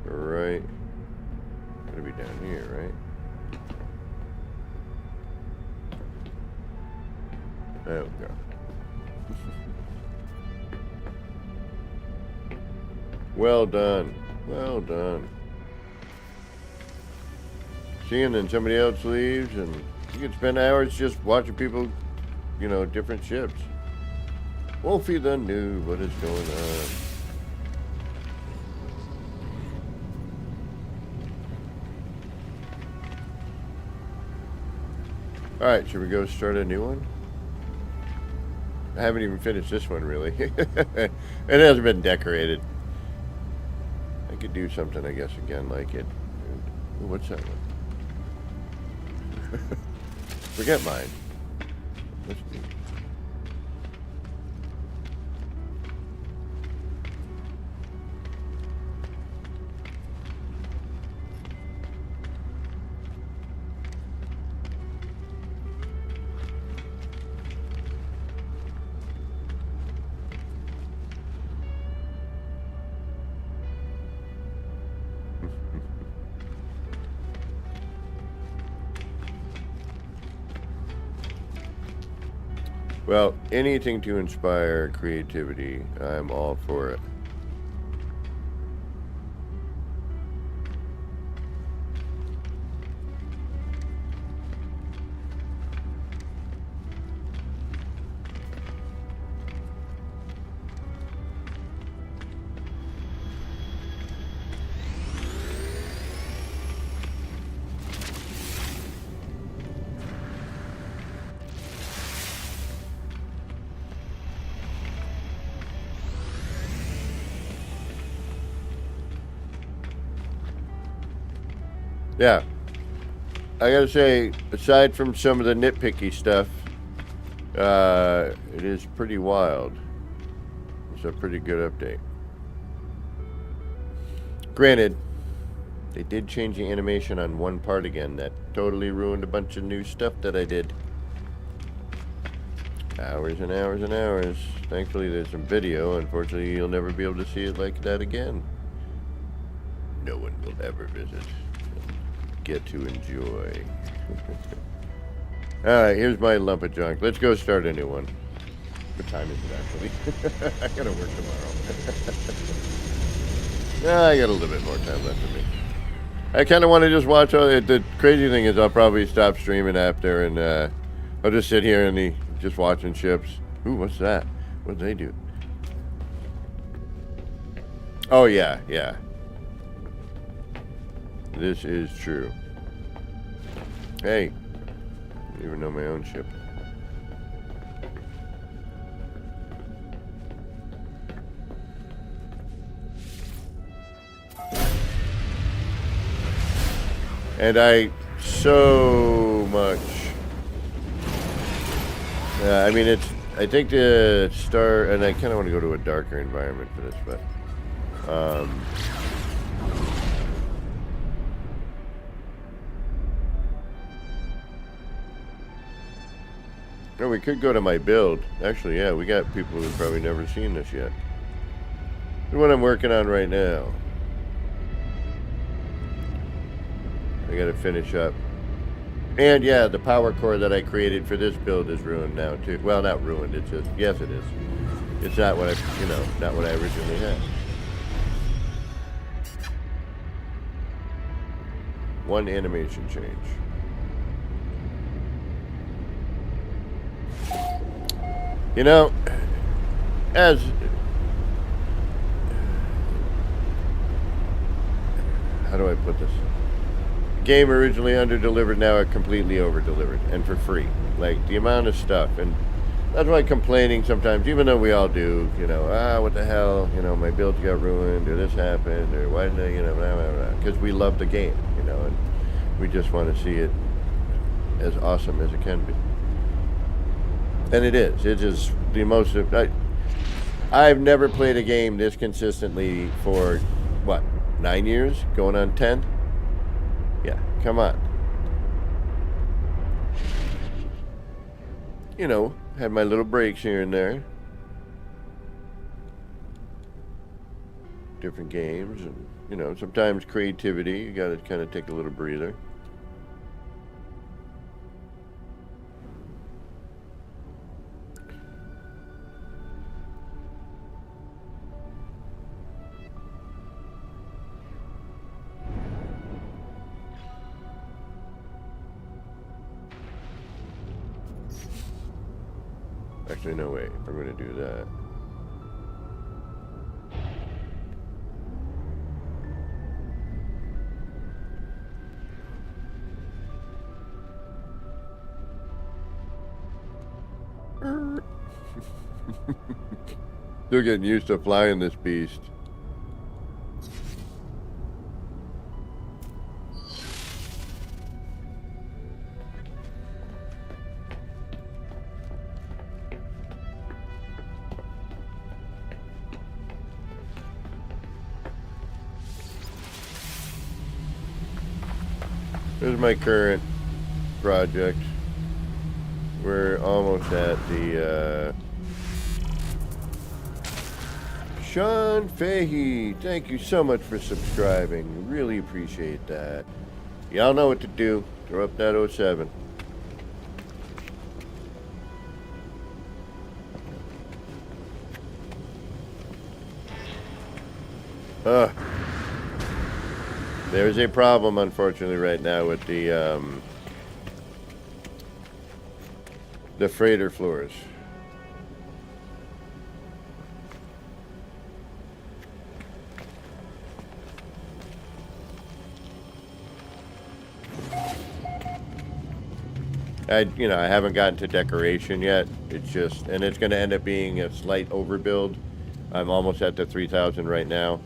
Right. Gotta be down here, right? There we go. Well done. Well done. See, and then somebody else leaves, and you can spend hours just watching people, you know, different ships. Wolfie the knew what is going on. Alright, should we go start a new one? I haven't even finished this one, really. It hasn't been decorated. I could do something, I guess, again like it. Ooh, what's that one? Forget mine. Let's do. Well, anything to inspire creativity, I'm all for it. Yeah. I gotta say, aside from some of the nitpicky stuff, it is pretty wild. It's a pretty good update. Granted, they did change the animation on one part again. That totally ruined a bunch of new stuff that I did. Hours and hours and hours. Thankfully, there's some video. Unfortunately, you'll never be able to see it like that again. No one will ever visit. Get to enjoy. Alright, here's my lump of junk. Let's go start a new one. What time is it actually? I gotta work tomorrow. I got a little bit more time left for me. I kind of want to just watch all the crazy thing is I'll probably stop streaming after and I'll just sit here and just watching ships. Ooh, what's that? What do they do? Oh yeah, yeah. This is true. Hey, I don't even know my own ship. And I so much. I mean, I think the star, and I kind of want to go to a darker environment for this, but. Oh, we could go to my build. Actually, yeah, we got people who've probably never seen this yet. This is what I'm working on right now. I gotta finish up. And yeah, the power core that I created for this build is ruined now too. Well, not ruined, it's just, yes it is. It's not what not what I originally had. One animation change. You know, as how do I put this? Game originally under-delivered, now it completely over-delivered, and for free. Like, the amount of stuff, and that's why complaining sometimes, even though we all do, what the hell, my build got ruined, or this happened, or why didn't I, blah, blah, blah, because we love the game, and we just want to see it as awesome as it can be. And it is. It is the most. I've never played a game this consistently for, 9 years? Going on 10? Yeah, come on. Had my little breaks here and there. Different games, and, sometimes creativity. You gotta kind of take a little breather. Actually, no, wait. I'm going to do that. Still getting used to flying this beast. Here's my current project. We're almost at the Sean Fahey, thank you so much for subscribing. Really appreciate that. Y'all know what to do. Throw up that 07. There's a problem, unfortunately, right now with the freighter floors. I haven't gotten to decoration yet. It's just, and it's going to end up being a slight overbuild. I'm almost at the 3,000 right now.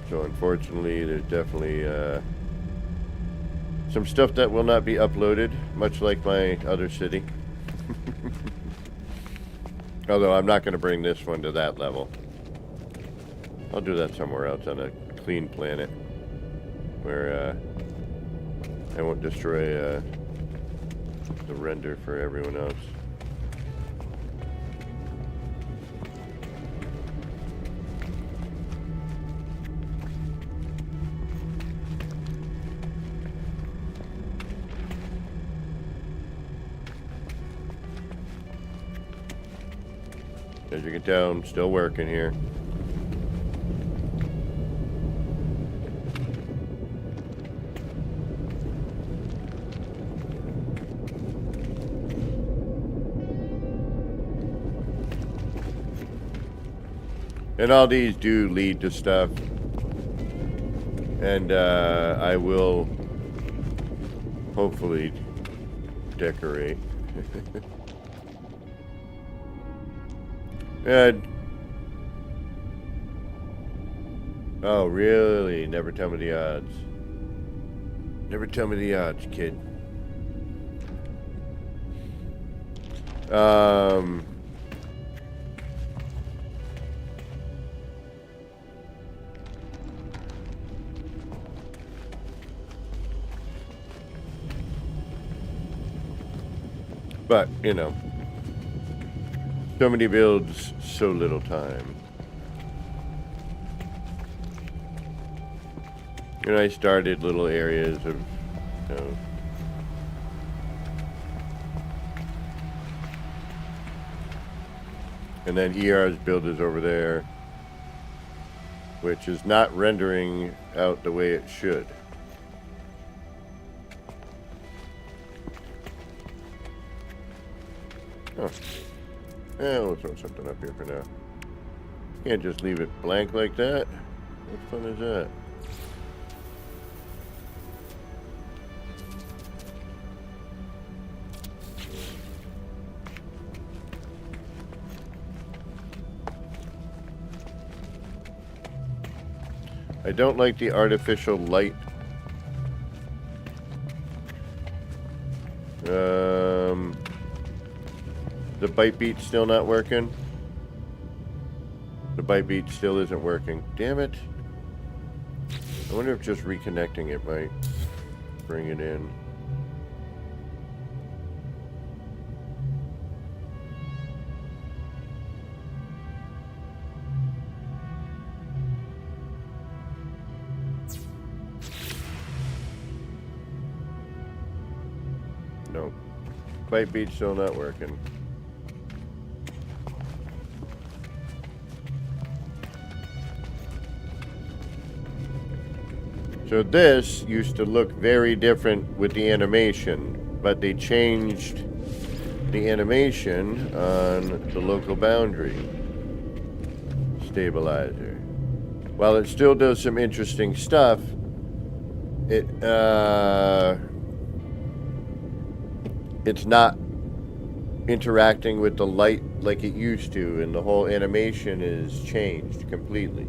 So unfortunately, there's definitely some stuff that will not be uploaded, much like my other city. Although I'm not going to bring this one to that level. I'll do that somewhere else on a clean planet where I won't destroy the render for everyone else. As you can tell, I'm still working here. And all these do lead to stuff. And I will hopefully decorate. And oh, really? Never tell me the odds. Never tell me the odds, kid. But, you know, so many builds, so little time. And I started little areas of, you know, and then ER's build is over there, which is not rendering out the way it should. Oh. Yeah, we'll throw something up here for now. Can't just leave it blank like that. What fun is that? I don't like the artificial light. The bite beat still not working. The bite beat still isn't working. Damn it. I wonder if just reconnecting it might bring it in. Nope. Bite beat still not working. So this used to look very different with the animation, but they changed the animation on the local boundary stabilizer. While it still does some interesting stuff, it's not interacting with the light like it used to, and the whole animation is changed completely,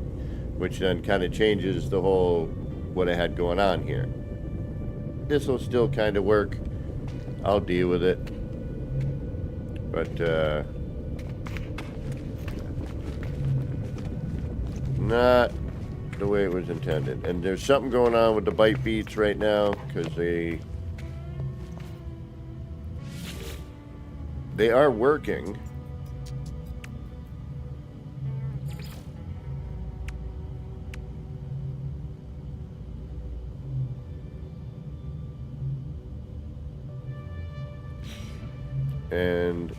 which then kind of changes the whole what I had going on here. This will still kind of work. I'll deal with it, but not the way it was intended. And there's something going on with the bite beats right now because they are working. And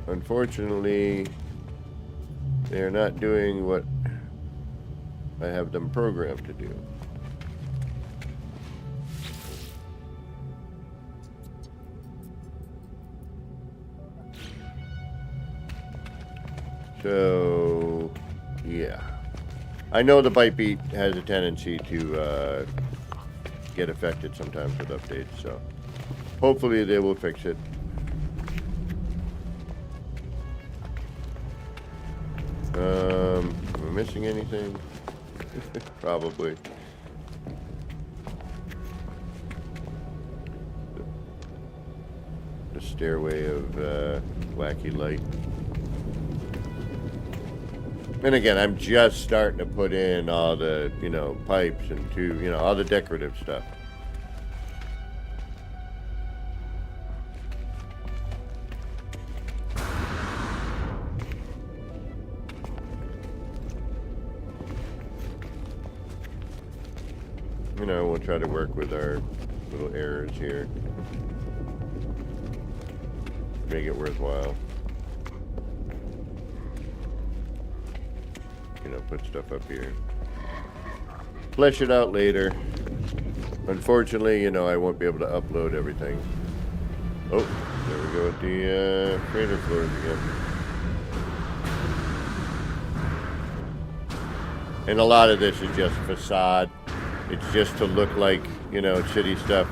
unfortunately, they are not doing what I have them programmed to do. So, yeah. I know the bite beat has a tendency to get affected sometimes with updates, so hopefully they will fix it. Am I missing anything? Probably. The stairway of wacky light. And again, I'm just starting to put in all the, you know, pipes and tube, you know, all the decorative stuff. You know, we'll try to work with our little errors here. Make it worthwhile. put stuff up here. Flesh it out later. Unfortunately, I won't be able to upload everything. Oh, there we go with the crater floors again. And a lot of this is just facade. It's just to look like, shitty stuff.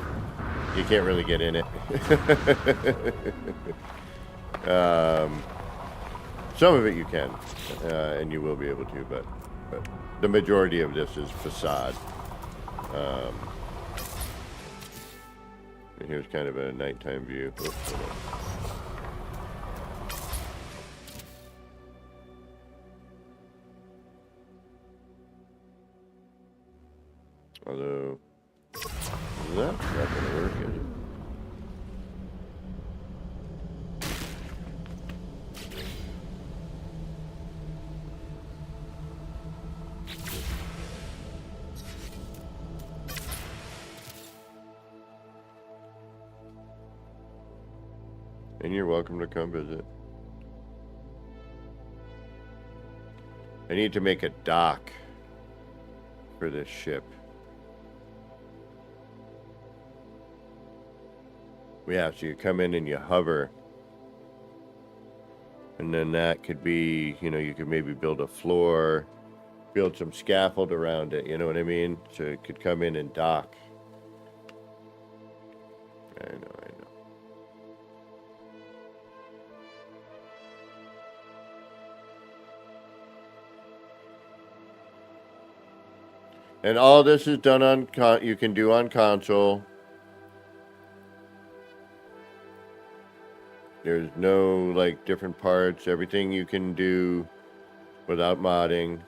You can't really get in it. Some of it you can, and you will be able to, but the majority of this is facade. And here's kind of a nighttime view. Oops, hold on. Although, that's not going to work, is it? And you're welcome to come visit. I need to make a dock for this ship. Yeah, so you come in and you hover. And then that could be, you could maybe build a floor, build some scaffold around it, you know what I mean? So it could come in and dock. I know. And all this is done on, you can do on console. There's no, different parts. Everything you can do without modding.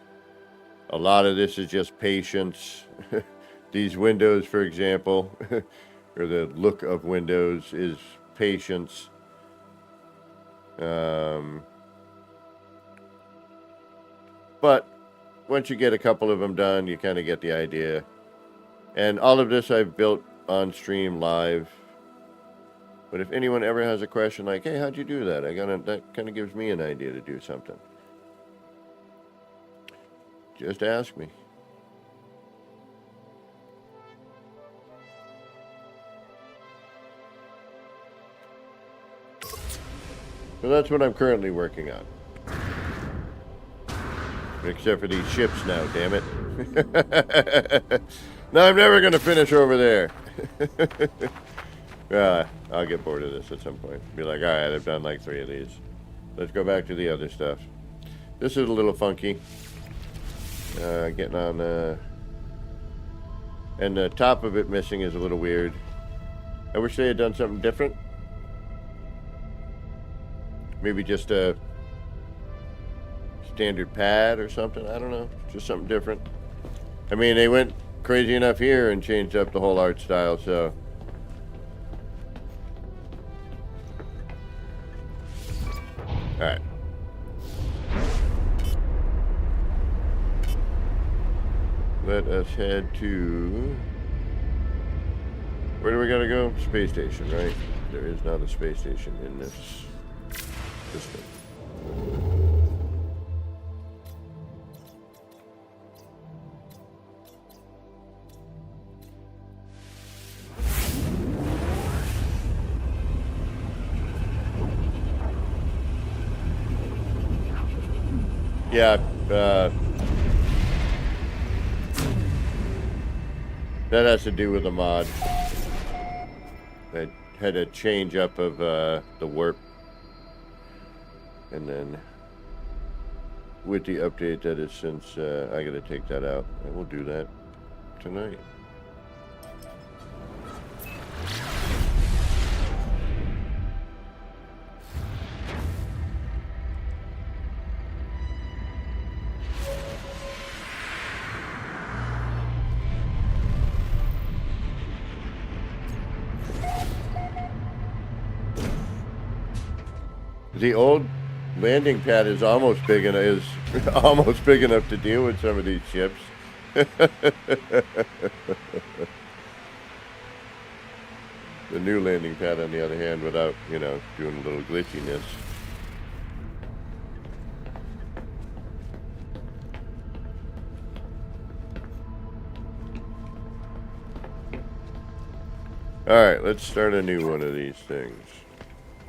A lot of this is just patience. These windows, for example, or the look of windows is patience. But once you get a couple of them done, you kind of get the idea. And all of this I've built on stream live. But if anyone ever has a question like, hey, how'd you do that? That kind of gives me an idea to do something. Just ask me. So that's what I'm currently working on. Except for these ships now, damn it. No, I'm never going to finish over there. I'll get bored of this at some point. Be like, all right, I've done 3 of these. Let's go back to the other stuff. This is a little funky. Getting on, and the top of it missing is a little weird. I wish they had done something different. Maybe just a standard pad or something. I don't know. Just something different. I mean, they went crazy enough here and changed up the whole art style, so. Alright. Let us head to... Where do we gotta go? Space station, right? There is not a space station in this system. Yeah, that has to do with the mod. I had a change up of the warp, and then with the update that is since I gotta take that out, and we'll do that tonight. The old landing pad is almost big enough to deal with some of these ships. The new landing pad, on the other hand, without, doing a little glitchiness. Alright, let's start a new one of these things.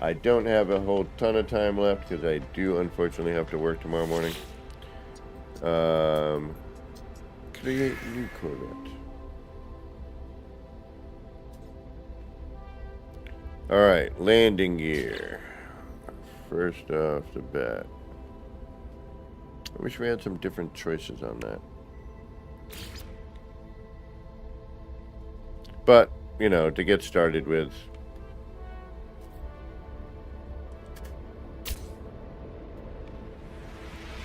I don't have a whole ton of time left because I do unfortunately have to work tomorrow morning. Create new Corvette. Alright, landing gear. First off the bat. I wish we had some different choices on that. But, you know, to get started with,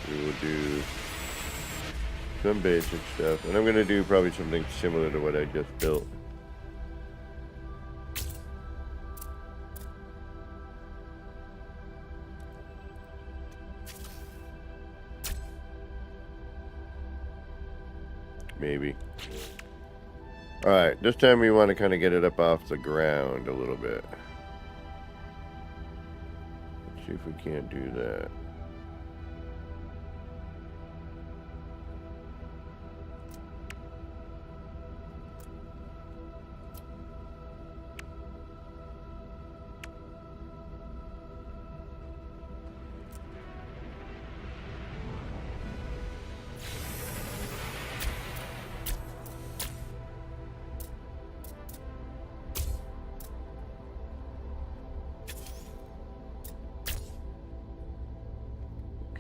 we will do some basic stuff. And I'm going to do probably something similar to what I just built. Maybe. Alright, this time we want to kind of get it up off the ground a little bit. Let's see if we can't do that.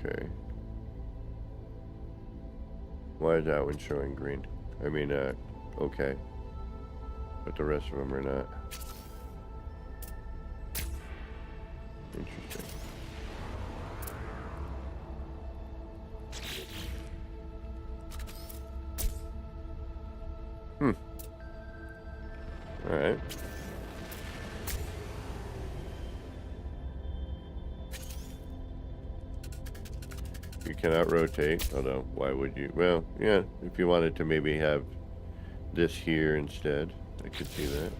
Okay. Why is that one showing green? I mean, okay. But the rest of them are not. Interesting. Alright. You cannot rotate, although why would you? Well, yeah, if you wanted to maybe have this here instead, I could see that.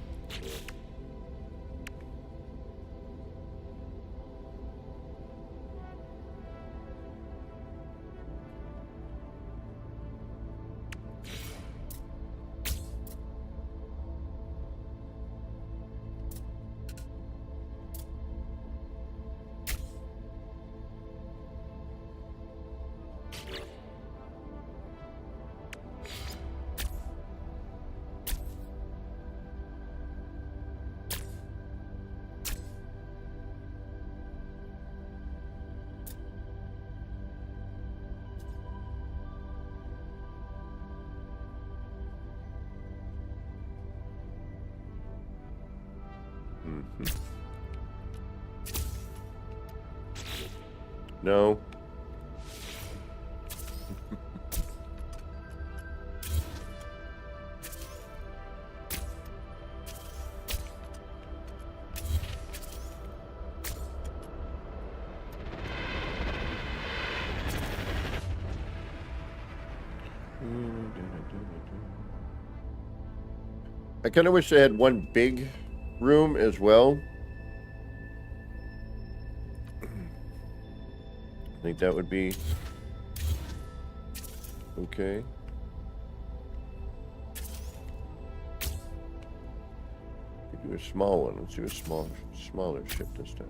No. I kind of wish they had one big room as well. I think that would be okay. Could do a small one. Let's do a smaller ship this time.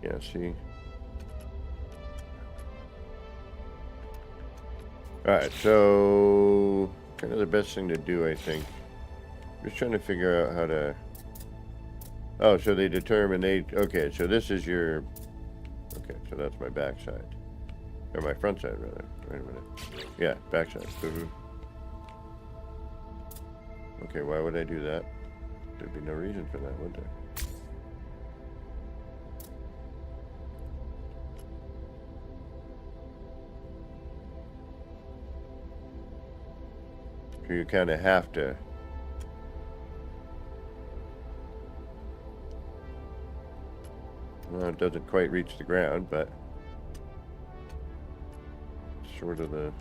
Yeah, see? Alright, so kind of the best thing to do, I think. Just trying to figure out how to... Oh, so they determine okay, so this is your... Okay, so that's my backside. Or my front side, rather. Wait a minute. Yeah, backside. Okay, why would I do that? There'd be no reason for that, would there? So you kind of have to... Well, it doesn't quite reach the ground, but... Sort of the...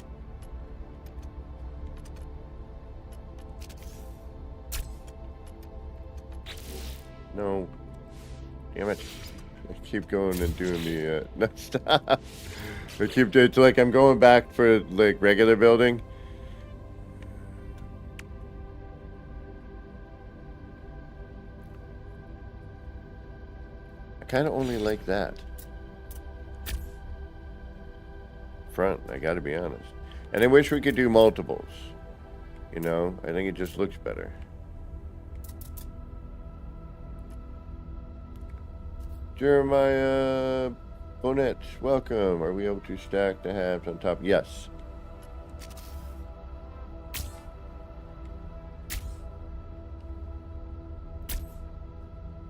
No. Damn it. I keep going and doing the, no, stop. I keep doing, it's like I'm going back for, like, regular building. I kind of only like that. Front, I gotta be honest. And I wish we could do multiples. You know, I think it just looks better. Jeremiah Bonnet, welcome. Are we able to stack the halves on top? Yes.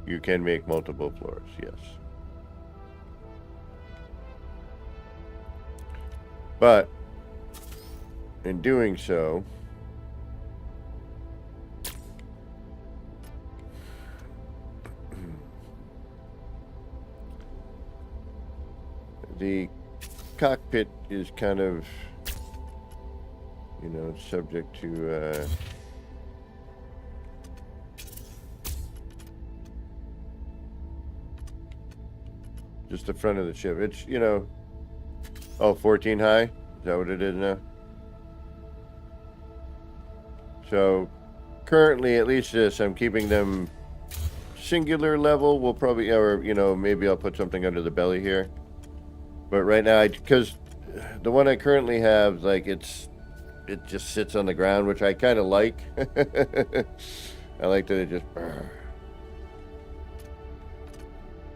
You can make multiple floors, yes. But in doing so, the cockpit is kind of, you know, subject to just the front of the ship. It's, you know, oh, 14 high? Is that what it is now? So currently, at least this, I'm keeping them singular level. We'll probably, or, you know, maybe I'll put something under the belly here. But right now, because the one I currently have, like, it just sits on the ground, which I kind of like. I like that it just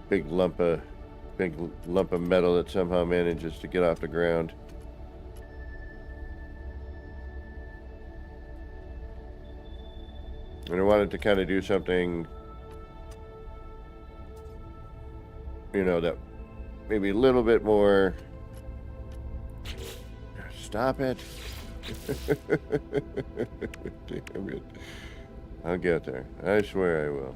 big lump of metal that somehow manages to get off the ground. And I wanted to kind of do something, you know, that maybe a little bit more. Stop it. Damn it. I'll get there. I swear I will.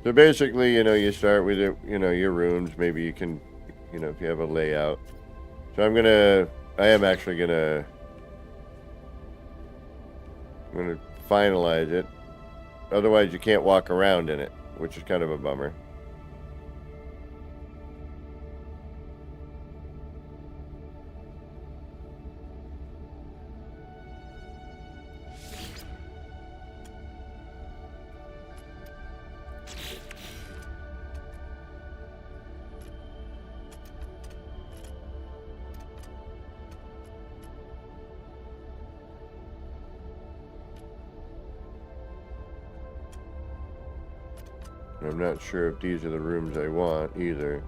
So basically, you know, you start with it, you know, your rooms. Maybe you can, you know, if you have a layout. So I am actually gonna finalize it. Otherwise, you can't walk around in it, which is kind of a bummer. I'm not sure if these are the rooms I want either.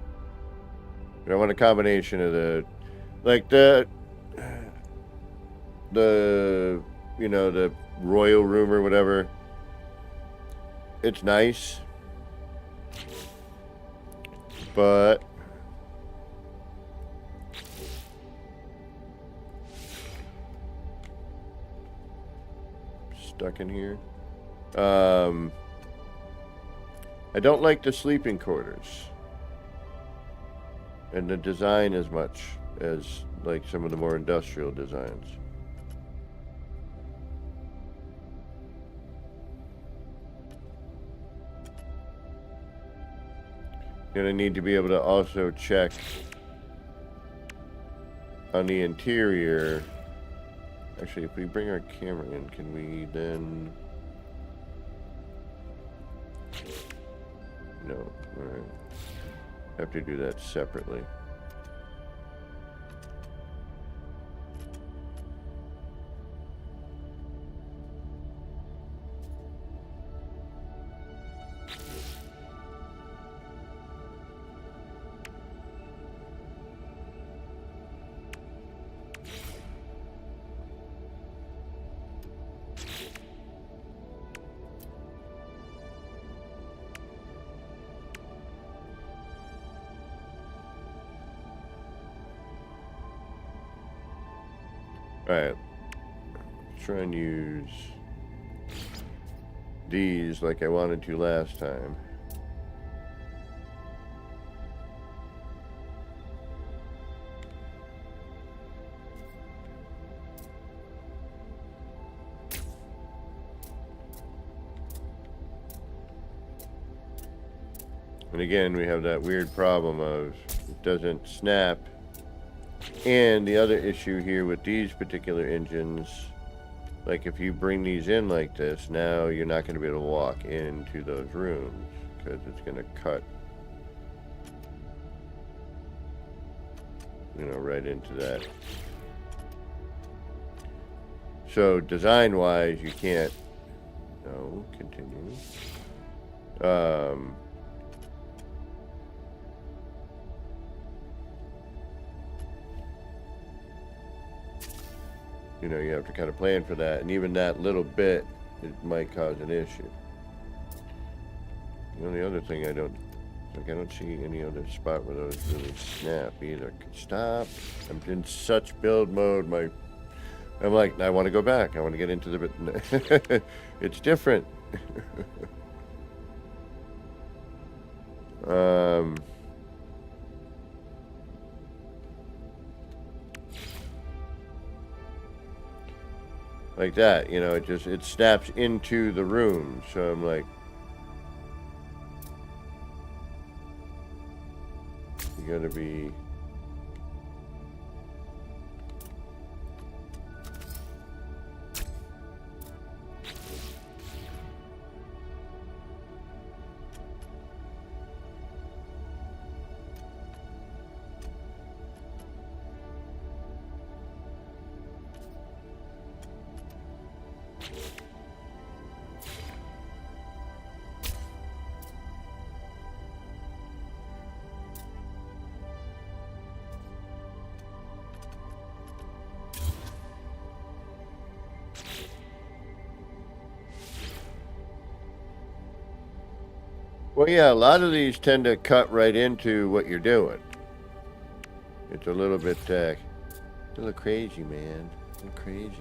But I want a combination of the, like the you know, the royal room or whatever. It's nice, but stuck in here. I don't like the sleeping quarters and the design as much as like some of the more industrial designs. Gonna need to be able to also check on the interior. Actually, if we bring our camera in, can we then... No. Alright. Have to do that separately. Alright. Try and use these like I wanted to last time. And again, we have that weird problem of it doesn't snap. And the other issue here with these particular engines, like if you bring these in like this, now you're not going to be able to walk into those rooms because it's going to cut, you know, right into that. So design-wise, you can't. No, continue. You know, you have to kind of plan for that, and even that little bit, it might cause an issue. The only other thing I don't see any other spot where those really snap either. Stop! I'm in such build mode. I'm like, I want to go back. I want to get into the bit. It's different. Like that, you know, it snaps into the room. So I'm like, you gotta be. Well, yeah, a lot of these tend to cut right into what you're doing. It's a little bit crazy, man. A little crazy.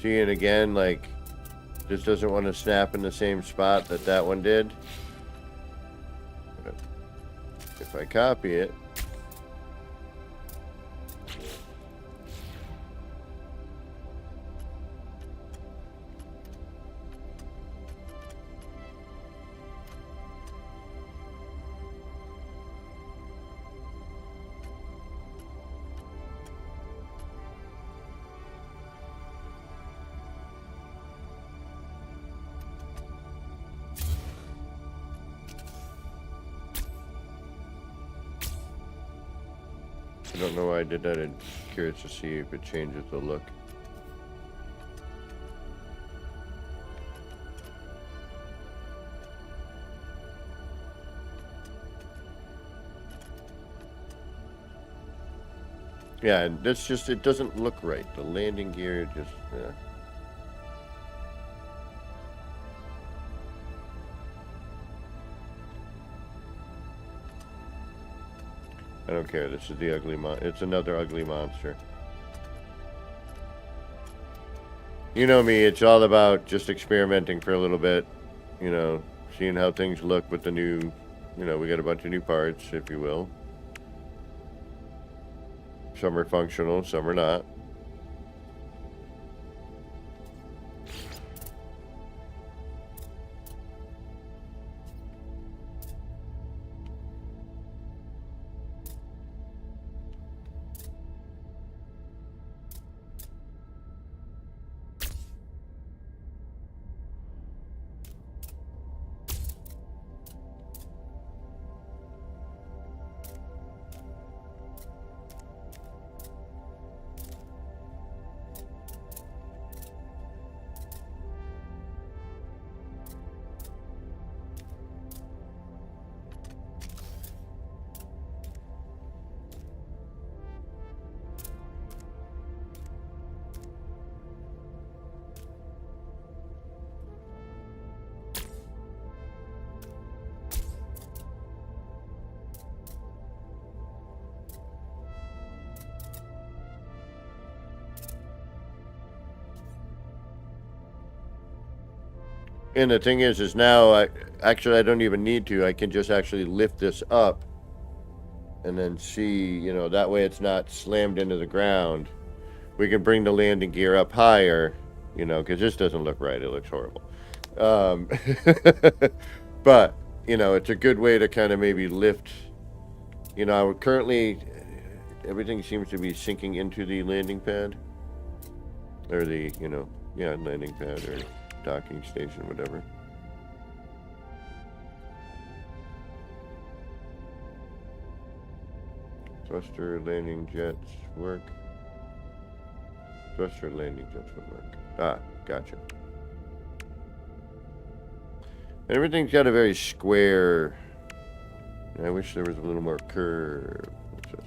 See, and again, like, this doesn't want to snap in the same spot that one did. But if I copy it, I don't know why I did that. I'm curious to see if it changes the look. Yeah, and that's just, it doesn't look right. The landing gear just, yeah. I don't care. This is the ugly it's another ugly monster. You know me, it's all about just experimenting for a little bit, you know, seeing how things look with the new, you know, we got a bunch of new parts, if you will. Some are functional, some are not. And the thing is now I don't even need to. I can just actually lift this up and then see, you know, that way it's not slammed into the ground. We can bring the landing gear up higher, you know, because this doesn't look right. It looks horrible. Um, but, you know, it's a good way to kind of maybe lift, you know, currently everything seems to be sinking into the landing pad. Or the, you know, yeah, landing pad or docking station, whatever. Thruster landing jets work. Thruster landing jets would work. Ah, gotcha. And everything's got a very square. I wish there was a little more curve. What's this?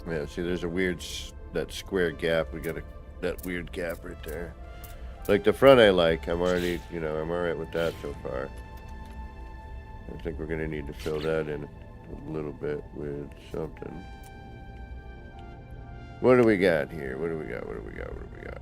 Yeah, see, there's a weird, that square gap. We got that weird gap right there. Like the front I like. I'm already, you know, I'm alright with that so far. I think we're gonna need to fill that in a little bit with something. What do we got here? What do we got? What do we got? What do we got?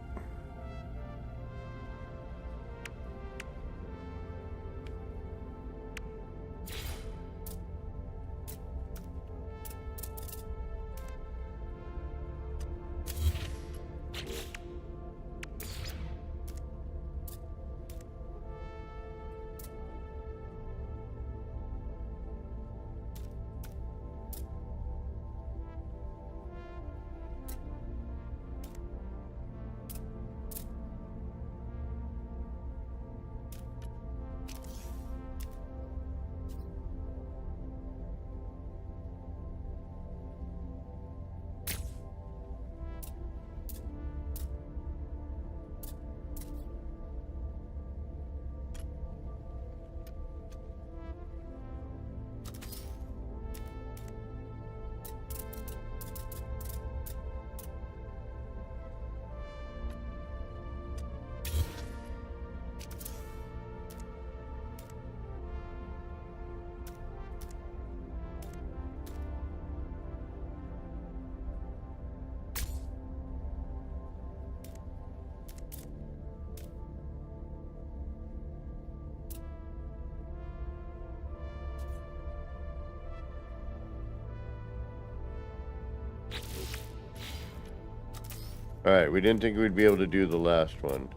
Alright, we didn't think we'd be able to do the last one.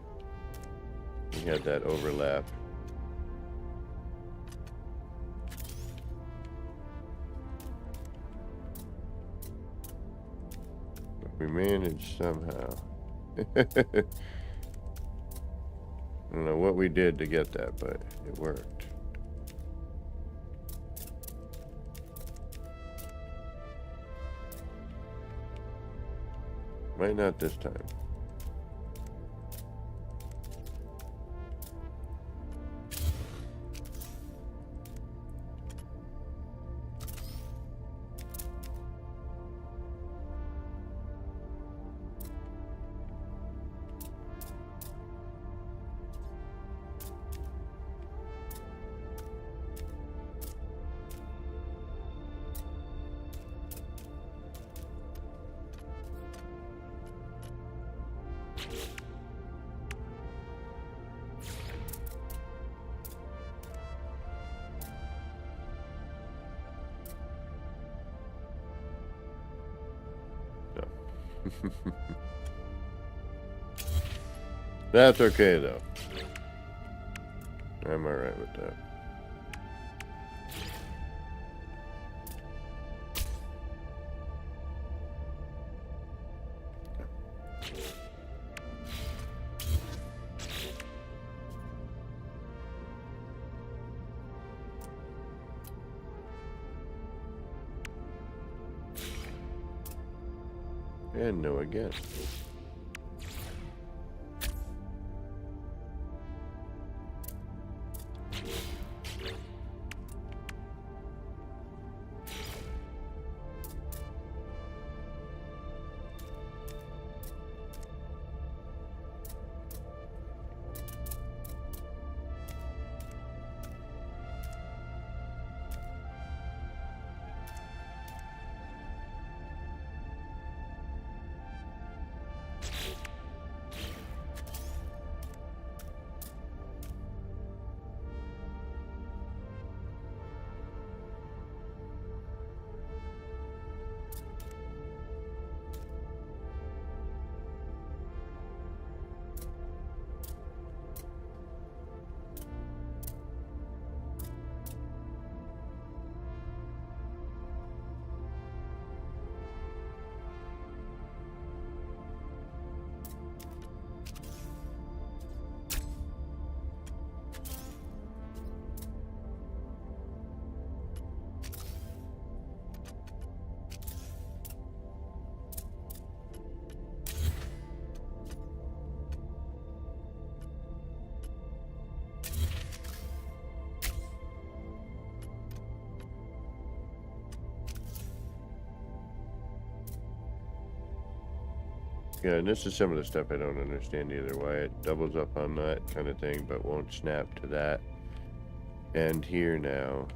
We had that overlap. But we managed somehow. I don't know what we did to get that, but it worked. Might not this time. That's okay, though. I'm alright with that. And no again. Yeah, and this is some of the stuff I don't understand either. Why it doubles up on that kind of thing, but won't snap to that. And here now.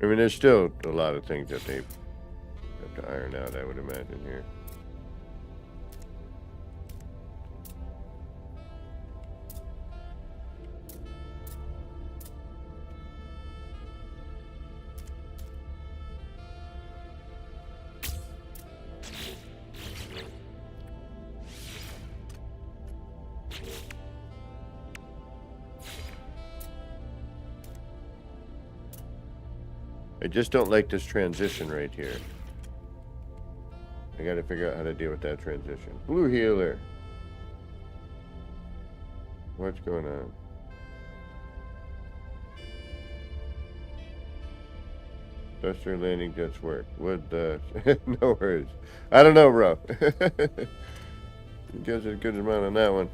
I mean, there's still a lot of things that they have to iron out, I would imagine, here. I just don't like this transition right here. I gotta figure out how to deal with that transition. Blue healer. What's going on? Duster landing jets work. Would no worries. I don't know, bro. You guys did a good amount on that one.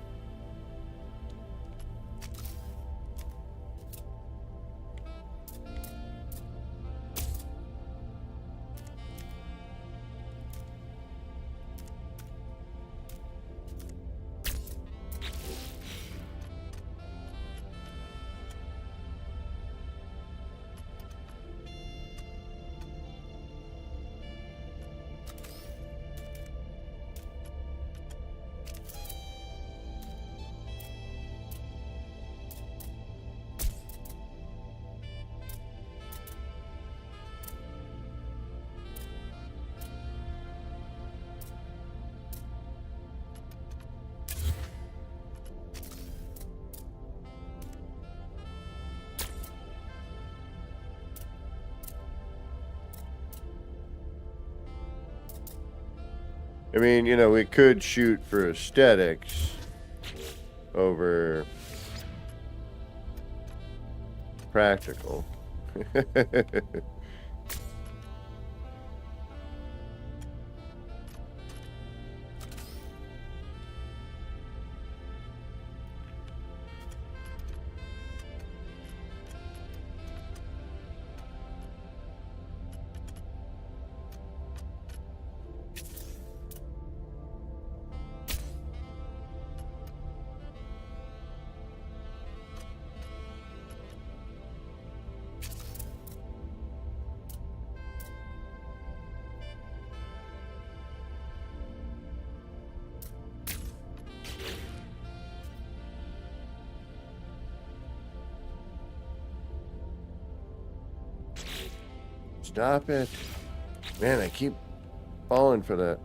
I mean, you know, we could shoot for aesthetics over practical. Stop it. Man, I keep falling for that.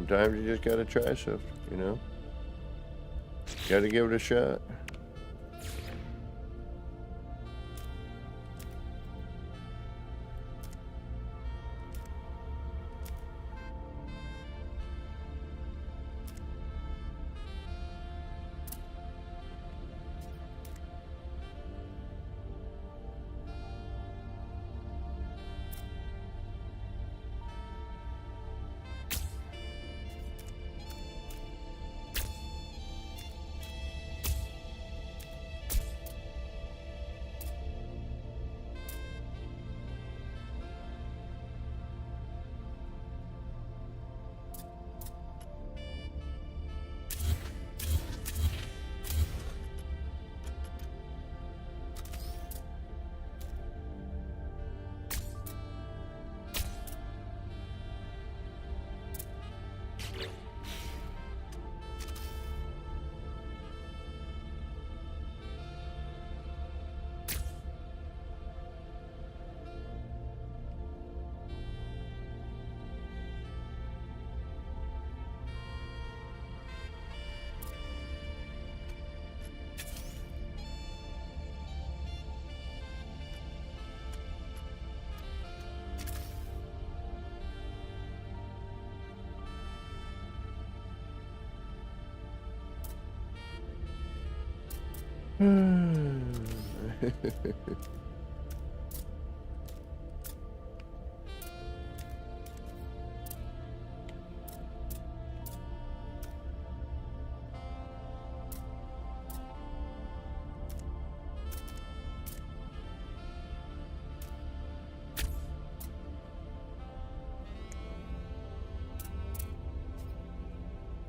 Sometimes you just gotta try stuff, you know? Gotta give it a shot.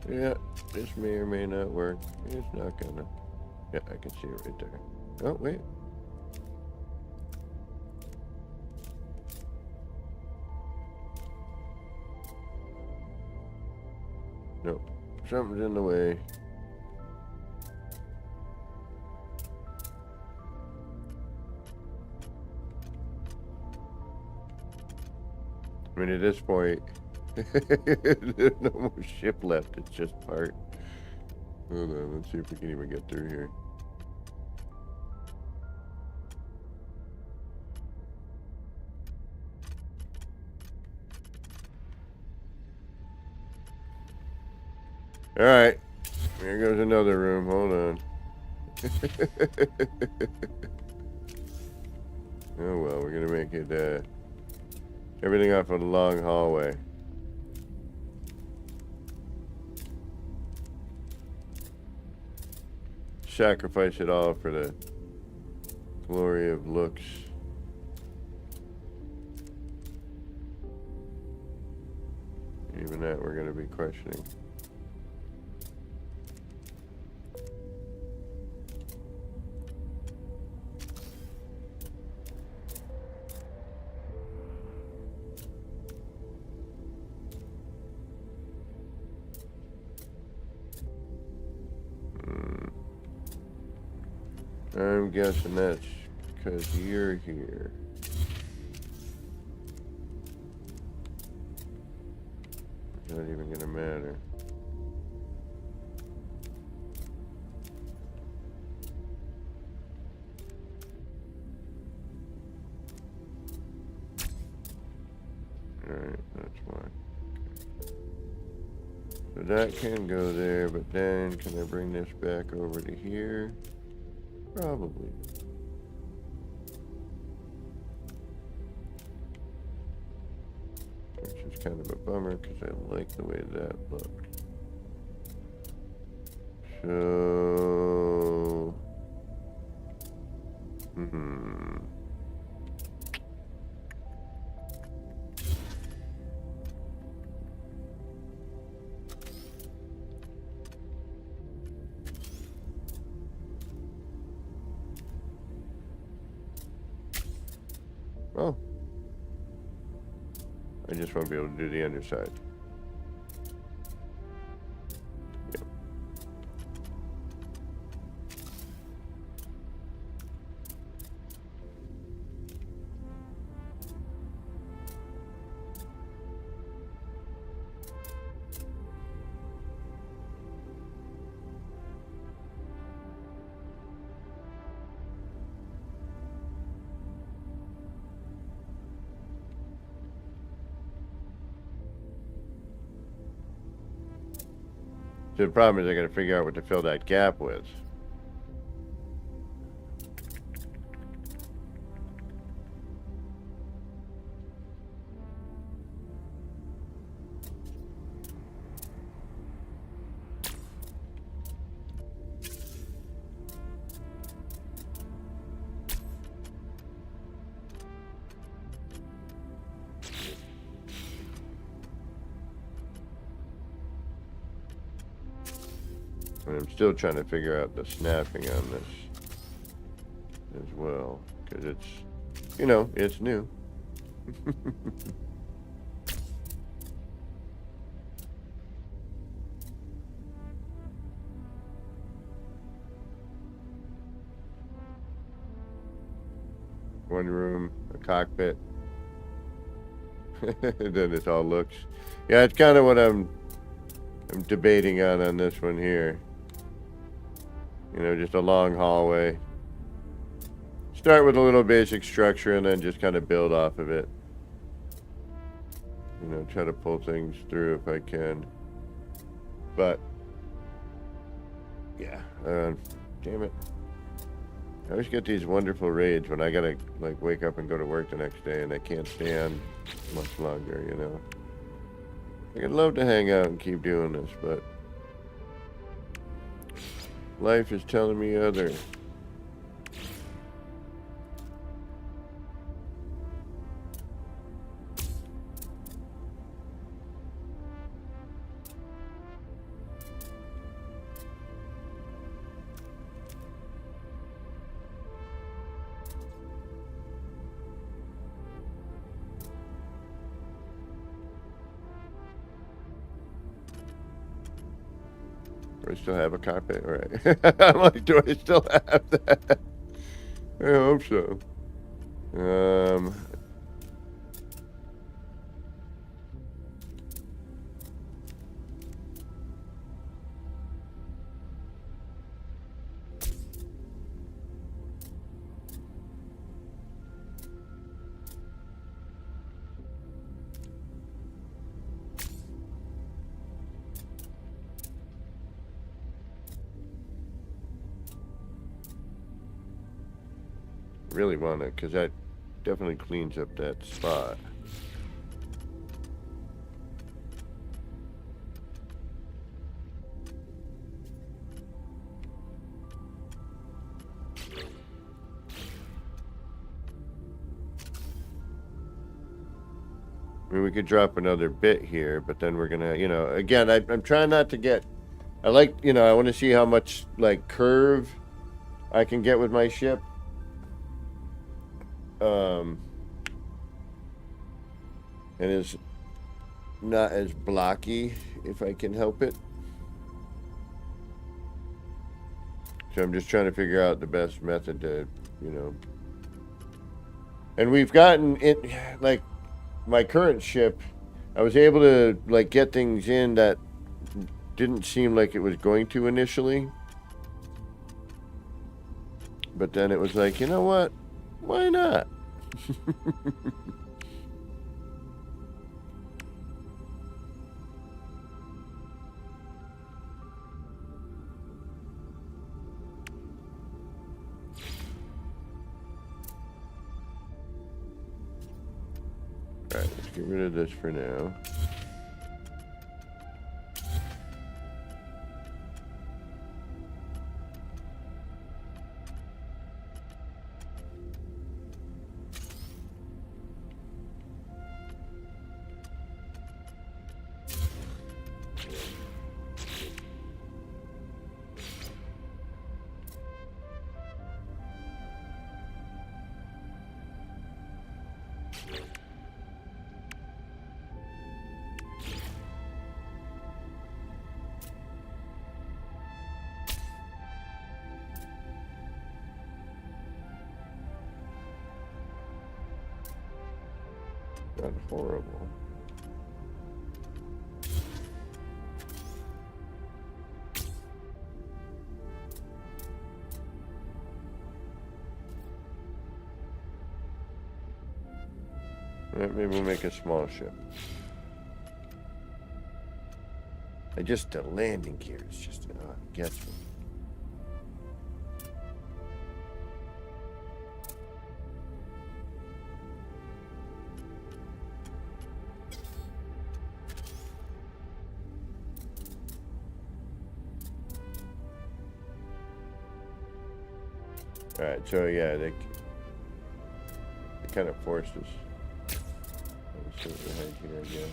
Yeah, this may or may not work. It's not gonna. Yeah, I can see it right there. Oh, wait. Nope. Something's in the way. I mean, at this point, there's no more ship left. It's just part. Hold on, let's see if we can even get through here. All right, here goes another room. Hold on. Oh well, we're gonna make it everything off of the long hallway. Sacrifice it all for the glory of looks. Even that we're gonna be questioning. I'm guessing that's because you're here. It's not even gonna matter. Alright, that's why. So that can go there, but then can I bring this back over to here? Probably. Which is kind of a bummer because I like the way that looked. So... Oh. I just won't be able to do the underside. Yep. So the problem is I gotta figure out what to fill that gap with. And I'm still trying to figure out the snapping on this as well, because it's, you know, it's new. One room, a cockpit. Then it all looks. Yeah, it's kind of what I'm debating on this one here. You know, just a long hallway. Start with a little basic structure and then just kind of build off of it. You know, try to pull things through if I can. But, yeah, damn it. I always get these wonderful raids when I gotta, like, wake up and go to work the next day and I can't stand much longer, you know. I'd love to hang out and keep doing this, but life is telling me other. Do I still have a carpet? All right. I'm like, do I still have that? I hope so. Really want it because that definitely cleans up that spot. I mean, we could drop another bit here, but then we're gonna, you know, again, I'm trying not to get, I like, you know, I want to see how much, like, curve I can get with my ship. And is not as blocky if I can help it. So I'm just trying to figure out the best method to, you know. And we've gotten it, like, my current ship, I was able to, like, get things in that didn't seem like it was going to initially. But then it was like, you know what? Why not? Alright, let's get rid of this for now. Not horrible. Alright, maybe we'll make a small ship. The landing gear is just, gets me. Alright, so yeah, they kind of forced us. Let's see what we had here, I guess.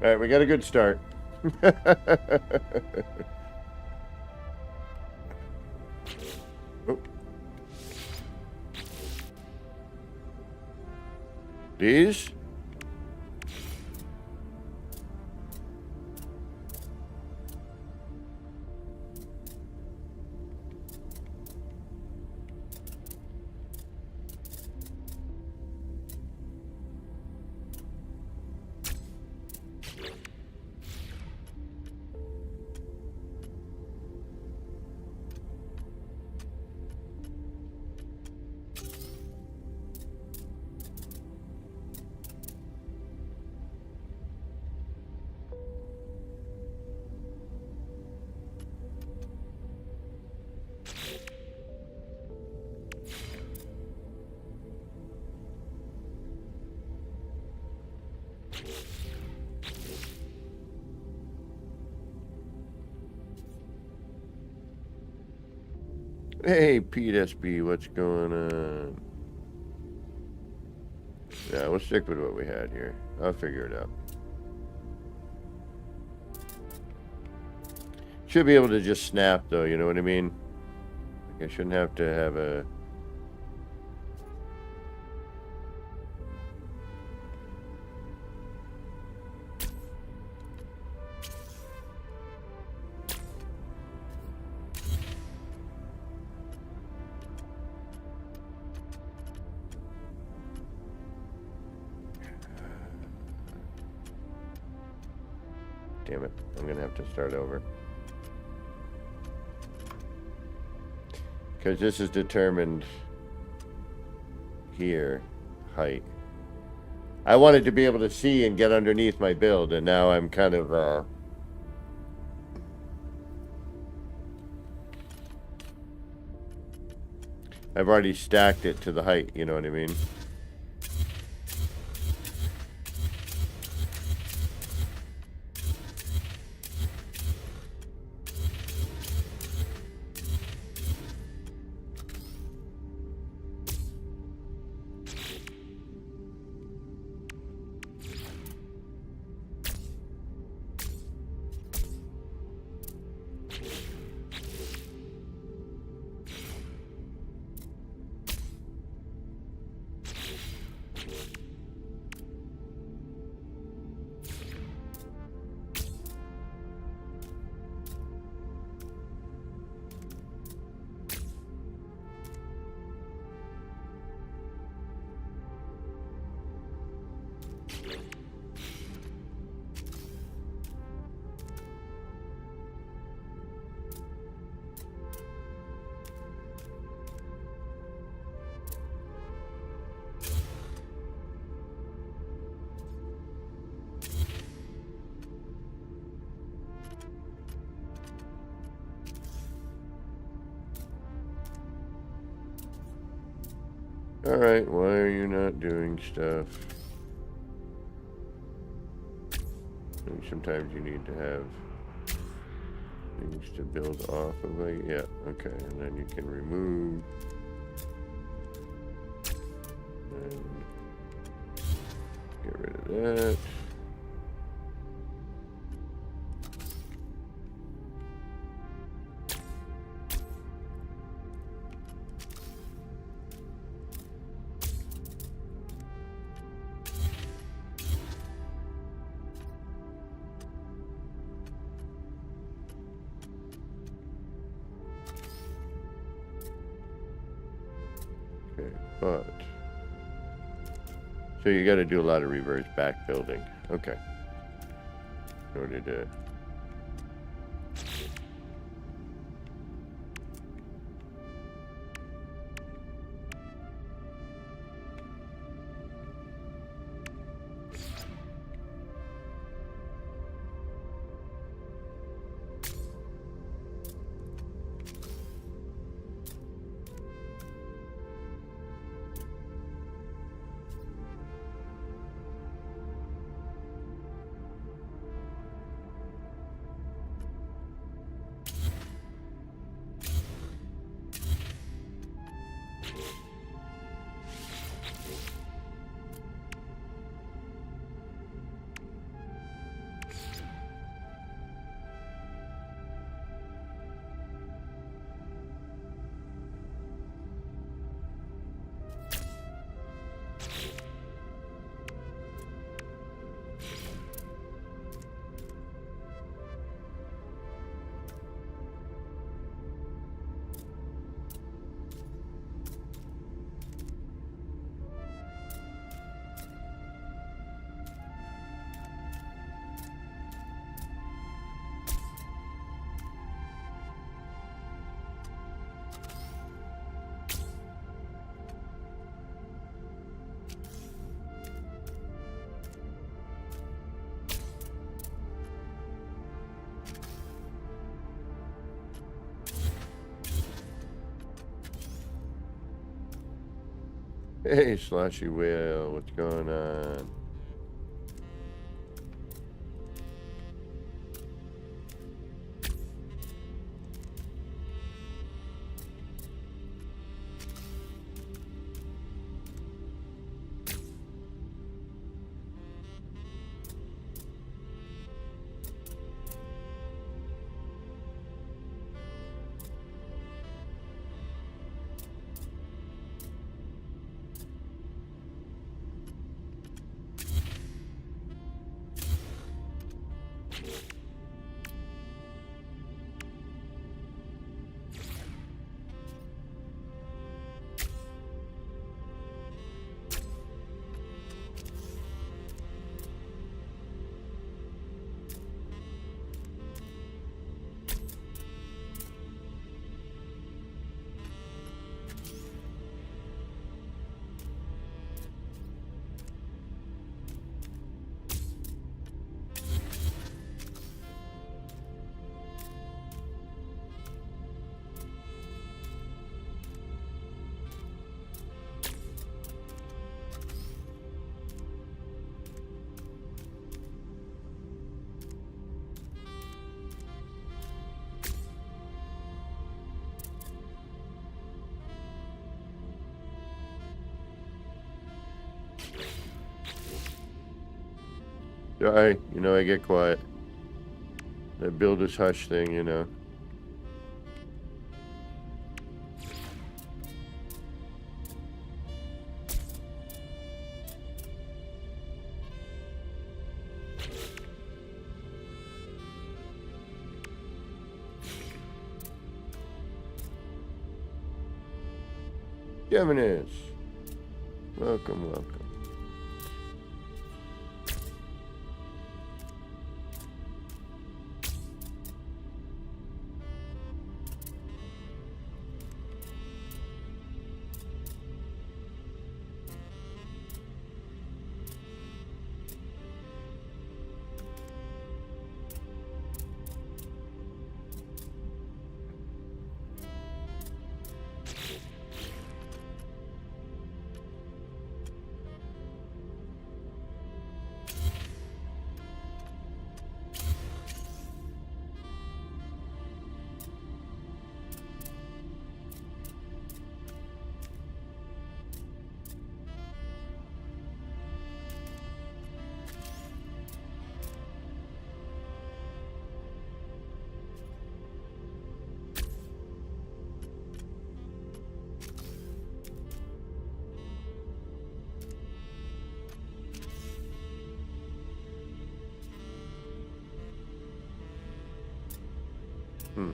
All right, we got a good start. Oh. These? Hey, Pete SB, what's going on? Yeah, we'll stick with what we had here. I'll figure it out. Should be able to just snap, though, you know what I mean? Like, I shouldn't have to have a... Damn it, I'm gonna have to start over. Because this is determined here, height. I wanted to be able to see and get underneath my build, and now I'm kind of, I've already stacked it to the height, you know what I mean? Alright, why are you not doing stuff? Maybe sometimes you need to have things to build off of it. Yeah, okay, and then you can remove and get rid of that. Okay, but so you got to do a lot of reverse back building. Okay. In order to Hey, Sloshy Whale, what's going on? Sorry, I get quiet. That builder's hush thing. Geminis. Welcome, welcome. Hmm.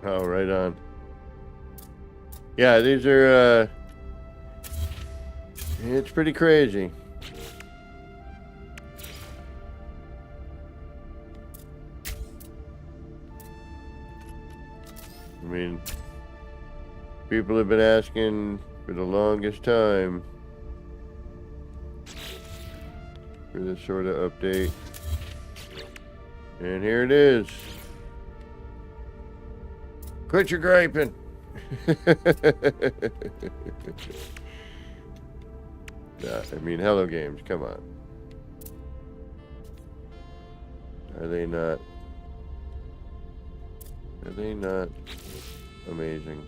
Oh, right on. Yeah, these are, it's pretty crazy. I mean, people have been asking for the longest time for this sort of update. And here it is. Quit your griping. I mean, Hello Games, come on. Are they not amazing?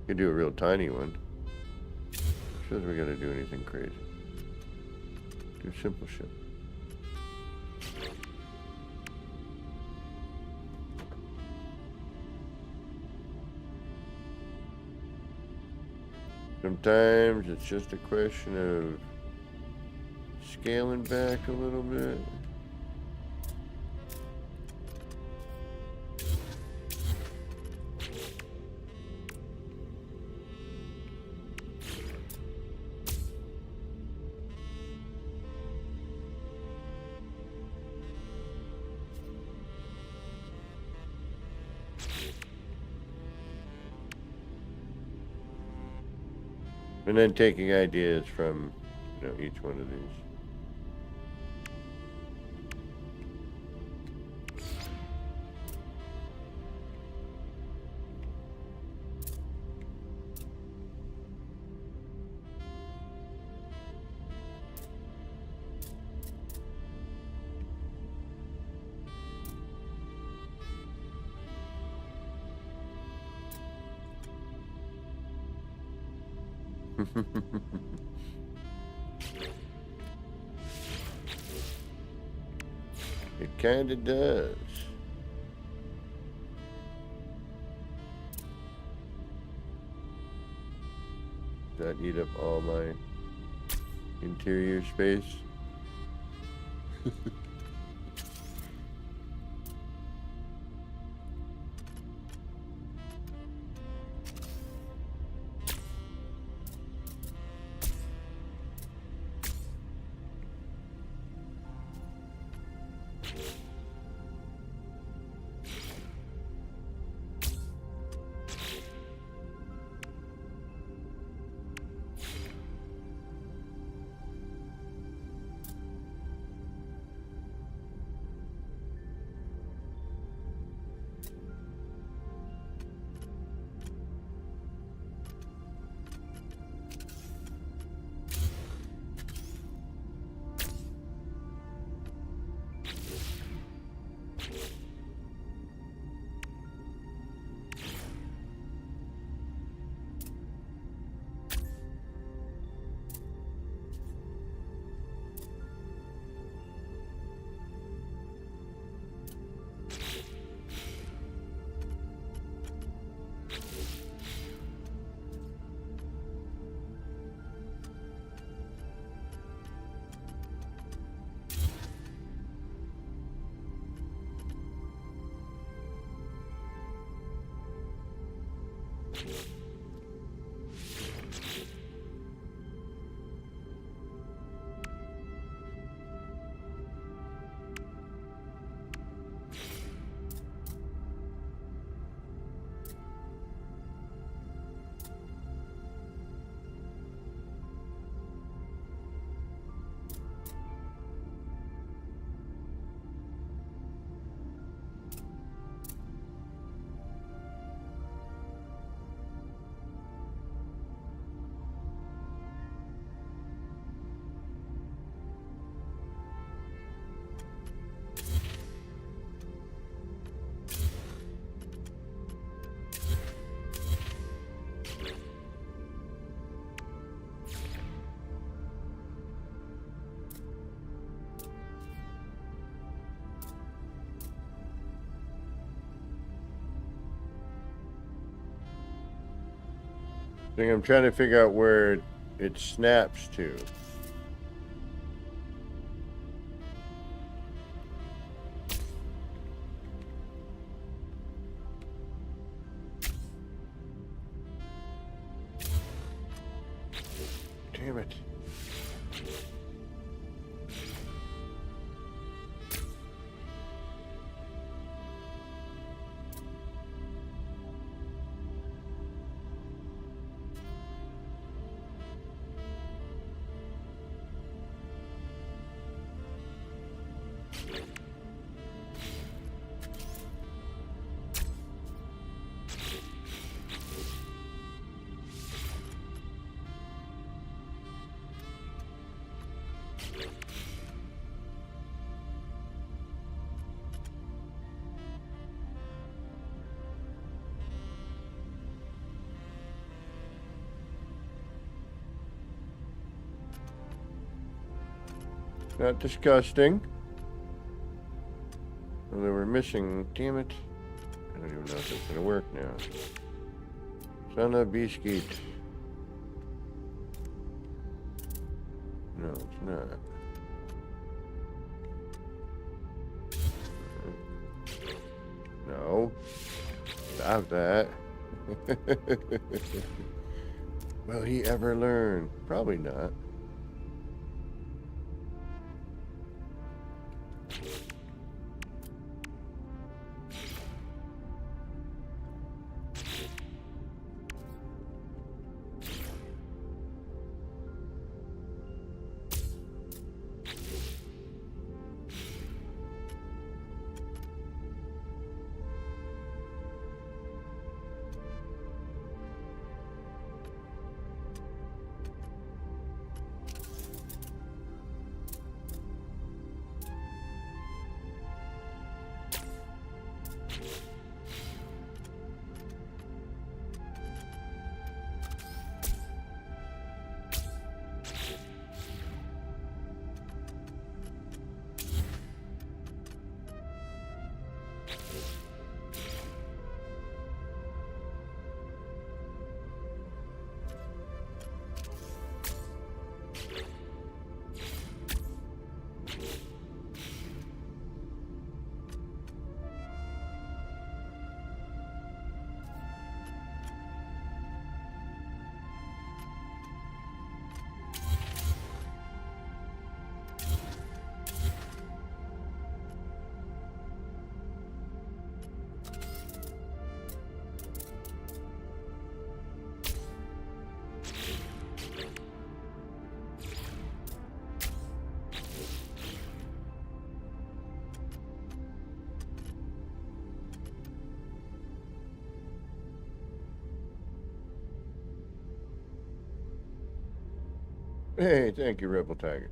Could do a real tiny one. Says we gotta do anything crazy. Do simple shit. Sometimes it's just a question of scaling back a little bit. And then taking ideas from, each one of these. It kinda does. Does that eat up all my interior space? I think I'm trying to figure out where it snaps to. Damn it. Not disgusting. Well, they were missing. Damn it. I don't even know if it's gonna work now. Son of biscuit. No, it's not. No. Stop that. Will he ever learn? Probably not. Hey, thank you, Rebel Tiger.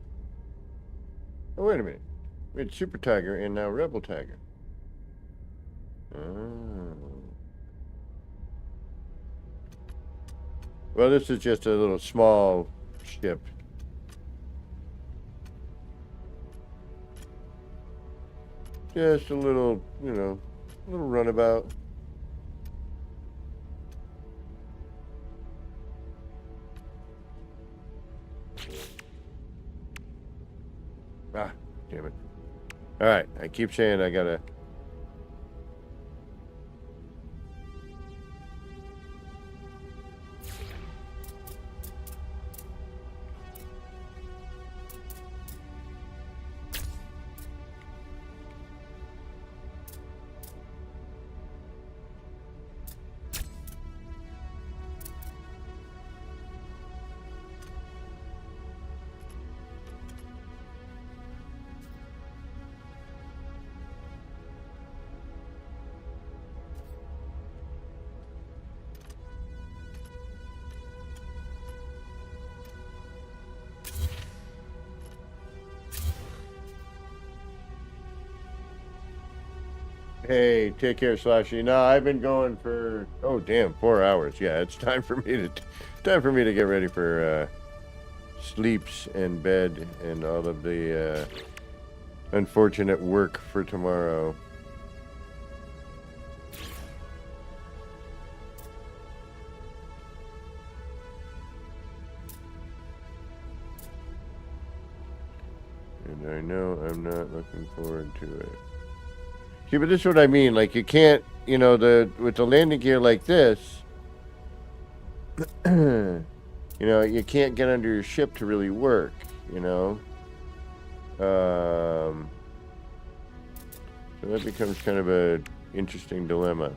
Oh, wait a minute. We had Super Tiger and now Rebel Tiger. Oh. Well, this is just a little small ship. Just a little, little runabout. Ah, damn it. All right, I keep saying I gotta... Hey, take care, Slashy. No, I've been going for 4 hours. Yeah, it's time for me to get ready for sleeps and bed and all of the unfortunate work for tomorrow. And I know I'm not looking forward to it. See, but this is what I mean. Like, you can't, with the landing gear like this, you can't get under your ship to really work, Um, so that becomes kind of a interesting dilemma.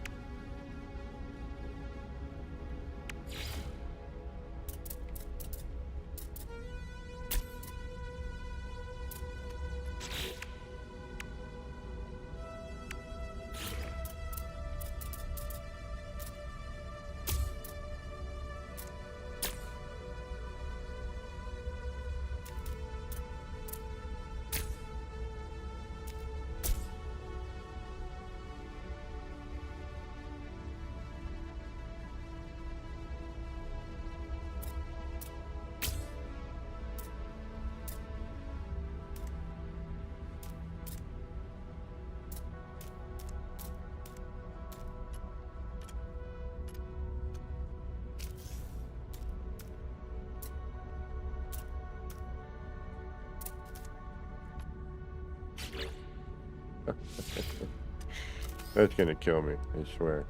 That's gonna kill me, I swear.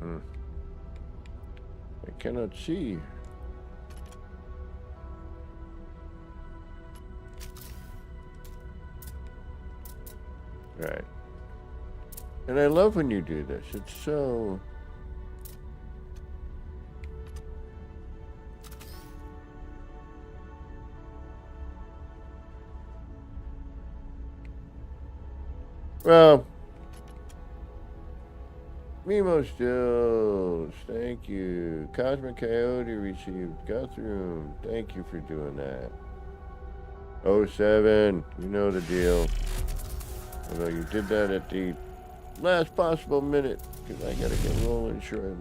I cannot see. Right. And I love when you do this. It's so... Well, Mimo Stills, thank you. Cosmic Coyote received Guthrum. Thank you for doing that. 07, you know the deal. Although you did that at the last possible minute, because I gotta get rolling. Sure,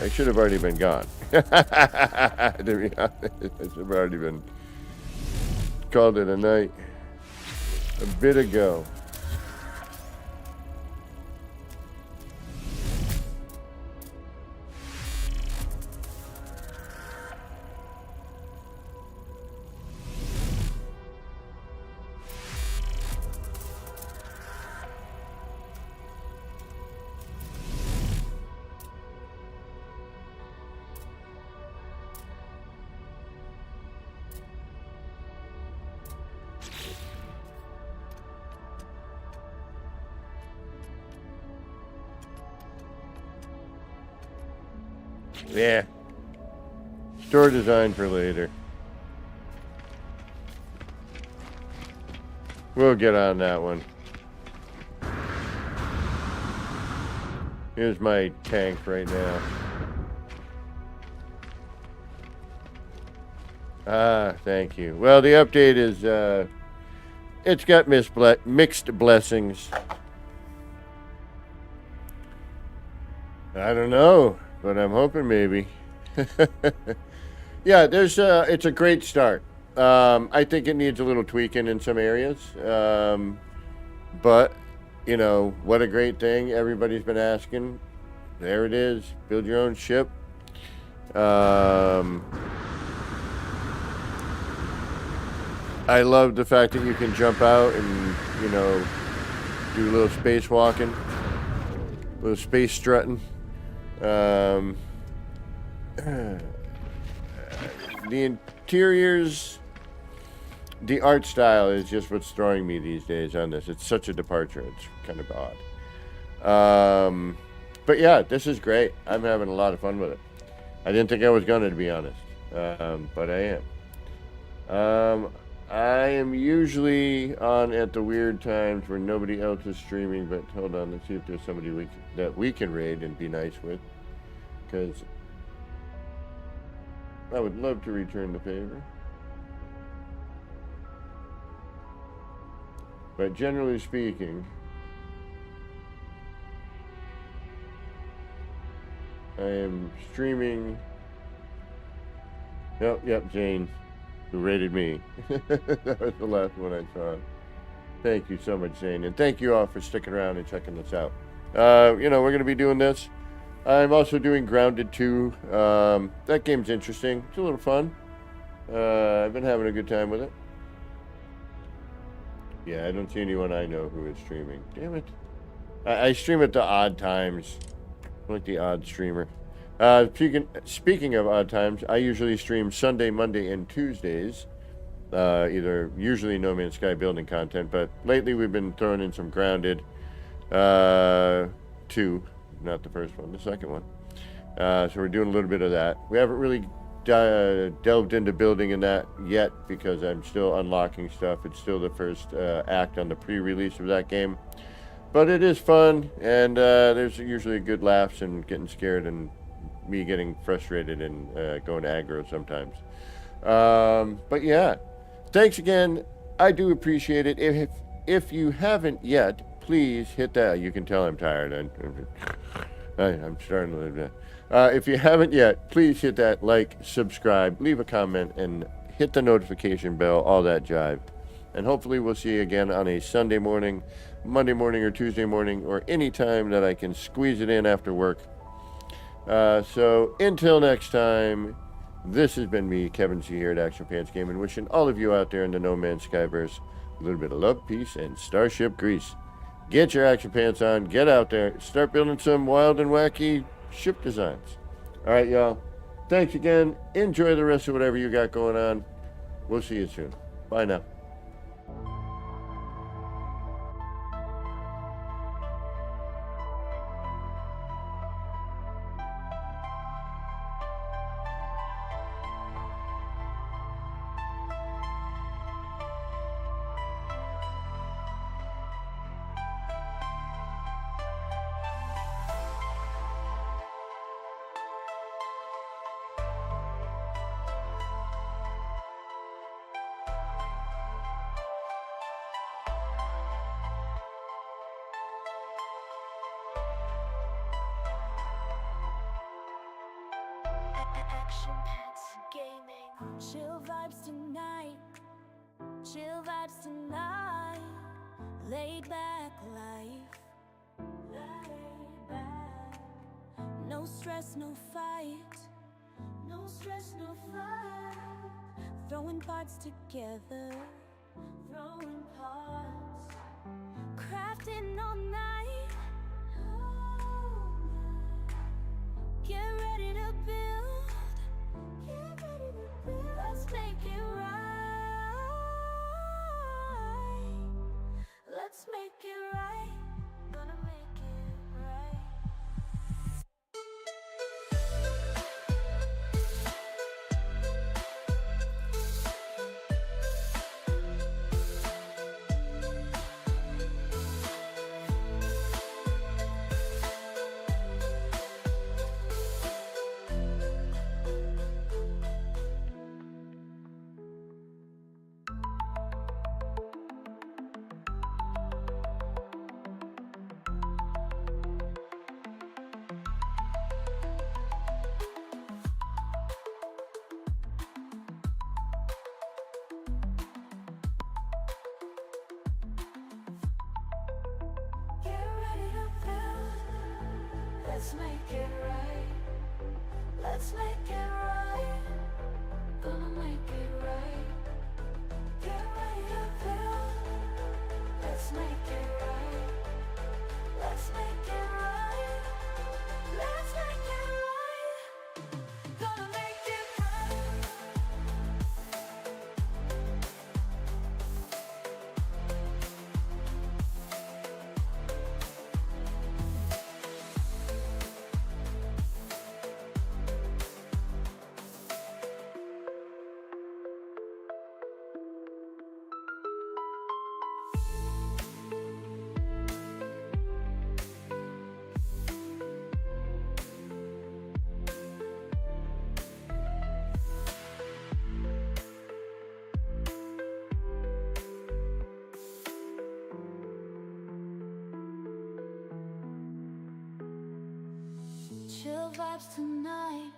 I should have already been gone. To be honest, I should have already been called it a night a bit ago. Yeah. Store design for later. We'll get on that one. Here's my tank right now. Ah, thank you. Well, the update is, it's got mixed blessings. I don't know, but I'm hoping maybe. Yeah, it's a great start. I think it needs a little tweaking in some areas. But, what a great thing. Everybody's been asking. There it is. Build your own ship. I love the fact that you can jump out and, do a little spacewalking, a little space strutting. The interiors, the art style is just what's throwing me these days on this. It's such a departure. It's kind of odd. But yeah, this is great. I'm having a lot of fun with it. I didn't think I was going to be honest. But I am. I am usually on at the weird times where nobody else is streaming, but hold on, let's see if there's somebody that we can raid and be nice with. Because I would love to return the favor. But generally speaking, I am streaming. Yep, Jane, who rated me. That was the last one I saw. Thank you so much, Jane. And thank you all for sticking around and checking this out. We're going to be doing this. I'm also doing Grounded 2. That game's interesting. It's a little fun. I've been having a good time with it. Yeah, I don't see anyone I know who is streaming. Damn it. I stream at the odd times. I'm like the odd streamer. Speaking of odd times, I usually stream Sunday, Monday, and Tuesdays. Usually No Man's Sky building content, but lately we've been throwing in some Grounded 2. Not the first one, the second one. So we're doing a little bit of that. We haven't really delved into building in that yet because I'm still unlocking stuff. It's still the first act on the pre-release of that game. But it is fun, and there's usually good laughs and getting scared and me getting frustrated and going aggro sometimes. But yeah, thanks again. I do appreciate it. If you haven't yet, please hit that. You can tell I'm tired. I'm starting to live that. If you haven't yet, please hit that like, subscribe, leave a comment, and hit the notification bell, all that jive. And hopefully we'll see you again on a Sunday morning, Monday morning, or Tuesday morning, or any time that I can squeeze it in after work. So until next time, this has been me, Kevin C. here at Action Pants Gaming, wishing all of you out there in the No Man's Skyverse a little bit of love, peace, and Starship grease. Get your action pants on, get out there, start building some wild and wacky ship designs. All right, y'all. Thanks again. Enjoy the rest of whatever you got going on. We'll see you soon. Bye now. Action Pants Gaming. Chill vibes tonight. Chill vibes tonight. Laid back life. Laid back. No stress, no fight. No stress, no fight. Throwing parts together. Throwing parts. Crafting all night. Get ready to build. Get ready to build. Let's make it right. Let's make it right. Gonna make it right. Let's make it right. Let's make it right. Gonna make it right. Get ready to build. Let's make it right. Let's make it right. Let's make it right. Gonna make it right. Chill vibes tonight.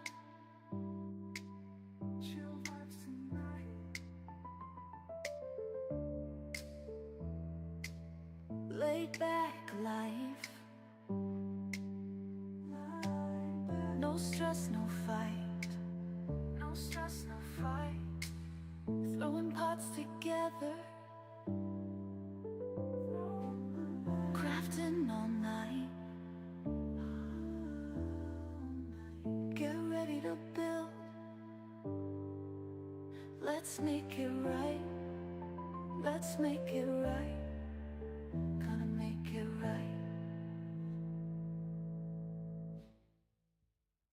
Laid back life. No stress, no fight. No stress, no fight. Throwing pots together. Crafting all night. Get ready to build. Let's make it right. Let's make it right.